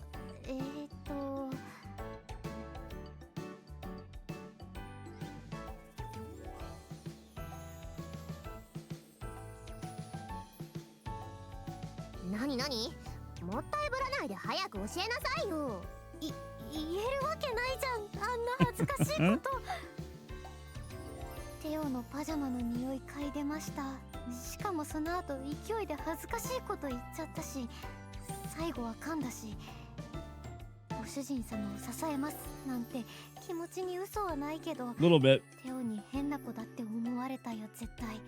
なになに？もったいぶらないで早く教えなさいよ。言えるわけないじゃん、あんな恥ずかしいこと。テオのパジャマの匂い嗅いでました。しかもその後勢いで恥ずかしいこと言っちゃったし、最後は噛んだし、ご主人様を支えますなんて気持ちに嘘はないけど、 Little bit. テオに変な子だって思われたよ絶対。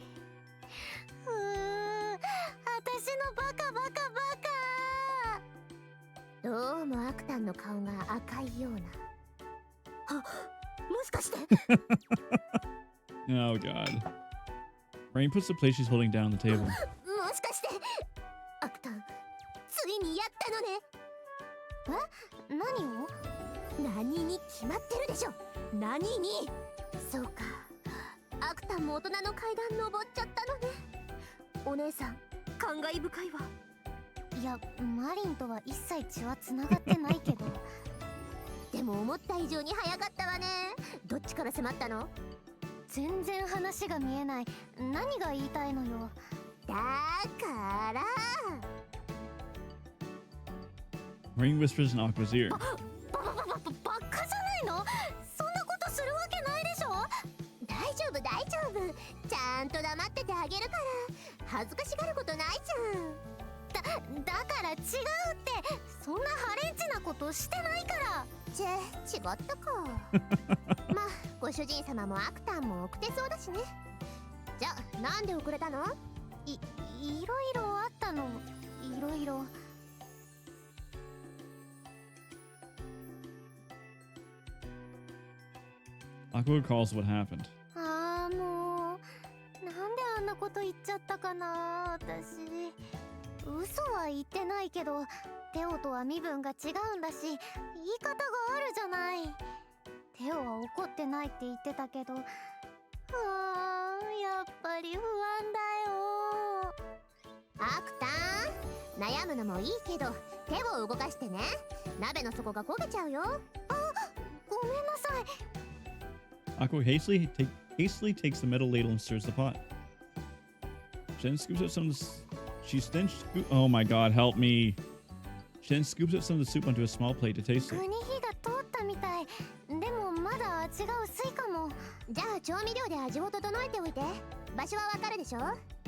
私のバカバカバカ。どうもアクタンの顔が赤いような。あ、もしかして。Oh god. Maureen puts the plate she's holding down on the table. もしかしてアクタンついにやったのね。え、何を？何に決まってるでしょ。何に。そうか、アクタンも大人の階段登っちゃったのね。お姉さん感慨深いわ。いや、マリンとは一切血はつながってないけど。でも思った以上に早かったわね。どっちから迫ったの？全然話が見えない。何が言いたいのよ。だから。 Maureen whispers in Aqua's ear. バカじゃないの？そんなことするわけないでしょ。大丈夫大丈夫、ちゃんと黙っててあげるから。恥ずかしがることないじゃん。だから違うって。そんなハレンチなことしてないから。違ったか。まあご主人様もアクタンも遅れそうだしね。じゃあなんで遅れたの？いろいろあったの。いろいろ。Aqua recalls what happened. ああ、もうなんであんなこと言っちゃったかな私。嘘は言ってないけど、テオとは身分が違うんだし、言い方があるじゃない。テオは怒ってないって言ってたけど、やっぱり不安だよ。アクタン、悩むのもいいけど手を動かしてね。鍋の底が焦げちゃうよ。あ、ごめんなさい。Aqua hastily takes the metal ladle and stirs the pot. She then scoops up some of the oh my god, help me. She then scoops up some of the soup onto a small plate to taste 具 it. に火が通ったみたい。でもまだ味が薄いかも。じゃあ調味料で味を整えておいて。場所はわかるでしょ。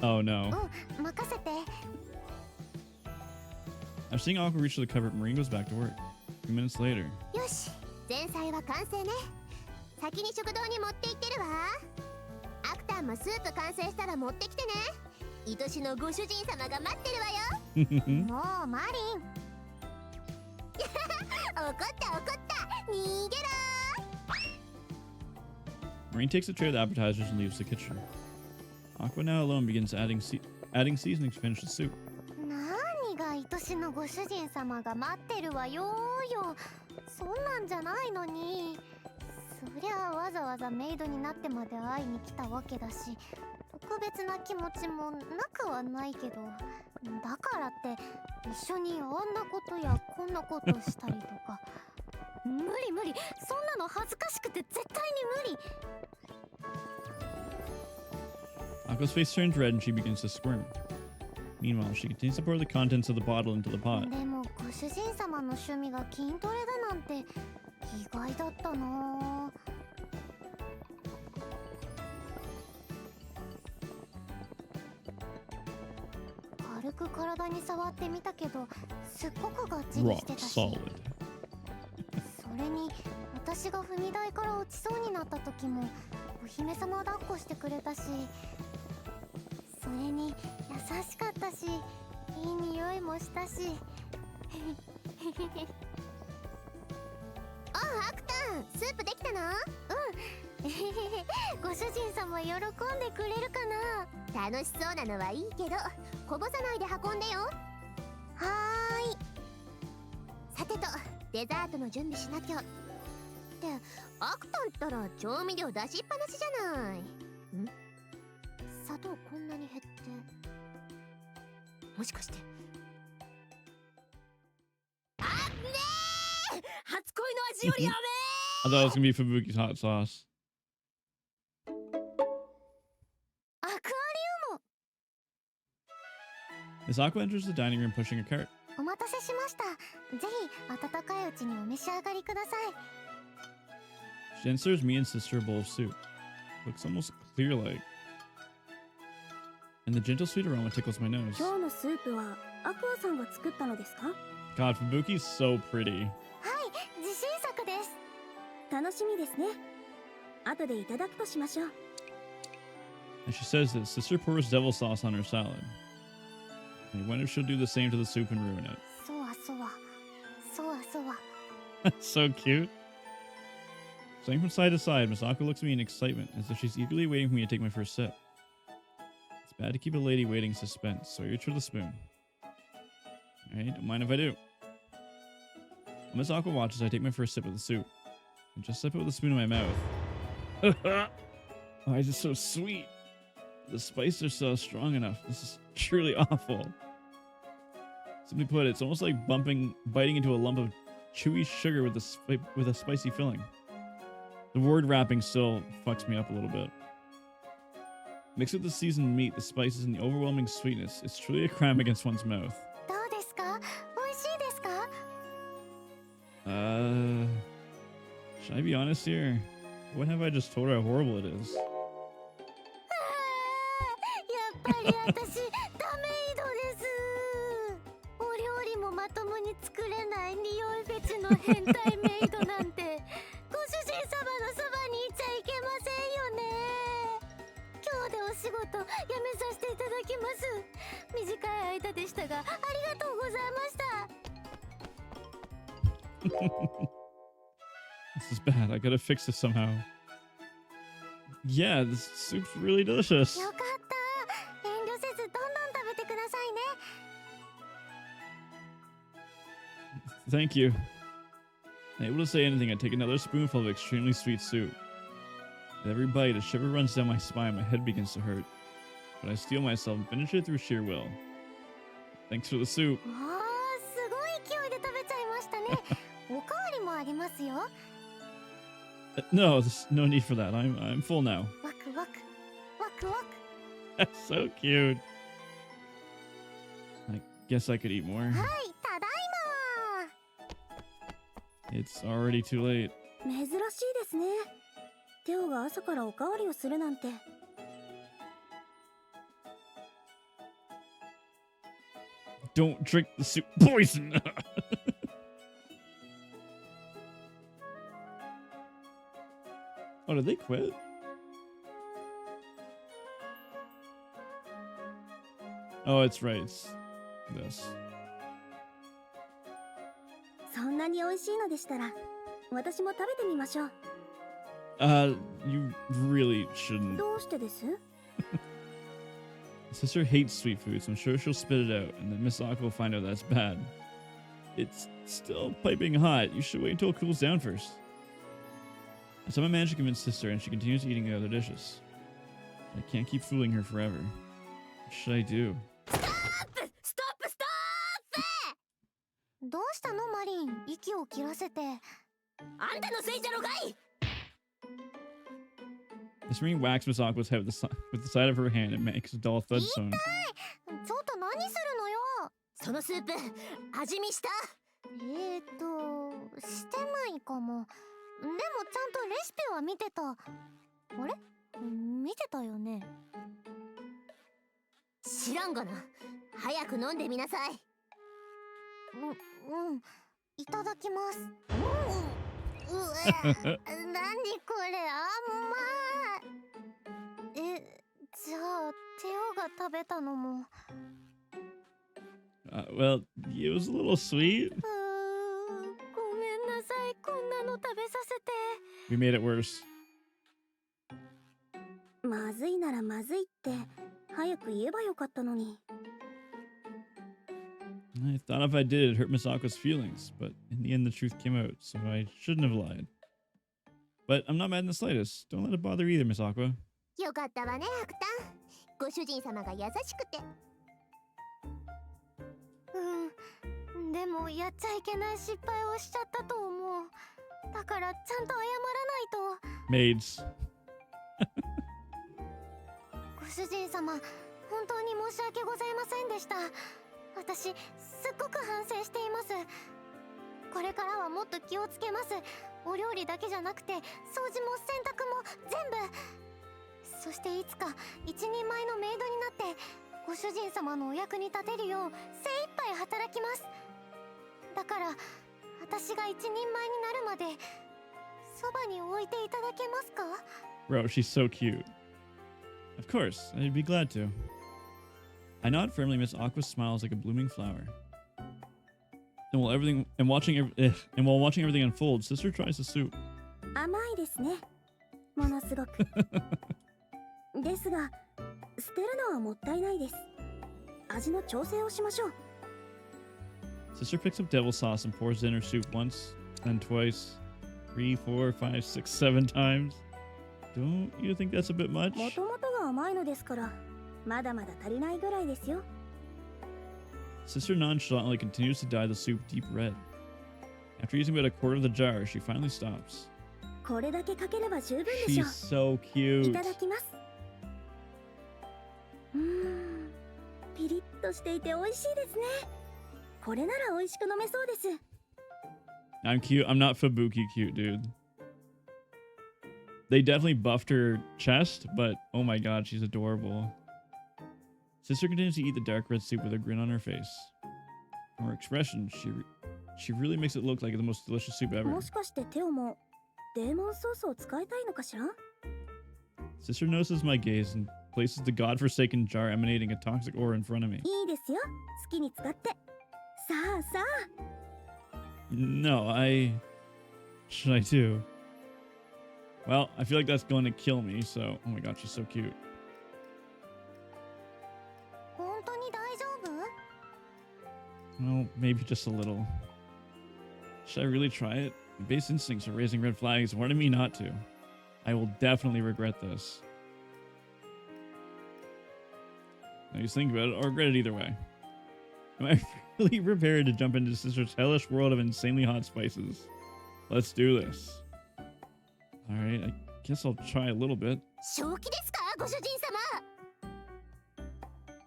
Oh no. うん、任せて。 After seeing Aqua reach for the cupboard, Maureen goes back to work. A few minutes later. よし、前菜は完成ね。先に食堂に持って行ってるわ。アクタンもスープ完成したら持ってきてね。愛しのご主人様が待ってるわよ。もうマリン。怒った怒った。逃げろ。 Maureen takes a tray of the appetizers and leaves the kitchen. Aqua, now alone, begins adding seasonings to finish the soup. 何が愛しのご主人様が待ってるわよよ。そんなんじゃないのに。そりゃあわざわざメイドになってまで会いに来たわけだし、特別な気持ちもなくはないけど、だからって一緒にあんなことやこんなことしたりとか。無理無理、そんなの恥ずかしくて絶対に無理。 Aqua's face turns red and she begins to squirm. Meanwhile, she continues to pour the contents of the bottle into the pot. でもご主人様の趣味が筋トレだなんて意外だったな。軽く体に触ってみたけど、すっごくがっちり Rock してたし。 solid. それに私が踏み台から落ちそうになった時もお姫様抱っこしてくれたし、それに優しかったし、いい匂いもしたし。あ、アクタン、スープできたの？うん。ご主人様喜んでくれるかな？楽しそうなのはいいけど、こぼさないで運んでよ。はーい。てとデザートの準備しなきゃ。ってアクタンったら調味料出しっぱなしじゃない。砂糖こんなに減って、もしかして。あっねー、初恋の味よりや I thought it was gonna be Fubuki's hot sauce. アクアリウム。 Miss Aqua enters the dining room pushing a cart. お待たせしました。ぜひ温かいうちにお召し上がりください。 She then serves me and sister a bowl of soup. Looks almost clear like. And the gentle sweet aroma tickles my nose. 今日のスープはアクアさんが作ったのですか？ God, Fubuki's so pretty. はい、自信作です。楽しみですね。後でいただくとしましょう。 And she says that sister pours devil sauce on her salad. I wonder if she'll do the same to the soup and ruin it. そわそわ、そわそわ。 That's so cute. Swaying from side to side, Misako looks at me in excitement, as if she's eagerly waiting for me to take my first sip. It's bad to keep a lady waiting in suspense, so I reach for the spoon. Alright, don't mind if I do. While Misako watches, I take my first sip of the soup. I just sip it with a spoon in my mouth. Why is it so sweet? The spices are so strong enough. This is truly awful. Simply put, it's almost like biting into a lump of chewy sugar with a spicy filling. The word wrapping still fucks me up a little bit. Mixed with the seasoned meat, the spices, and the overwhelming sweetness, it's truly a crime against one's mouth. どうですか？美味しいですか？ Should I be honest here? What have I just told her how horrible it is? やっぱり私ダメイドです。お料理もまともに作れない匂いフェチの変態メイドなんてご主人様のそばにいちゃいけませんよね。今日でお仕事辞めさせていただきます。短い間でしたがありがとうございました。This is bad. I gotta fix this somehow. Yeah, this soup's really delicious. よかった。遠慮せずどんどん食べてくださいね。 Thank you. Unable to say anything, I take another spoonful of extremely sweet soup. With every bite, a shiver runs down my spine, my head begins to hurt. But I steel myself and finish it through sheer will. Thanks for the soup. わあ、すごい勢いで食べちゃいましたね。おかわりもありますよ。No, there's no need for that. I'm full now. ワクワク、ワクワク。 That's so cute. I guess I could eat more. はい、ただいま。 It's already too late. 珍しいですね。テオが朝からおかわりをするなんて。 Don't drink the soup. Poison! Oh, did they quit? Oh, it's right. It's this. そんなに美味しいのでしたら、私も食べてみましょう。You really shouldn't. どうしてです？ Sister hates sweet food, so I'm sure she'll spit it out, and then Miss Aqua will find out that's bad. It's still piping hot. You should wait until it cools down first. So I manage to convince Sister, and she continues eating the other dishes. I can't keep fooling her forever. What should I do? ストップ、ストップ、ストップ。どうしたのマリン、息を切らせて。あんたのせいじゃろがい。 Miss Marine whacks Miss Aqua's head with the side of her hand and makes a dull thud sound. ちょっと何するのよ。そのスープ、味見した？してないかも。でもちゃんとレシピは見てた。あれ？見てたよね。知らんがな。早く飲んでみなさい。いただきます。何これ、甘い。じゃあテオが食べたのも。Well, it was a little sweet. ごめんなさい、こんなの食べさせて。 We made it worse. まずいならまずいって早く言えばよかったのに。I thought if I did, it'd hurt Miss Aqua's feelings, but in the end, the truth came out, so I shouldn't have lied. But I'm not mad in the slightest. Don't let it bother either, Miss Aqua. よかったわね、白炭。ご主人様が優しくて。でもやっちゃいけない失敗をしちゃったと思う。だからちゃんと謝らないと。Maids. ご主人様、本当に申し訳ございませんでした。私、すっごく反省しています。これからはもっと気をつけます。お料理だけじゃなくて、掃除も洗濯も全部。そしていつか一人前のメイドになって、ご主人様のお役に立てるよう精一杯働きます。だから、私が一人前になるまで、そばに置いていただけますか? Bro, she's so cute. Of course, I'd be glad to. I nod firmly. Miss Aqua smiles like a blooming flower. And while watching everything unfold, Sister tries the soup. 甘いですね。ものすごく。ですが、捨てるのはもったいないです。味の調整をしましょう。Sister picks up devil sauce and pours it in her soup once, then twice, 3, 4, 5, 6, 7 times. Don't you think that's a bit much? もともとが甘いのですから、まだまだ足りないぐらいですよ。Sister nonchalantly continues to dye the soup deep red. After using about a quarter of the jar, she finally stops. これだけかければ十分でしょう。 She's so い cute. ただきます。ピリッとしていて美味しいですね。これなら美味しく飲めそうです。I'm cute. I'm not Fubuki cute, dude. They definitely buffed her chest, but oh my god, she's adorable. Sister continues to eat the dark red soup with a grin on her face. From her expression, she really makes it look like the most delicious soup ever. もしかしてテオもデーモンソースを使いたいのかしら? Sister notices my gaze and places the godforsaken jar emanating a toxic aura in front of me. いいですよ。好きに使って。さあさあ。No, should I do? Well, I feel like that's going to kill me, so... Oh my god, she's so cute. 本当に大丈夫? Well, maybe just a little. Should I really try it? My base instincts are raising red flags, warning me not to. I will definitely regret this. Now you think about it, I'll regret it either way. Am I really prepared to jump into Sister's hellish world of insanely hot spices? Let's do this. Alright, I guess I'll try a little bit. 正気ですか、ご主人様?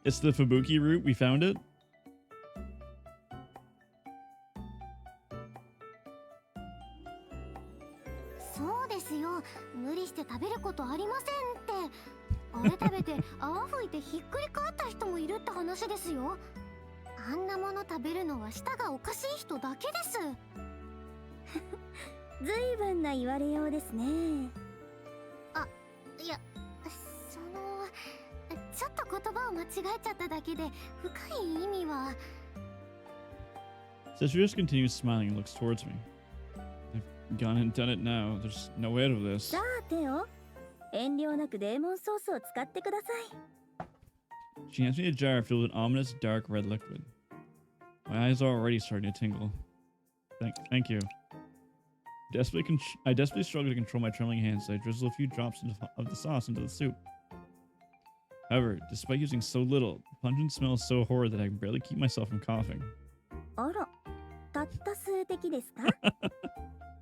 It's the Fubuki root, we found it. So ですよ。無理して食べることありませんって。あれ食べて泡吹いてひっくり返った人もいるって話ですよ。あんなもの食べるのは舌がおかしい人だけです。ずいぶんな言われようですね。あ、いや、ちょっと言葉を間違えちゃっただけで深い意味は。Sister just continues smiling and looks towards me. I've gone and done it now. There's no way out of this. さあテオ、遠慮なくデーモンソースを使ってください。She hands me a jar filled with ominous dark red liquid. My eyes are already starting to tingle. Thank you. I desperately struggle to control my trembling hands, so I drizzle a few drops of the sauce into the soup. However, despite using so little, the pungent smell is so horrid that I can barely keep myself from coughing. あら、たった数滴ですか?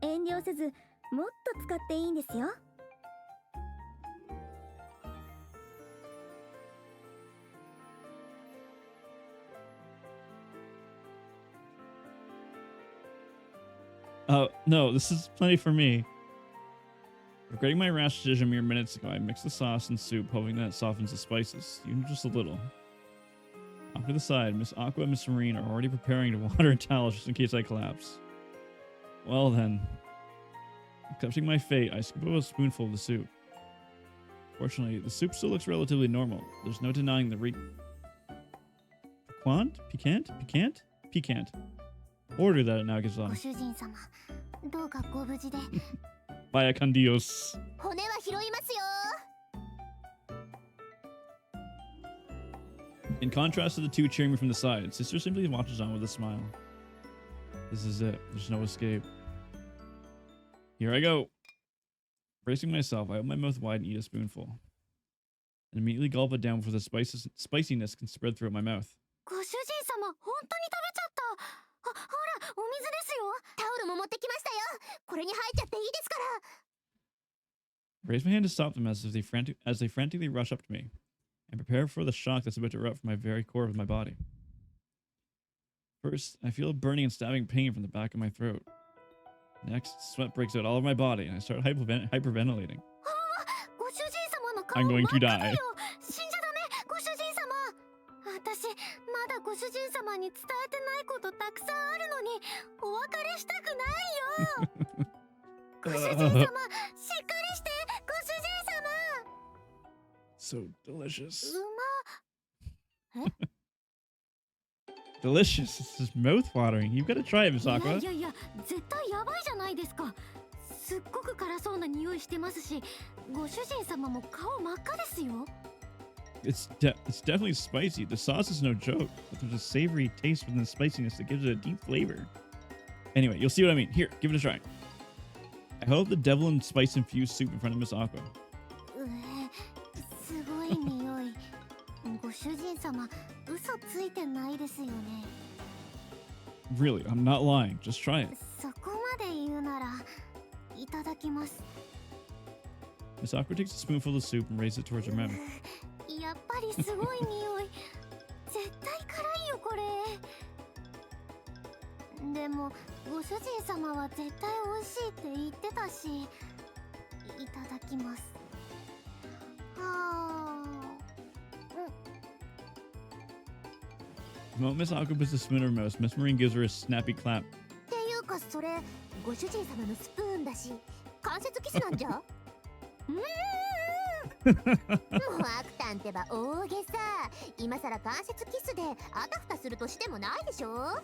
遠慮せず、もっと使っていいんですよ。No, this is plenty for me. Regretting my rash decision mere minutes ago, I mix the sauce and soup, hoping that it softens the spices, even just a little. Off to the side, Miss Aqua and Miss Marine are already preparing to water and towels just in case I collapse. Well then, accepting my fate, I scoop up a spoonful of the soup. Fortunately, the soup still looks relatively normal. There's no denying the piquant? Order that it now gives ご on. 主人様、どうかご無事で。 Vaya con Dios. 骨は拾いますよ。In contrast to the two cheering me from the side, sister simply watches on with a smile. This is it. There's no escape. Here I go. Bracing myself, I open my mouth wide and eat a spoonful. And immediately gulp it down before the spiciness can spread throughout my mouth. ご主人様、本当に食べちゃった。ほら、お水ですよ。タオルも持ってきましたよ。これに入っちゃっていいですから。Raise my hand to stop them as they frantically rush up to me, and prepare for the shock that's about to erupt from my very core of my body. First, I feel a burning and stabbing pain from the back of my throat. Next, sweat breaks out all over my body, and I start hyperventilating. I'm going to die. 死んじゃダメ、ご主人様。私、まだご主人様に伝えてないことたくさんあるのに、お別れしたくないよ。ご主人様、しっかりして、ご主人様。So delicious. うま。Delicious. This is mouth-watering. You've got to try it, Miss Aqua. いやいや、絶対やばいじゃないですか。すっごく辛そうな匂いしてますし、ご主人様も顔真っ赤ですよ。It's definitely spicy. The sauce is no joke, but there's a savory taste within the spiciness that gives it a deep flavor. Anyway, you'll see what I mean. Here, give it a try. I hold the devil and spice-infused soup in front of Miss Aqua. すごい匂い。ご主人様、嘘ついてないですよね。Really, I'm not lying. Just try it. そこまで言うなら、いただきます。Miss Aqua takes a spoonful of soup and raises it towards her mouth. やっぱりすごい匂い。絶対辛いよこれ。でもご主人様は絶対美味しいって言ってたし、いただきます。The moment Miss Aqua puts the spoon in her mouth, Miss Marine gives her a snappy clap. っていうかそれご主人様のスプーンだし、関節キスなんじゃ？もうアクタンってば大げさ。今さら関節キスであたふたするとしてもないでしょ。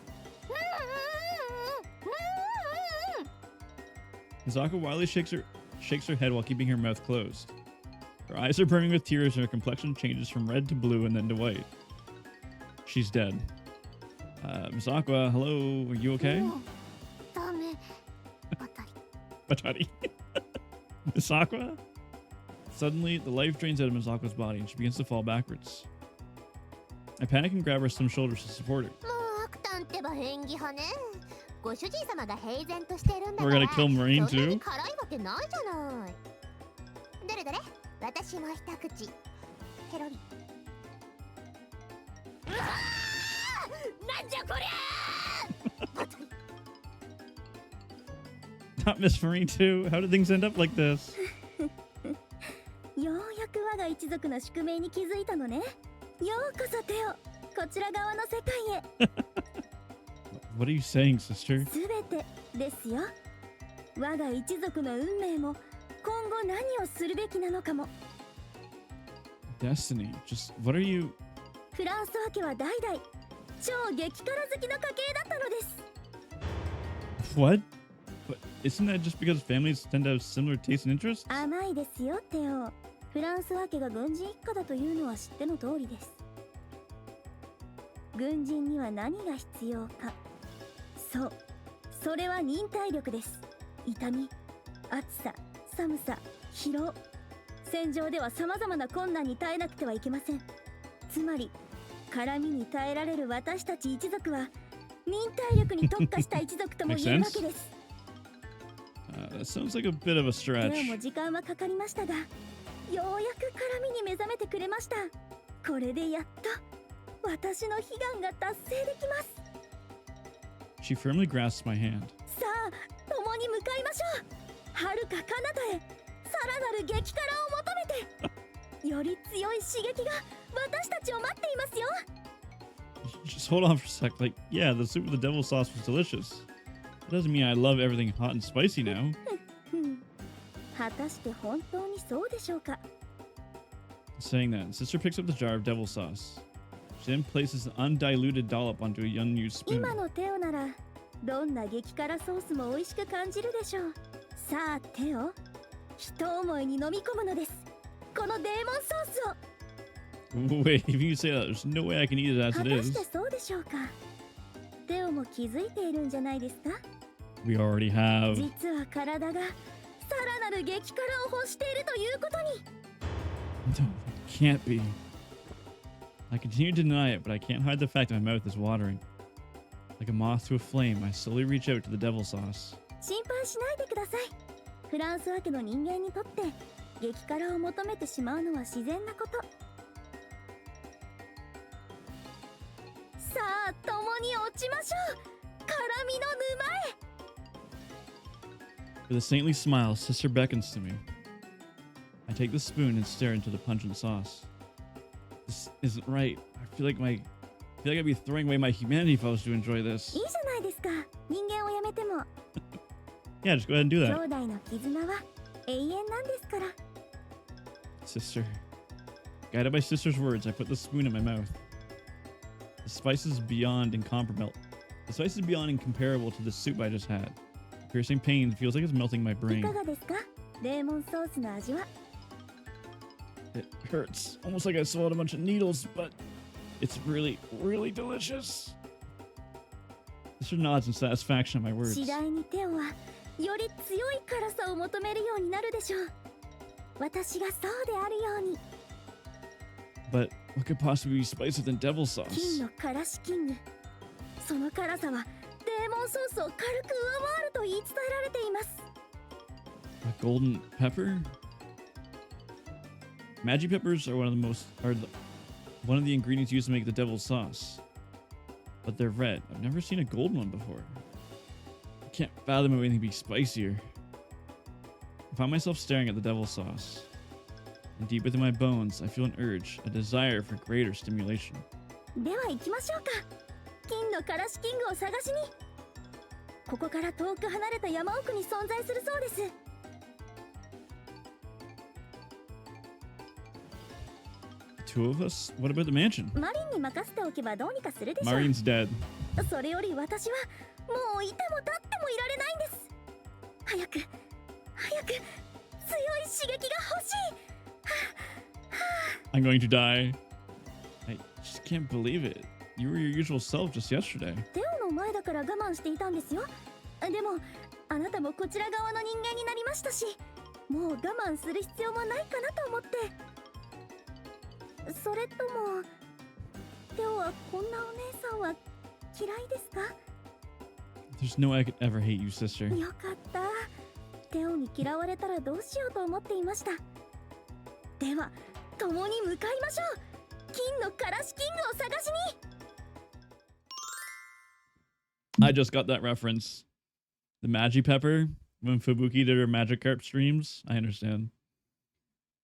Miss Aqua wildly shakes her head while keeping her mouth closed. Her eyes are burning with tears and her complexion changes from red to blue and then to white. She's dead. Miss Aqua, hello, are you okay? ダメ。バタリ。 Batati. Miss Aqua? Suddenly, the life drains out of Miss Aqua's body and she begins to fall backwards. I panic and grab her slim shoulders to support her. もうアクタンってば演技派ね。ご主人様が平然としてるんだから。We're gonna kill Marine そんな too? に辛いわけないじゃない。どれどれ、私も一口。ペロリ。うわー！なんじゃこりゃーNot Miss Marine too? How did things end up like this? ようやく我が一族の宿命に気づいたのね。ようこそテオ、こちら側の世界へ。What are you saying, sister? すべてですよ。我が一族の運命も今後何をするべきなのかも。Destiny. Just what are you? フランスワ家は代々超激辛好きの家系だったのです。What? But isn't that just because families tend to have similar tastes and interests? 甘いですよテオ。フランスワ家が軍人一家だというのは知っての通りです。軍人には何が必要か。そう、それは忍耐力です。痛み、暑さ、寒さ、疲労。戦場では様々な困難に耐えなくてはいけません。つまり辛みに耐えられる私たち一族は忍耐力に特化した一族とも言えるわけです。That sounds like a bit of a でも stretch. 時間はかかりましたが、ようやく辛みに目覚めてくれました。これでやっと私の悲願が達成できます。She firmly grasps my hand. さあ、共に向かいましょう。遥か彼方へ、さらなる激辛を求めて。より強い刺激が私たちを待っていますよ。Just hold on for a sec. Like, yeah, the soup with the devil sauce was delicious. That doesn't mean I love everything hot and spicy now. 果たして本当にそうでしょうか。 Saying that, sister picks up the jar of devil sauce. She then places an undiluted dollop onto an unused spoon. 今のテオならどんな激辛ソースも美味しく感じるでしょう。さあテオ、一思いに飲み込むのです。このデーモンソースを。Wait, if you say that, there's no way I can eat it as 果 it たして is. そうでしょうか。テオも気づいているんじゃないですか。 We already have. 実は体がさらなる激辛を欲しているということに。 No, it can't be. I continue to deny it, but I can't hide the fact that my mouth is watering. Like a moth to a flame, I slowly reach out to the devil sauce. 心配しないでください。フランスワ家の人間にとって激辛を求めてしまうのは自然なこと。さあ、共に落ちましょう。辛みの沼へ。 With a saintly smile, Sister beckons to me. I take the spoon and stare into the pungent sauce. This isn't right. I feel like I'd be throwing away my humanity if I was to enjoy this. いいじゃないですか。人間をやめても Yeah, just go ahead and do 兄 that. 弟の絆は永遠なんですから。 Sister. Guided by Sister's words, I put the spoon in my mouth. The spice is beyond incomparable. The spice is beyond incomparable to the soup I just had. The piercing pain feels like it's melting my い brain. かがですか。レーモンソースの味は。 It hurts. Almost like I swallowed a bunch of needles, but it's really, really delicious. Sister nods in satisfaction at my words. 次第にテオはより強い辛さを求めるようになるでしょう。私がそうであるように。 But what could possibly be spicier than devil 金 sauce? の辛子キング。その辛さはデーモンソースを軽く上回ると言い伝えられています。 A golden pepper? Magic peppers are one of the ingredients used to make the devil's sauce. But they're red. I've never seen a golden one before. I can't fathom how anything be spicier. I find myself staring at the devil's sauce. And deep within my bones, I feel an urge, a desire for greater stimulation. では行きましょうか。金の辛子キングを探しに。ここから遠く離れた山奥に存在するそうです。 Two of us? What about the mansion? マリンに任せておけばどうにかするでしょう。 Marine's dead. それより私はもういても立ってもいられないんです。早く強い刺激が欲しい。 I'm going to die. I just can't believe it. You were your usual self just yesterday. テオの前だから我慢していたんですよ。でもあなたもこちら側の人間になりましたし、もう我慢する必要もないかなと思って。それともテオはこんなお姉さんは嫌いですか？ There's no way I could ever hate you, sister. よかった。テオに嫌われたらどうしようと思っていました。では共に向かいましょう。金の辛子キングを探しに。 I just got that reference. The Magi Pepper, when Fubuki did her Magikarp streams. I understand.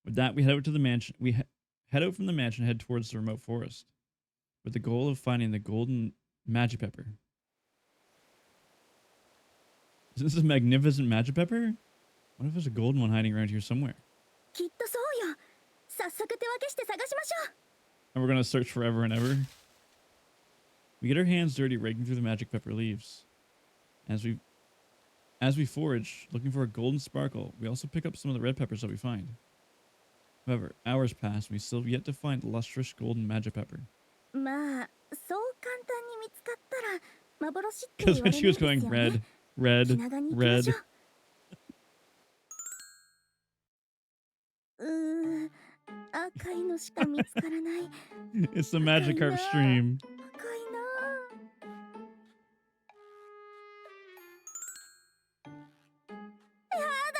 With that, we head out to the mansion. Head out from the mansion and head towards the remote forest, with the goal of finding the golden Magi Pepper. Isn't this a magnificent Magi Pepper? What if there's a golden one hiding around here somewhere? きっとそうよ。早速手分けして探しましょう。 And we're gonna search forever and ever. We get our hands dirty raking through the magic pepper leaves. As we forage, looking for a golden sparkle, we also pick up some of the red peppers that we find. However, hours pass and we still have yet to find the lustrous golden magic pepper. まあ、そう簡単に見つかったら幻って言 Because われ when ない she で was すよ going ね。 red, 気長に行きま red. しょう。赤いのしか見つからない。 It's the Magikarp stream. 赤いな。やだ、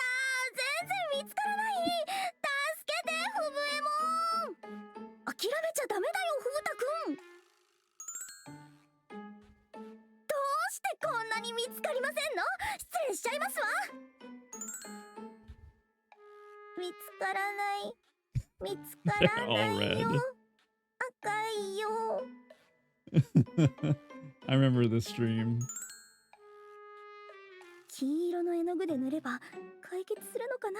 全然見つからない。助けて、フブエモン。諦めちゃダメだよ、フブタくん。どうしてこんなに見つかりませんの？失礼しちゃいますわ。見つからない。見つからないよ。赤いよ。 I remember this stream. 金色の絵の具で塗れば解決するのかな。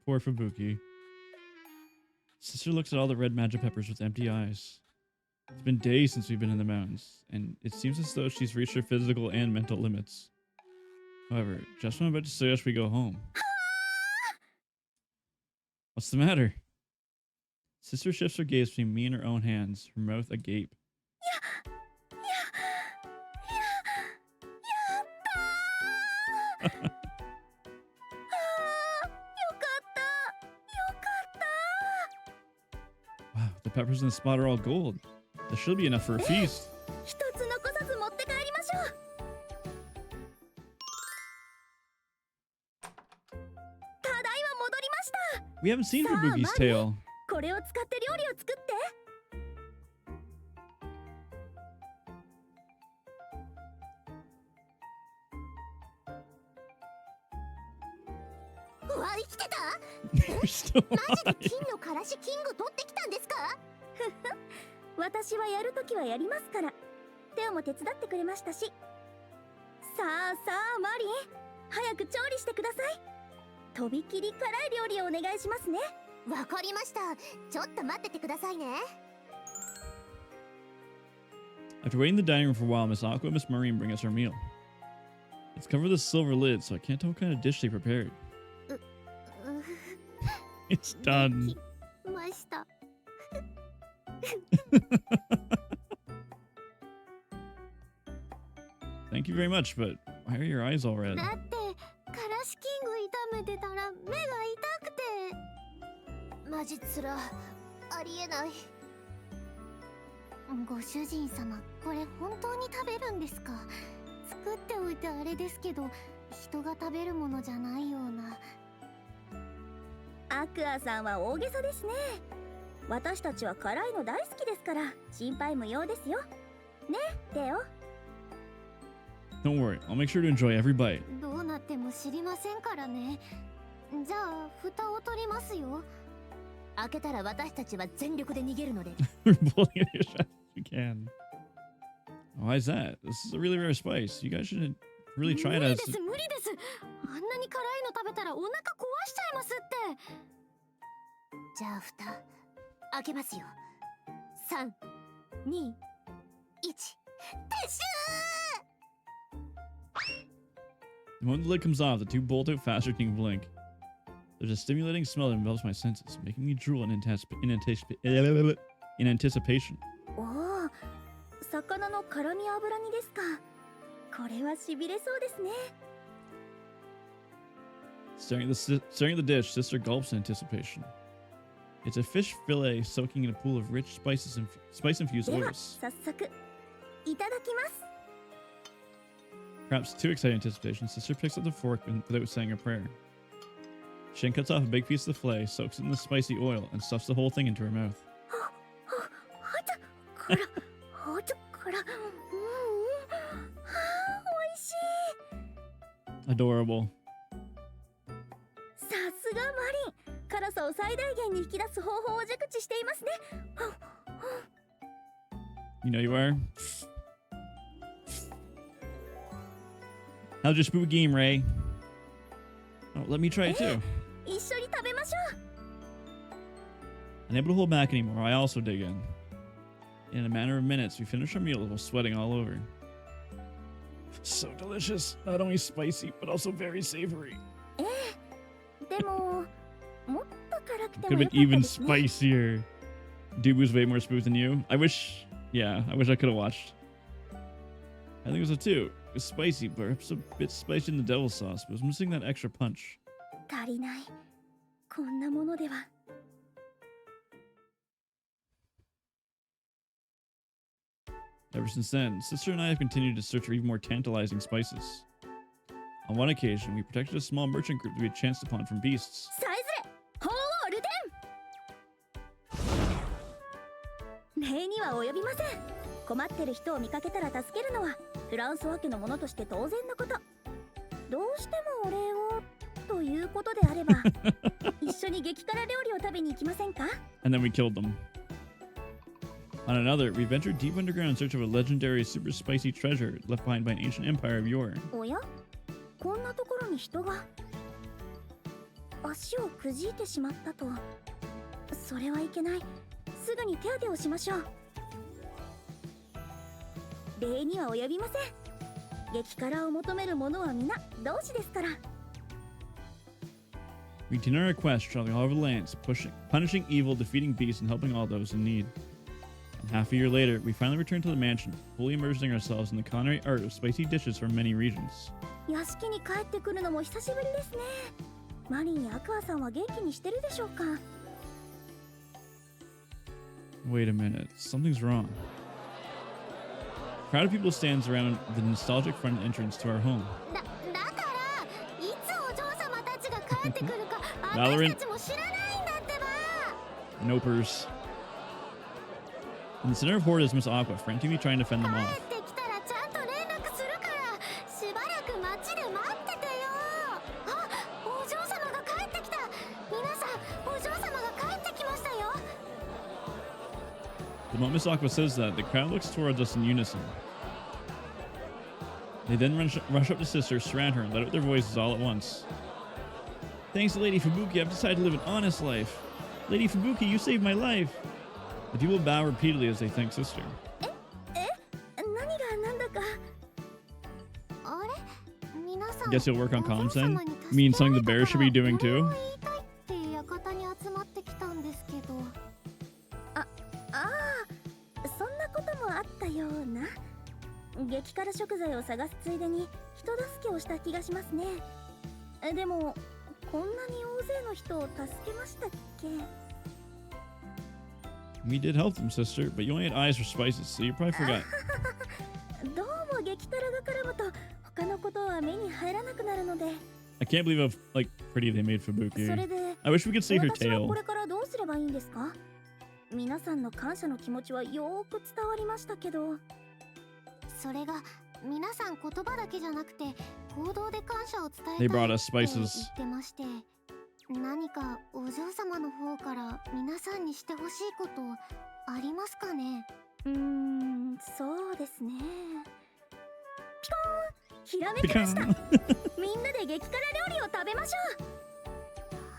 Poor Fubuki. Sister looks at all the red magic peppers with empty eyes. It's been days since we've been in the mountains, and it seems as though she's reached her physical and mental limits. However, just when I'm about to suggest we go home. What's the matter? Sister shifts her gaze between me and her own hands, her mouth agape. Wow, the peppers in the spot are all gold. There should be enough for a feast. 一つ残さず持って帰りましょう。ただいま戻りました。 We haven't seen Fubuki's tail. これを使って料理を作って。うわ、生きてた？ You're still マジで alive. 金のからしキング取ってきたんですか？私はやるときはやりますから。テオも手伝ってくれましたし。さあさあマリン、早く調理してください。とびきり辛い料理をお願いしますね。わかりました。ちょっと待っててくださいね。 After waiting in the dining room for a while, Miss Aqua and Miss Marine bring us our meal. It's covered with a silver lid, so I can't tell what kind of dish they prepared. It's done. ました。 Thank you very much, but why are your eyes all red? だってからしキング炒めてたら目が痛くて。マジつら、ありえない。ご主人様、これ本当に食べるんですか？作っておいてあれですけど、人が食べるものじゃないような。アクアさんは大げさですね。私たちは辛いの大好きですから心配無用ですよ。ね、テオ。 Don't worry, I'll make sure to enjoy every bite. どうなっても知りませんからね。じゃあ蓋を取りますよ。開けたら私たちは全力で逃げるので。We're pulling it as fast as we can. Why is that? This is a really rare spice. You guys should really try it 無理 as. です無理です。あんなに辛いの食べたらお腹壊しちゃいますって。じゃあ蓋開けますよ。3、2、1、撤収。 The moment the lid comes off, the two bolt out faster than you can blink. There's a stimulating smell that envelops my senses, making me drool in anticipation. おお、魚の辛み油煮ですか。これはしびれそうですね。 Staring at the dish, Sister gulps in anticipation. It's a fish fillet soaking in a pool of rich spice-infused では oils. 早速いただきます。 Perhaps too excited anticipation, Sister picks up the fork without saying a prayer. She then cuts off a big piece of the fillet, soaks it in the spicy oil, and stuffs the whole thing into her mouth. 辛、ほちょ辛、おいしい。 Adorable. さすがマリン、辛さを最大限に引き出す方法を熟知していますね。 You know you are. How's your spooky game, Ray? Oh, let me try it too. 一緒に食べましょう。 Unable to hold back anymore, I also dig in. In a matter of minutes, we finish our meal while sweating all over. So delicious. Not only spicy, but also very savory. ええ、でももっと辛くて Could も have よか been った even ですね。 spicier. Dude was way more smooth than you. I wish I could have watched. I think it was a 2. It was spicy, perhaps a bit spicy in the devil sauce, but it was missing that extra punch. 足りない。こんなものでは。 Ever since then, Sister and I have continued to search for even more tantalizing spices. On one occasion, we protected a small merchant group that we had chanced upon from beasts. さえずれ、鳳凰ルデン。礼には及びません。困ってる人を見かけたら助けるのはフランソワ家のものとして当然のこと。どうしてもお礼をということであれば一緒に激辛料理を食べに行きませんか？ And then we killed them. On another, we ventured deep underground in search of a legendary super spicy treasure left behind by an ancient empire of yore. おや、こんなところに人が。足をくじいてしまったと。それはいけない。すぐに手当てをしましょう。礼には及びません。激辛を求める者は皆同志ですから。We continue our quest, traveling all over the lands, punishing evil, defeating beasts, and helping all those in need. And half a year later, we finally return to the mansion, fully immersing ourselves in the culinary art of spicy dishes from many regions. 屋敷に帰ってくるのも久しぶりですね。マリンやアクアさんは元気にしてるでしょうか？ Wait a minute, something's wrong. A crowd of people stands around the nostalgic front entrance to our home. だからいつお嬢様たちが帰ってくるか私 Valorant たちも知らないんだってば。 Nopers. In the center of Horde is Miss Aqua, frantically trying to fend them 帰 off. ってきたらちゃんと連絡するからしばらく街で待っててよ。あ、お嬢様が帰ってきた。皆さん、お嬢様が帰ってきましたよ。 The moment Miss Aqua says that, the crowd looks towards us in unison. They then rush up to Sister, surround her, and let out their voices all at once. Thanks to Lady Fubuki, I've decided to live an honest life. Lady Fubuki, you saved my life. The people bow repeatedly as they thank Sister. 何がなんだか。あれ、皆さん、 Guess you'll work on お comms 嬢 then? 様に助け Mean ら something れ the た bear should be から doing お too? 礼を言いたいって館に集まってきたんですけど。ああ、そんなこともあったような。激辛食材を探すついでに人助けをした気がしますね。でもこんなに大勢の人を助けましたっけ？ We did help them, Sister, but you only had eyes for spices, so you probably forgot. どうも激辛が絡むと他のことは目に入らなくなるので。 I can't believe how pretty they made そ Fubuki. れで I wish we could see her 私は tail. これからどうすればいいんですか？皆さんの感謝の気持ちはよーく伝わりましたけど。それが皆さん言葉だけじゃなくて行動で感謝を伝え They たい brought って us 言 spices. ってまして、何かお嬢様の方から皆さんにしてほしいことありますかね？そうですね。ピコーン、ひらめき Pecan. ました。みんなで激辛料理を食べましょ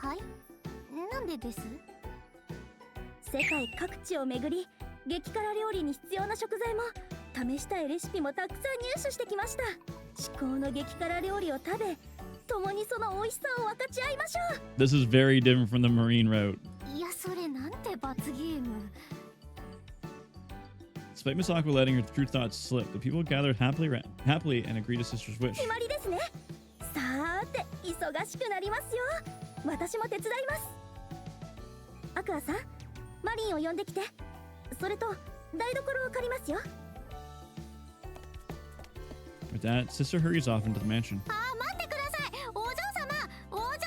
う。はい、なんでです？世界各地を巡り、激辛料理に必要な食材も試したいレシピもたくさん入手してきました。至高の激辛料理を食べ、共にその美味しさを分かち合いましょう。 This is very different from the marine route. いや、それなんて罰ゲーム。 Despite Miss Aqua letting her true thoughts slip, the people gathered happily and agreed to Sister's wish. 決まりですね。さーて、忙しくなりますよ。私も手伝います。アクアさん、マリンを呼んできて。それと台所を借りますよ。 With that, Sister hurries off into the mansion. あ、待ってください。お嬢様、お嬢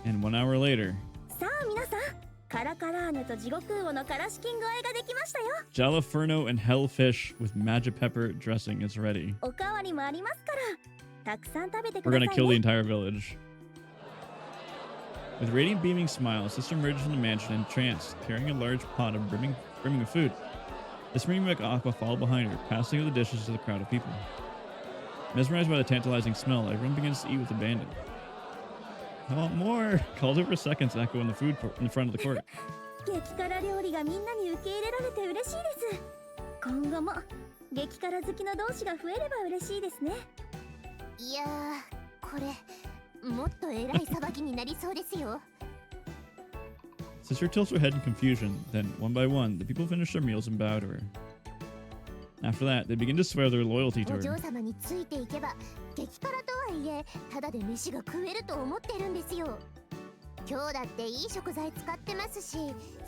様。 And 1 hour later, さあ皆さん、カラカラーネと地獄魚のからし金具和えができましたよ。 Jalaferno and Hellfish with magic pepper dressing is ready. おかわりもありますから、たくさん食べてく We're ださ gonna い kill the ね。 entire village. With radiant beaming smiles, Sister emerges from the mansion entranced, carrying a large pot of brimming with food. The screaming Aqua followed behind her, passing out the dishes to the crowd of people. Mesmerized by the tantalizing smell, everyone begins to eat with abandon. I want more! Calls over seconds echo in the in the front of the court. 激辛料理がみんなに受け入れられて嬉しいです。今後も激辛好きの同士が増えれば嬉しいですね。いやー、これもっと偉い裁きになりそうですよ。 Sister tilts her head in confusion, then, one by one, the people finish their meals and bow to her. After that, they begin to swear their loyalty to お嬢 her. 様についていけば激辛とはいえただで飯が食えると思ってるんですよ。今日だっていい食材使ってますし、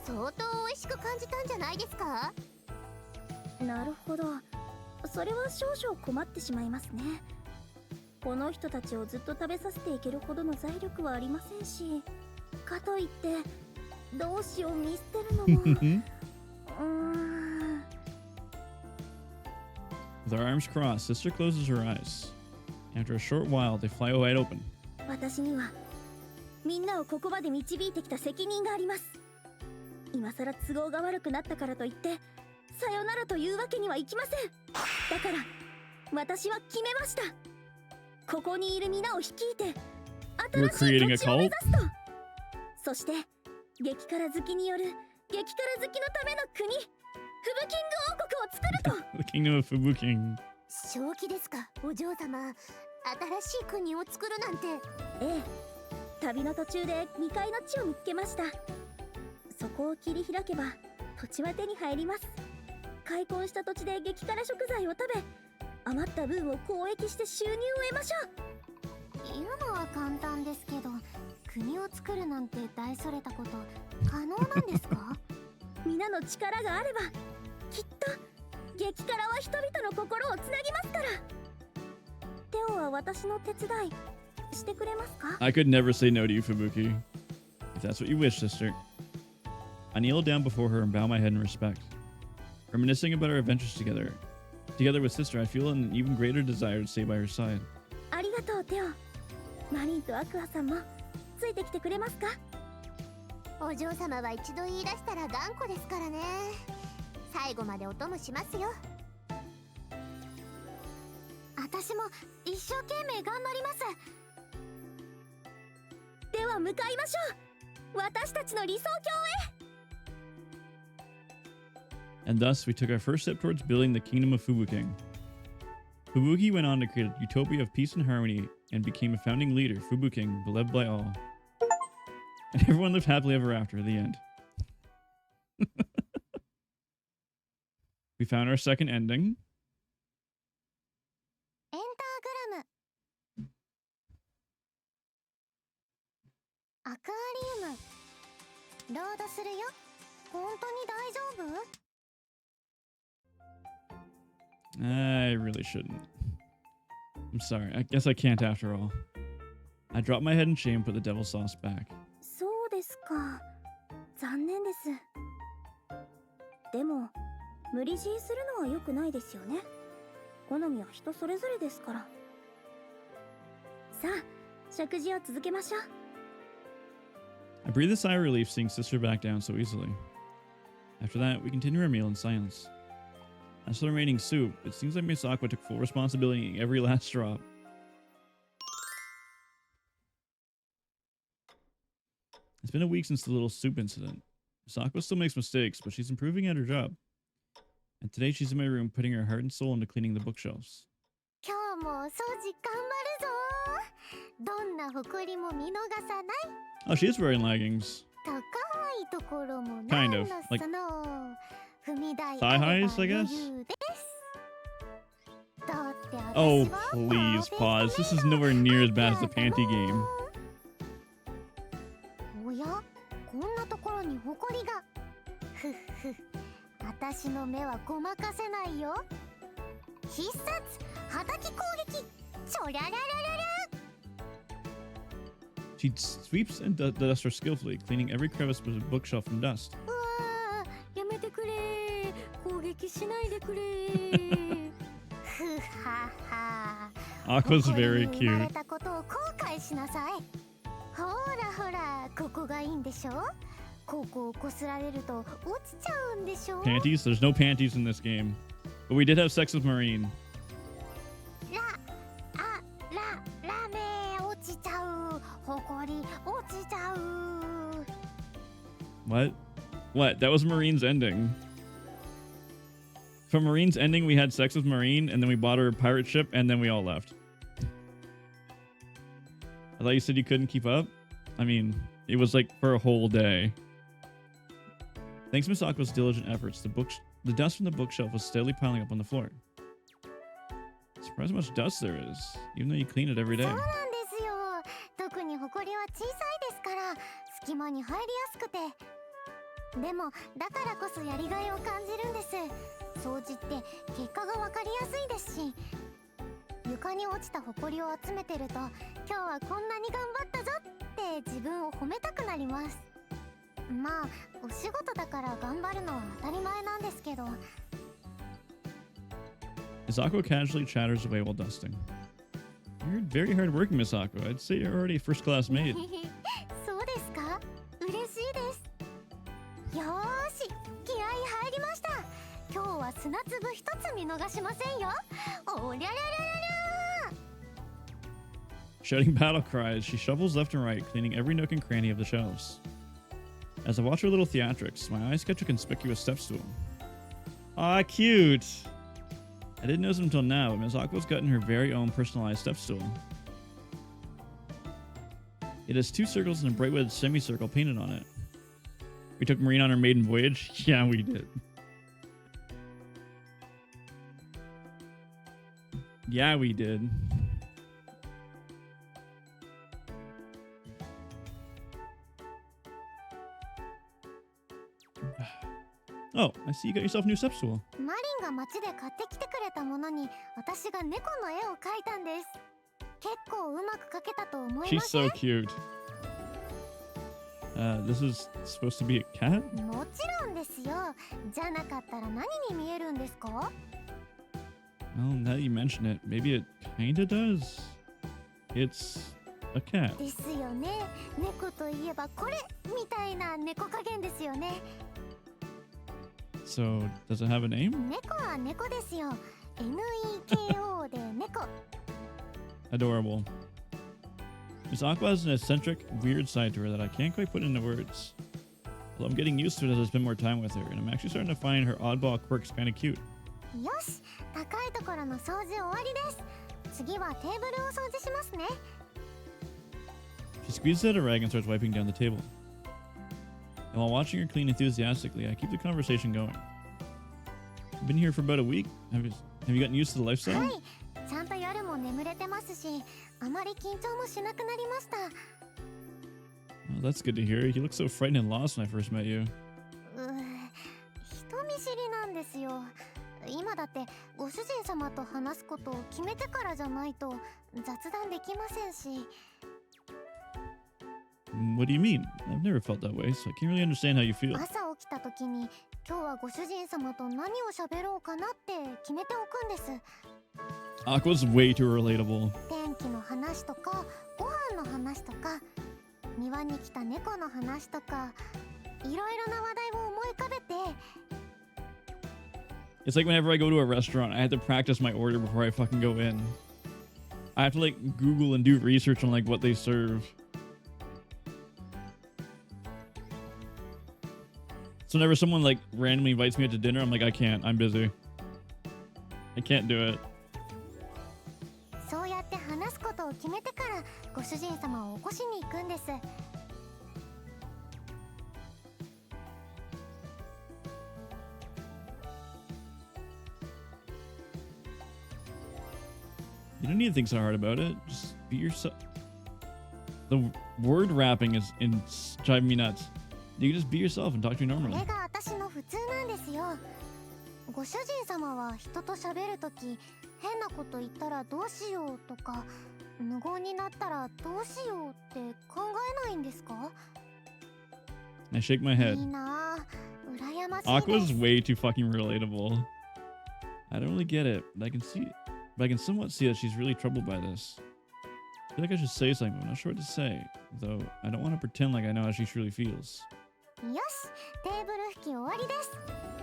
相当美味しく感じたんじゃないですか？なるほど。それは少々困ってしまいますね。この人たちをずっと食べさせていけるほどの財力はありませんし、かといってどうしよう見捨てるのもWith our arms crossed, Sister closes her eyes. After a short while, they fly wide open. 私にはみんなをここまで導いてきた責任があります。今さら都合が悪くなったからといってさよならというわけにはいきません。だから私は決めました。ここにいる皆を率いて新しい土地を目指すと。そして激辛好きによる激辛好きのための国、フブキング王国を作ると。 The kingdom of Fubuking. 正気ですか、お嬢様。新しい国を作るなんて。ええ、旅の途中で未開の地を見つけました。そこを切り開けば土地は手に入ります。開墾した土地で激辛食材を食べ、余った分を交易して収入を得ましょう。言うのは簡単ですけど、国を作るなんて大それたこと可能なんですか？皆の力があればきっと激辛は人々の心をつなぎますから。テオは私の手伝いしてくれますか？ I could never say no to you, Fubuki. If that's what you wish, sister. I kneel down before her and bow my head in respect. Reminiscing about our adventures together. Together with sister, I feel an even greater desire to stay by her side. ありがとうテオ。マリンとアクアさんもついてきてくれますか？お嬢様は一度言い出したら頑固ですからね。最後までお供しますよ。私も一生懸命頑張ります。では向かいましょう。私たちの理想郷へ。And thus, we took our first step towards building the kingdom of Fubuking. Fubuki went on to create a utopia of peace and harmony and became a founding leader, Fubuking, beloved by all. And everyone lived happily ever after, the end. We found our second ending. エンターグラム。アクアリウム。ロードするよ。本当に大丈夫？ I really shouldn't. I'm sorry. I guess I can't after all. I dropped my head in shame and put the devil sauce back. そうですか。残念です。でも無理強いするのは良くないですよね。好みは人それぞれですから。さあ、食事を続けましょう。I breathed a sigh of relief seeing sister back down so easily. After that, we continued our meal in silence. As for the remaining soup, it seems like Miss Aqua took full responsibility in every last drop. It's been a week since the little soup incident. Miss Aqua still makes mistakes, but she's improving at her job. And today she's in my room putting her heart and soul into cleaning the bookshelves. 今日もお掃除頑張るぞ。どんな埃も見逃さない。Oh, she is wearing leggings. 高いところもない Kind の of, さ like の。踏み台 thigh あれば highs, I 余 guess? 裕です。だって私 Oh, は please パー pause. フェ This ク is トメイド nowhere near as だ bad as the けど panty game. おや、こんなところにほこりが。ふっふ、私の目はごまかせないよ。必殺はたき攻撃。ちょりゃらららら。 She sweeps and dusts her skillfully, cleaning every crevice of the bookshelf from dust. うわー、やめてくれ。攻撃しないでくれ。ふはは。 Aqua's very ここに生まれ cute. たことを後悔しなさい。ほらほら、ここがいいんでしょ。ここをこすられると落ちちゃうんでしょ。 Panties? There's no panties in this game. But we did have sex with Marine. ラメ落ちちゃう。ほこり落ちちゃう。 What? What? That was Marine's ending. From Marine's ending, we had sex with Marine, and then we bought her a pirate ship, and then we all left. I thought you said you couldn't keep up? I mean, it was like for a whole day. Thanks to Miss Aqua's diligent efforts, the dust from the bookshelf was steadily piling up on the floor. Surprised how much dust there is, even though you clean it every そう day. なんですよ。特にほこりは小さいですから、隙間に入りやすくて。でもだからこそやりがいを感じるんです。掃除って結果がわかりやすいですし、床に落ちたほこりを集めてると、今日はこんなに頑張ったぞって自分を褒めたくなります。まあお仕事だから頑張るのは当たり前なんですけど。 Miss Aqua casually chatters away while dusting. You're very hard working, Miss Aqua. I'd say you're already a first-class maid. そうですか。嬉しいです。よーし、気合い入りました。今日は砂粒一つ見逃しませんよ。おりゃらららら。 Shouting battle cries, she shovels left and right, cleaning every nook and cranny of the shelves. As I watch her little theatrics, my eyes catch a conspicuous step stool. Ah, cute! I didn't notice until now, but Miss Aqua's gotten her very own personalized step stool. It has 2 circles and a bright red semicircle painted on it. We took Marina on her maiden voyage? Yeah, we did. Yeah, we did. Oh, I see you got yourself a new step stool. マリンが街で買ってきてくれたものに私が猫の絵を描いたんです。結構うまく描けたと思います。 She's so cute. This is supposed to be a cat? もちろんですよ。じゃなかったら何に見えるんですか？ Well, now that you mention it, maybe it kinda does. It's a cat. ですよね。猫といえばこれみたいな猫加減ですよね。 So, does it have a name? 猫は猫ですよ。NEKO で猫。 Adorable. Miss Aqua has an eccentric, weird side to her that I can't quite put into words. Although I'm getting used to it as I spend more time with her, and I'm actually starting to find her oddball quirks kind of cute. よし、高いところの掃除終わりです。次はテーブルを掃除しますね。 She squeezes out a rag and starts wiping down the table. And while watching her clean enthusiastically, I keep the conversation going. I've been here for about a week. Have you gotten used to the は lifestyle? い、ちゃんと夜も眠れてますし、あまり緊張もしなくなりました。 Well, that's good to hear. You looked so frightened and lost when I first met you. 人見知りなんですよ。今だってご主人様と話すことを決めてからじゃないと雑談できませんし。 What do you mean? I've never felt that way, so I can't really understand how you feel. 朝起きた時に今日はご主人様と何を喋ろうかなって決めておくんです。 Aqua's way too relatable. 天気の話とかご飯の話とか庭に来た猫の話とかいろいろな話題を思い浮かべて。 It's like whenever I go to a restaurant, I have to practice my order before I fucking go in. I have to like Google and do research on like what they serve. So whenever someone like randomly invites me out to dinner, I'm like, I can't. I'm busy. I can't do it. そうやって話すことを決めてからご主人様を起こしに行くんです。 You don't need to think so hard about it. Just be yourself. The word rapping is driving me nuts. You can just be yourself and talk to me こ normally. れが私の普通なんですよ。ご主人様は人と喋るとき変なこと言ったらどうしようとか無言になったらどうしようって考えないんですか？ I shake my い head. いなぁ、羨ましい Aqua's です。 way too fucking relatable. I don't really get it, but I can somewhat see that she's really troubled by this. I feel like I should say something, but I'm not sure what to say. Though I don't want to pretend like I know how she truly feels. よし、テーブル拭き終わりです。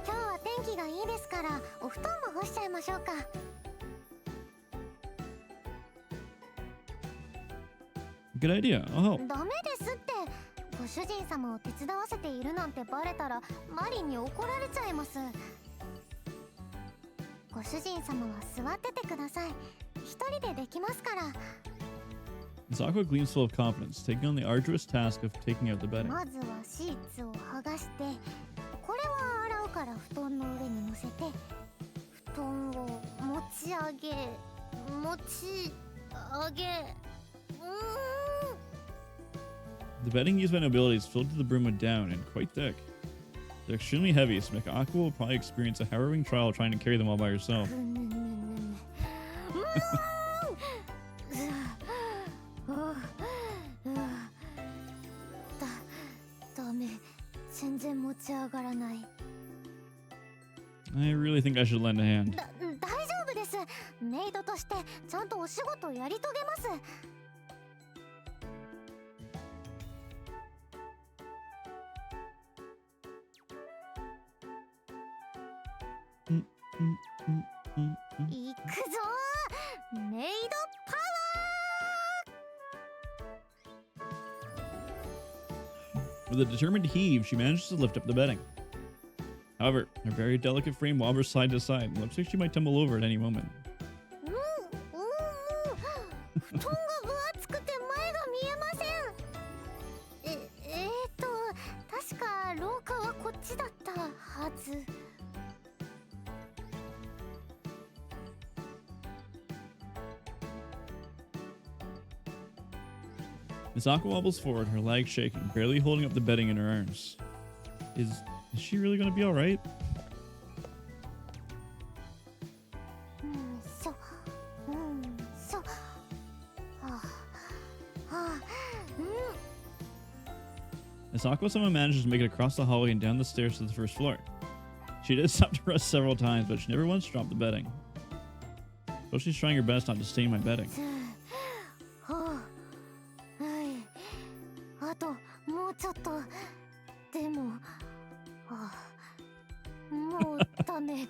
今日は天気がいいですからお布団も干しちゃいましょうか。 Good idea. I'll help. ダメですって。ご主人様を手伝わせているなんてバレたらマリンに怒られちゃいます。ご主人様は座っててください。一人でできますから。 Miss Aqua gleams full of confidence, taking on the arduous task of taking out the bedding. まずはシーツを剥がして、これは洗うから布団の上に乗せて、布団を持ち上げ、持ち上げ。The bedding used by nobility is filled to the brim with down and quite thick. They're extremely heavy, so Miss Aqua will probably experience a harrowing trial trying to carry them all by herself. ダメ、全然持ち上がらない。 I really think I should lend a hand. 大丈夫です。メイドとしてちゃんとお仕事やり遂げます。 行くぞー、メイドパワー。 With a determined heave, she manages to lift up the bedding. However, her very delicate frame wobbles side to side. It looks like she might tumble over at any moment. もう布団が分厚くて前が見えません。確か廊下はこっちだったはず。Miss Aqua wobbles forward, her legs shaking, barely holding up the bedding in her arms. Is she really going to be all right? しょしょ。はあはあ。Miss Aqua somehow manages to make it across the hallway and down the stairs to the first floor. She did stop to rest several times, but she never once dropped the bedding. So she's trying her best not to stain my bedding. はあ。はい。あともうちょっと。でも。はあ。もうダメ。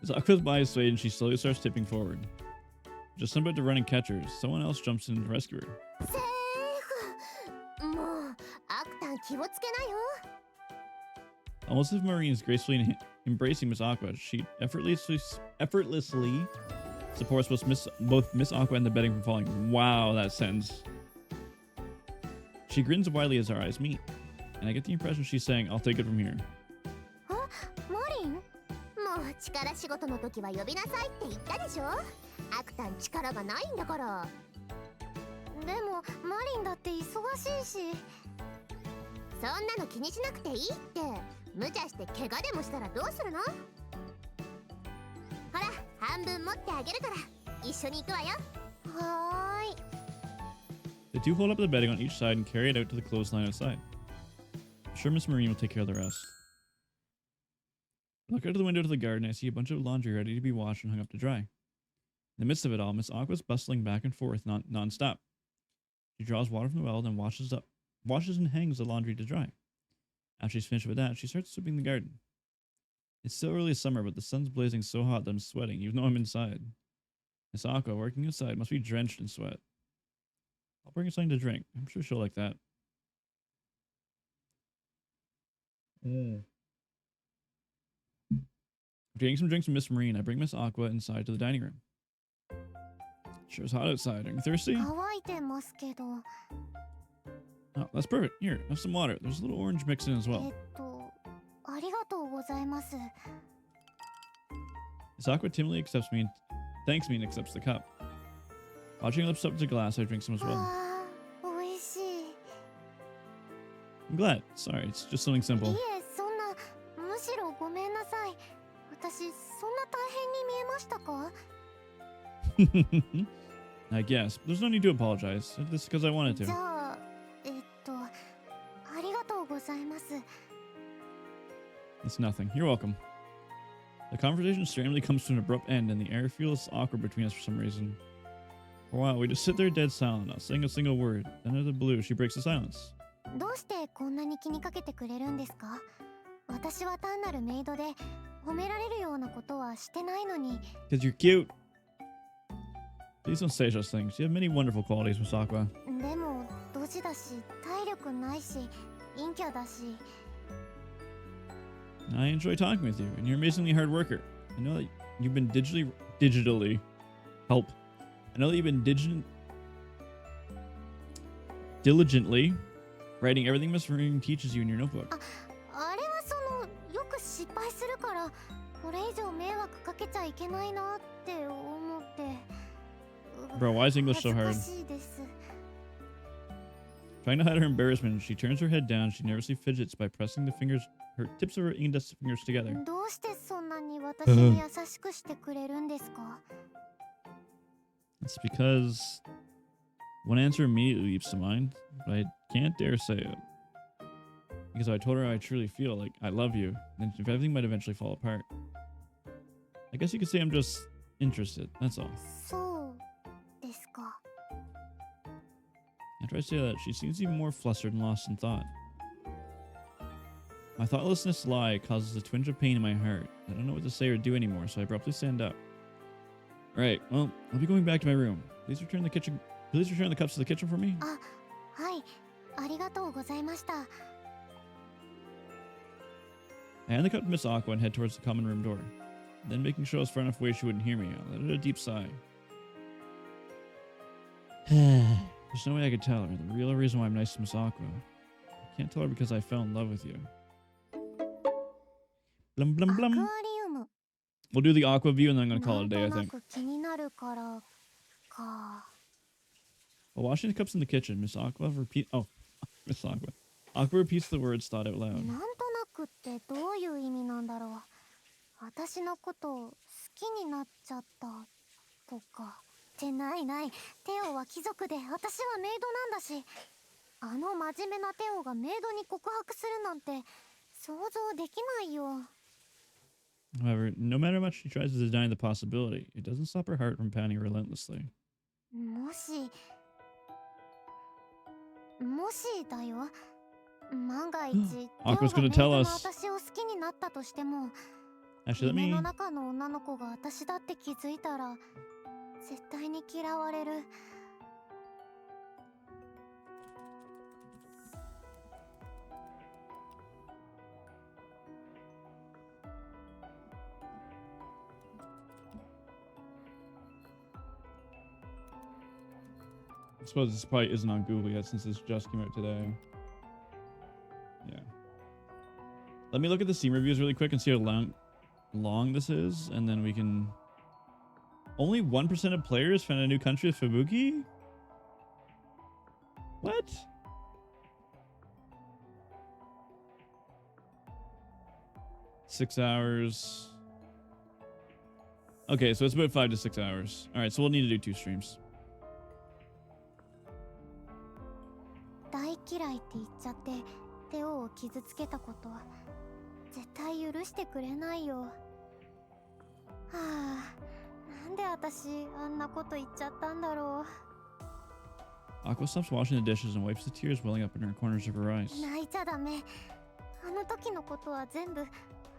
Miss Aqua's body swayed and she slowly starts tipping forward. Just about to run and catch her, someone else jumps in to rescue her. セーフ。もうアクタン気をつけなよ。 Almost as if Marine is gracefully embracing Miss Aqua, she effortlessly supports both Miss Aqua and the bedding from falling. Wow, that sentence. She grins widely as our eyes meet, and I get the impression she's saying, I'll take it from here. あ、マリン？もう力仕事の時は呼びなさいって言ったでしょ。アクタン力がないんだから。でもマリンだって忙しいし。そんなの気にしなくていいって。無茶して怪我でもしたらどうするの？ほら、半分持ってあげるから一緒に行くわよ。はーい。 The two hold up the bedding on each side and carry it out to the clothesline outside. I'm sure Miss Marine will take care of the rest. I look out of the window to the garden and I see a bunch of laundry ready to be washed and hung up to dry. In the midst of it all, Miss Aqua's bustling back and forth non-stop. She draws water from the well, then washes and hangs the laundry to dry. After she's finished with that, she starts sweeping the garden. It's still early summer, but the sun's blazing so hot that I'm sweating, even though I'm inside. Miss Aqua, working inside, must be drenched in sweat. I'll bring her something to drink. I'm sure she'll like that. After getting some drinks from Miss Marine, I bring Miss Aqua inside to the dining room. Sure is hot outside. Are you thirsty? 乾いてますけど。 Oh, that's perfect. Here, have some water. There's a little orange mixed in as well. ありがとうございます。 Miss Aqua timidly thanks me and accepts the cup. Watching her lips up to the glass, I drink some as well. あー、美味しい。 I'm glad. Sorry, it's just something simple. いえ、そんな、むしろごめんなさい。私、そんな大変に見えましたか？ I guess. There's no need to apologize. This is because I wanted じ to. ゃあ、ありがとうございます。 It's nothing. You're welcome. The conversation strangely comes to an abrupt end, and the air feels awkward between us for some reason. For a while, we just sit there dead silent, not saying a single word. Then out of the blue, she breaks the silence. どうしてこんなに気にかけてくれるんですか？私は単なるメイドで褒められるようなことはしてないのに。 Because you're cute. Please don't say such things. You have many wonderful qualities, Miss Aqua. でもドジだし体力ないし陰キャだし。 I enjoy talking with you, and you're an amazingly hard worker. I know that you've been digitally help. I know that you've been diligently writing everything Miss Marine teaches you in your notebook. あれはそのよく失敗するからこれ以上迷惑かけちゃいけないなって思って。 Bro, why is English so hard? 恥ずかしいです。 Trying to hide her embarrassment, she turns her head down. She nervously fidgets by pressing her tips of her index fingers together. どうしてそんなに私に優しくしてくれるんですか？ It's because one answer immediately leaps to mind, but I can't dare say it. Because if I told her how I truly feel, like I love you, then everything might eventually fall apart. I guess you could say I'm just interested, that's all. そうですか。 After I say that, she seems even more flustered and lost in thought. My thoughtlessness lie causes a twinge of pain in my heart. I don't know what to say or do anymore, so I abruptly stand up. Alright, well, I'll be going back to my room. Please return the cups to the kitchen for me. あ、はい、ありがとうございました。I hand the cup to Miss Aqua and head towards the common room door. Then, making sure I was far enough away she wouldn't hear me, I let out a deep sigh. There's no way I could tell her the real reason why I'm nice to Miss Aqua. I can't tell her because I fell in love with you. Blum blum blum. AQUARIUM. We'll do the Aqua view and then I'm gonna call it a day, I なんとな think. く気になるからか。 While washing the cups in the kitchen, Miss Aqua Miss Aqua. Aqua repeats the words thought out なん loud. となくってどういう意味なんだろう。私のことを好きになっちゃったとか。ってないない。テオは貴族で私はメイドなんだし。あの真面目なテオがメイドに告白するなんて想像できないよ。 However, no matter how much she tries to deny the possibility, it doesn't stop her heart from pounding relentlessly. もしだよ。万が一、テオが Aqua's メ gonna イド tell の us. 私を好きになったとしても、 Actually, let 夢 me. の中の女の子が私だって気づいたら、絶対に嫌われる。 I suppose this probably isn't on Google yet since this just came out today. Yeah. Let me look at the Steam reviews really quick and see how long this is, and then we can. Only 1% of players found a new country with Fubuki? What? Six hours. Okay, so it's about 5 to 6 hours. All right, so we'll need to do 2 streams. 大嫌いって言っちゃってテオを傷つけたことは絶対許してくれないよ。はあ、なんで私あんなこと言っちゃったんだろう。 Aqua stops washing the dishes and wipes the tears welling up in her corners of her eyes. 泣いちゃダメ。あの時のことは全部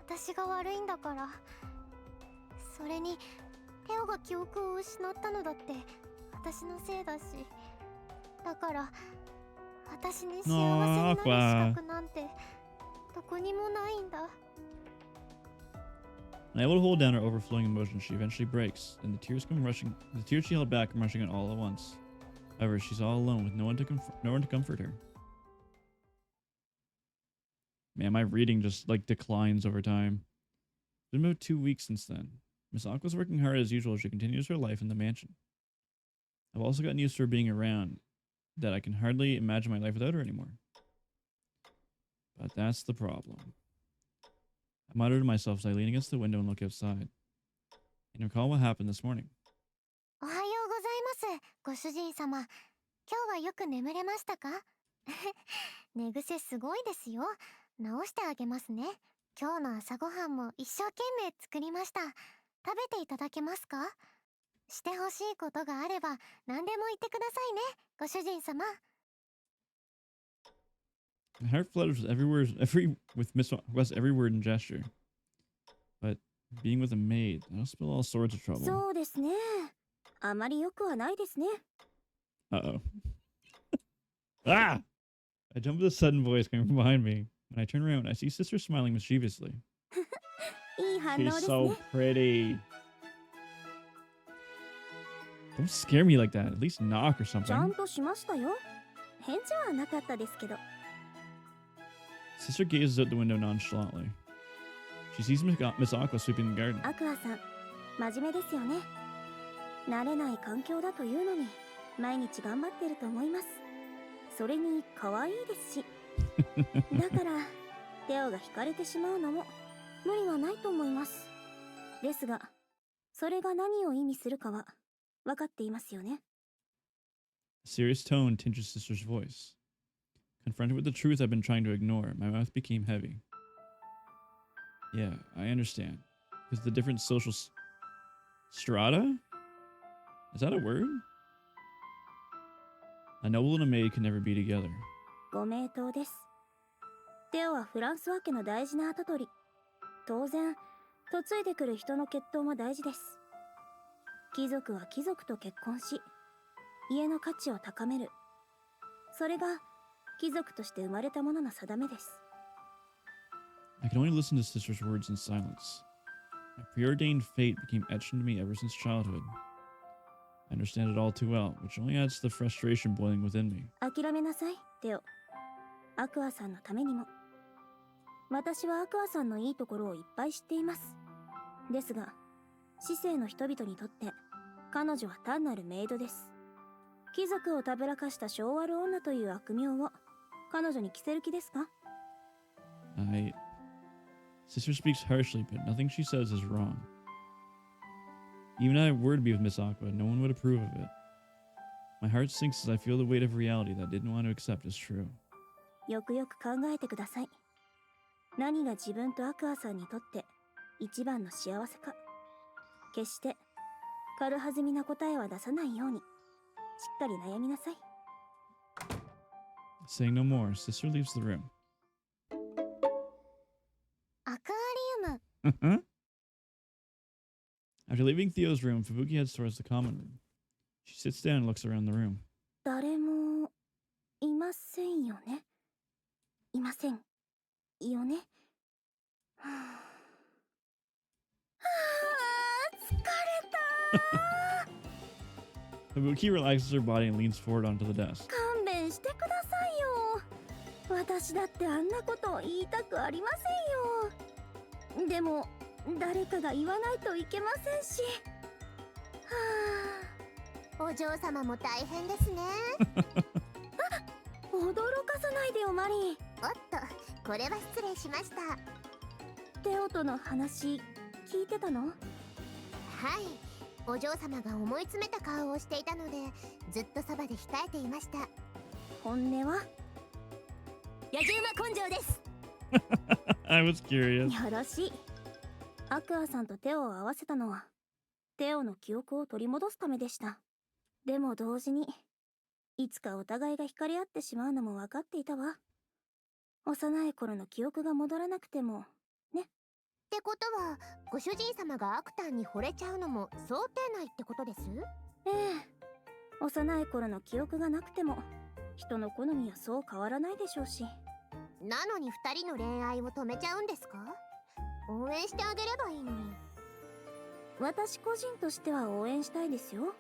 私が悪いんだから。それにテオが記憶を失ったのだって私のせいだし。だから私に幸せになる資格なんてどこにもないんだ。 Unable to hold down her overflowing emotions, she eventually breaks, and the tears she held back come rushing out all at once. However, she's all alone with no one to comfort her. Man, my reading just like declines over time. It's been about 2 weeks since then. Miss Aqua's working hard as usual as she continues her life in the mansion. I've also gotten used to her being around, that I can hardly imagine my life without her anymore. But that's the problem. I muttered to myself as I lean against the window and look outside, and recall what happened this morning. おはようございます、ご主人様。今日はよく眠れましたか？寝癖すごいですよ。直してあげますね。今日の朝ごはんも一生懸命作りました。食べていただけますか？してほしいことがあれば何でも言ってくださいね、ご主人様。 My heart flutters with Miss Aqua's every word and gesture. But being with a maid, that'll spell all sorts of trouble. そうですね。あまり良くはないですね。Uh-oh. Ah! I jump with a sudden voice coming from behind me. When I turn around, I see Sister smiling mischievously. いい反応で She's す so ね。 pretty. Don't scare me like that. At least knock or ちゃん something. としましたよ。返事はなかったですけど。 Sister gazes out the window nonchalantly. She sees Miss Aqua sweeping the garden. アクアさん、真面目ですよね。慣れない環境だというのに、毎日頑張ってると思います。それに可愛いですし。だから、テオが惹かれてしまうのも無理はないと思います。ですが、それが何を意味するかは分かっていますよね。 A serious tone tinges Sister's voice. Confronted with the truth I've been trying to ignore, my mouth became heavy. Yeah, I understand. Because the different social strata? Is that a word? A noble and a maid can never be together. ご名答です。テオはフランスワ家の大事な跡取り。当然、嫁いでくる人の血統も大事です。貴族は貴族と結婚し、家の価値を高める。それが貴族として生まれたものの定めです。I could only listen to sister's words in silence. My preordained fate became etched into me ever since childhood. I understand it all too well, which only adds to the frustration boiling within me. 諦めなさい、テオ。アクアさんのためにも。私はアクアさんのいいところをいっぱい知っています。ですが、市政の人々にとって、彼女は単なるメイドです。貴族をたぶらかした性悪女という悪名を彼女に着せる気ですか？ Sister speaks harshly, but nothing she says is wrong. Even if I were to be with Miss Aqua, no one would approve of it. My heart sinks as I feel the weight of reality that I didn't want to accept as true. よくよく考えてください。何が自分とアクアさんにとって一番の幸せか。決して軽はずみな答えは出さないように、しっかり悩みなさい。Saying no more, Sister leaves the room. アクアリウム。After leaving Theo's room, Fubuki heads towards the common room. She sits down and looks around the room. 誰もいませんよね。いませんよね。はあ、疲れた。Fubuki relaxes her body and leans forward onto the desk. 勘弁してくださいよ。私だってあんなことを言いたくありませんよ。でも誰かが言わないといけませんし。はお嬢様も大変ですね。あ、驚かさないでよマリー。おっと、これは失礼しました。テオとの話聞いてたの？はい、お嬢様が思い詰めた顔をしていたので、ずっとそばで控えていました。本音は野獣馬根性です。I was curious. よろしい。アクアさんと手を合わせたのはテオの記憶を取り戻すためでした。でも同時にいつかお互いが惹かれ合ってしまうのも分かっていたわ。幼い頃の記憶が戻らなくてもね。ってことは、ご主人様がアクタンに惚れちゃうのも想定内ってことです？ええ、幼い頃の記憶がなくても人の好みはそう変わらないでしょうし。なのに2人の恋愛を止めちゃうんですか？応援してあげればいいのに。私個人としては応援したいですよ。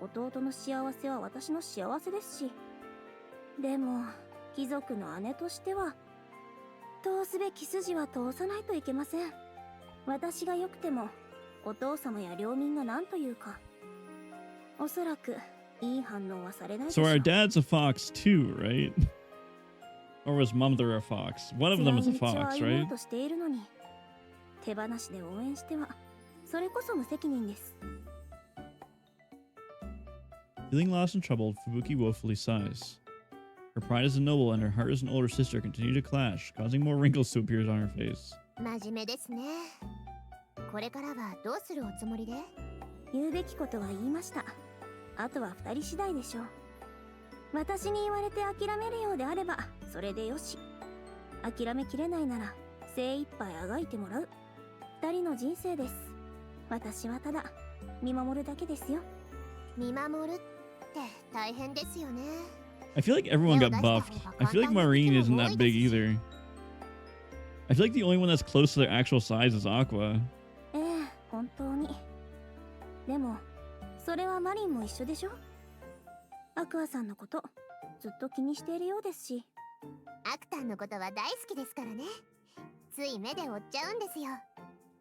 弟の幸せは私の幸せですし。でも貴族の姉としては通すべき筋は通さないといけません。私が良くてもお父様や領民が何というか、おそらくいい反応はされないでしょ So う。 our dad's a fox too, right? Or was mother a fox? One of them is a 強い道を fox, 歩も right? うとしているのに手放しで応援してはそれこそ無責任です。 Feeling lost and troubled, Fubuki woefully sighs. Her pride as a noble and her heart as an older sister continue to clash, causing more wrinkles to appear on her face. 真面目ですね。これからはどうするおつもりで？言うべきことは言いました。あとは二人次第でしょう。私に言われて諦めるようであればそれでよし。諦めきれないなら精一杯あがいてもらう。二人の人生です。私はただ見守るだけですよ。見守るって大変ですよね。I feel like everyone got buffed. I feel like Marine isn't that big either. I feel like the only one that's close to their actual size is Aqua. ええ、本当に。でもそれはマリンも一緒でしょ。アクアさんのことずっと気にしているようですし。アクタンのことは大好きですからね。つい目で追っちゃうんですよ。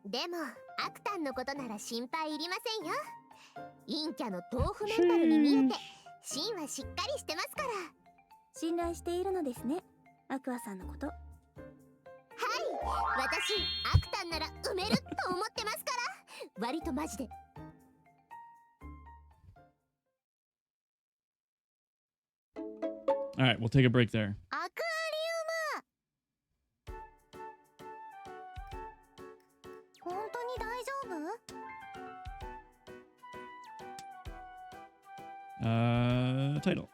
でもアクタンのことなら心配いりませんよ。陰キャの豆腐メンタルに見えて芯はしっかりしてますから。信頼しているのですね、アクアさんのこと。はい、私アクタンなら埋めると思ってますから。割とマジで。All right, we'll take a break there. アクアリウム。本当に大丈夫？ Title.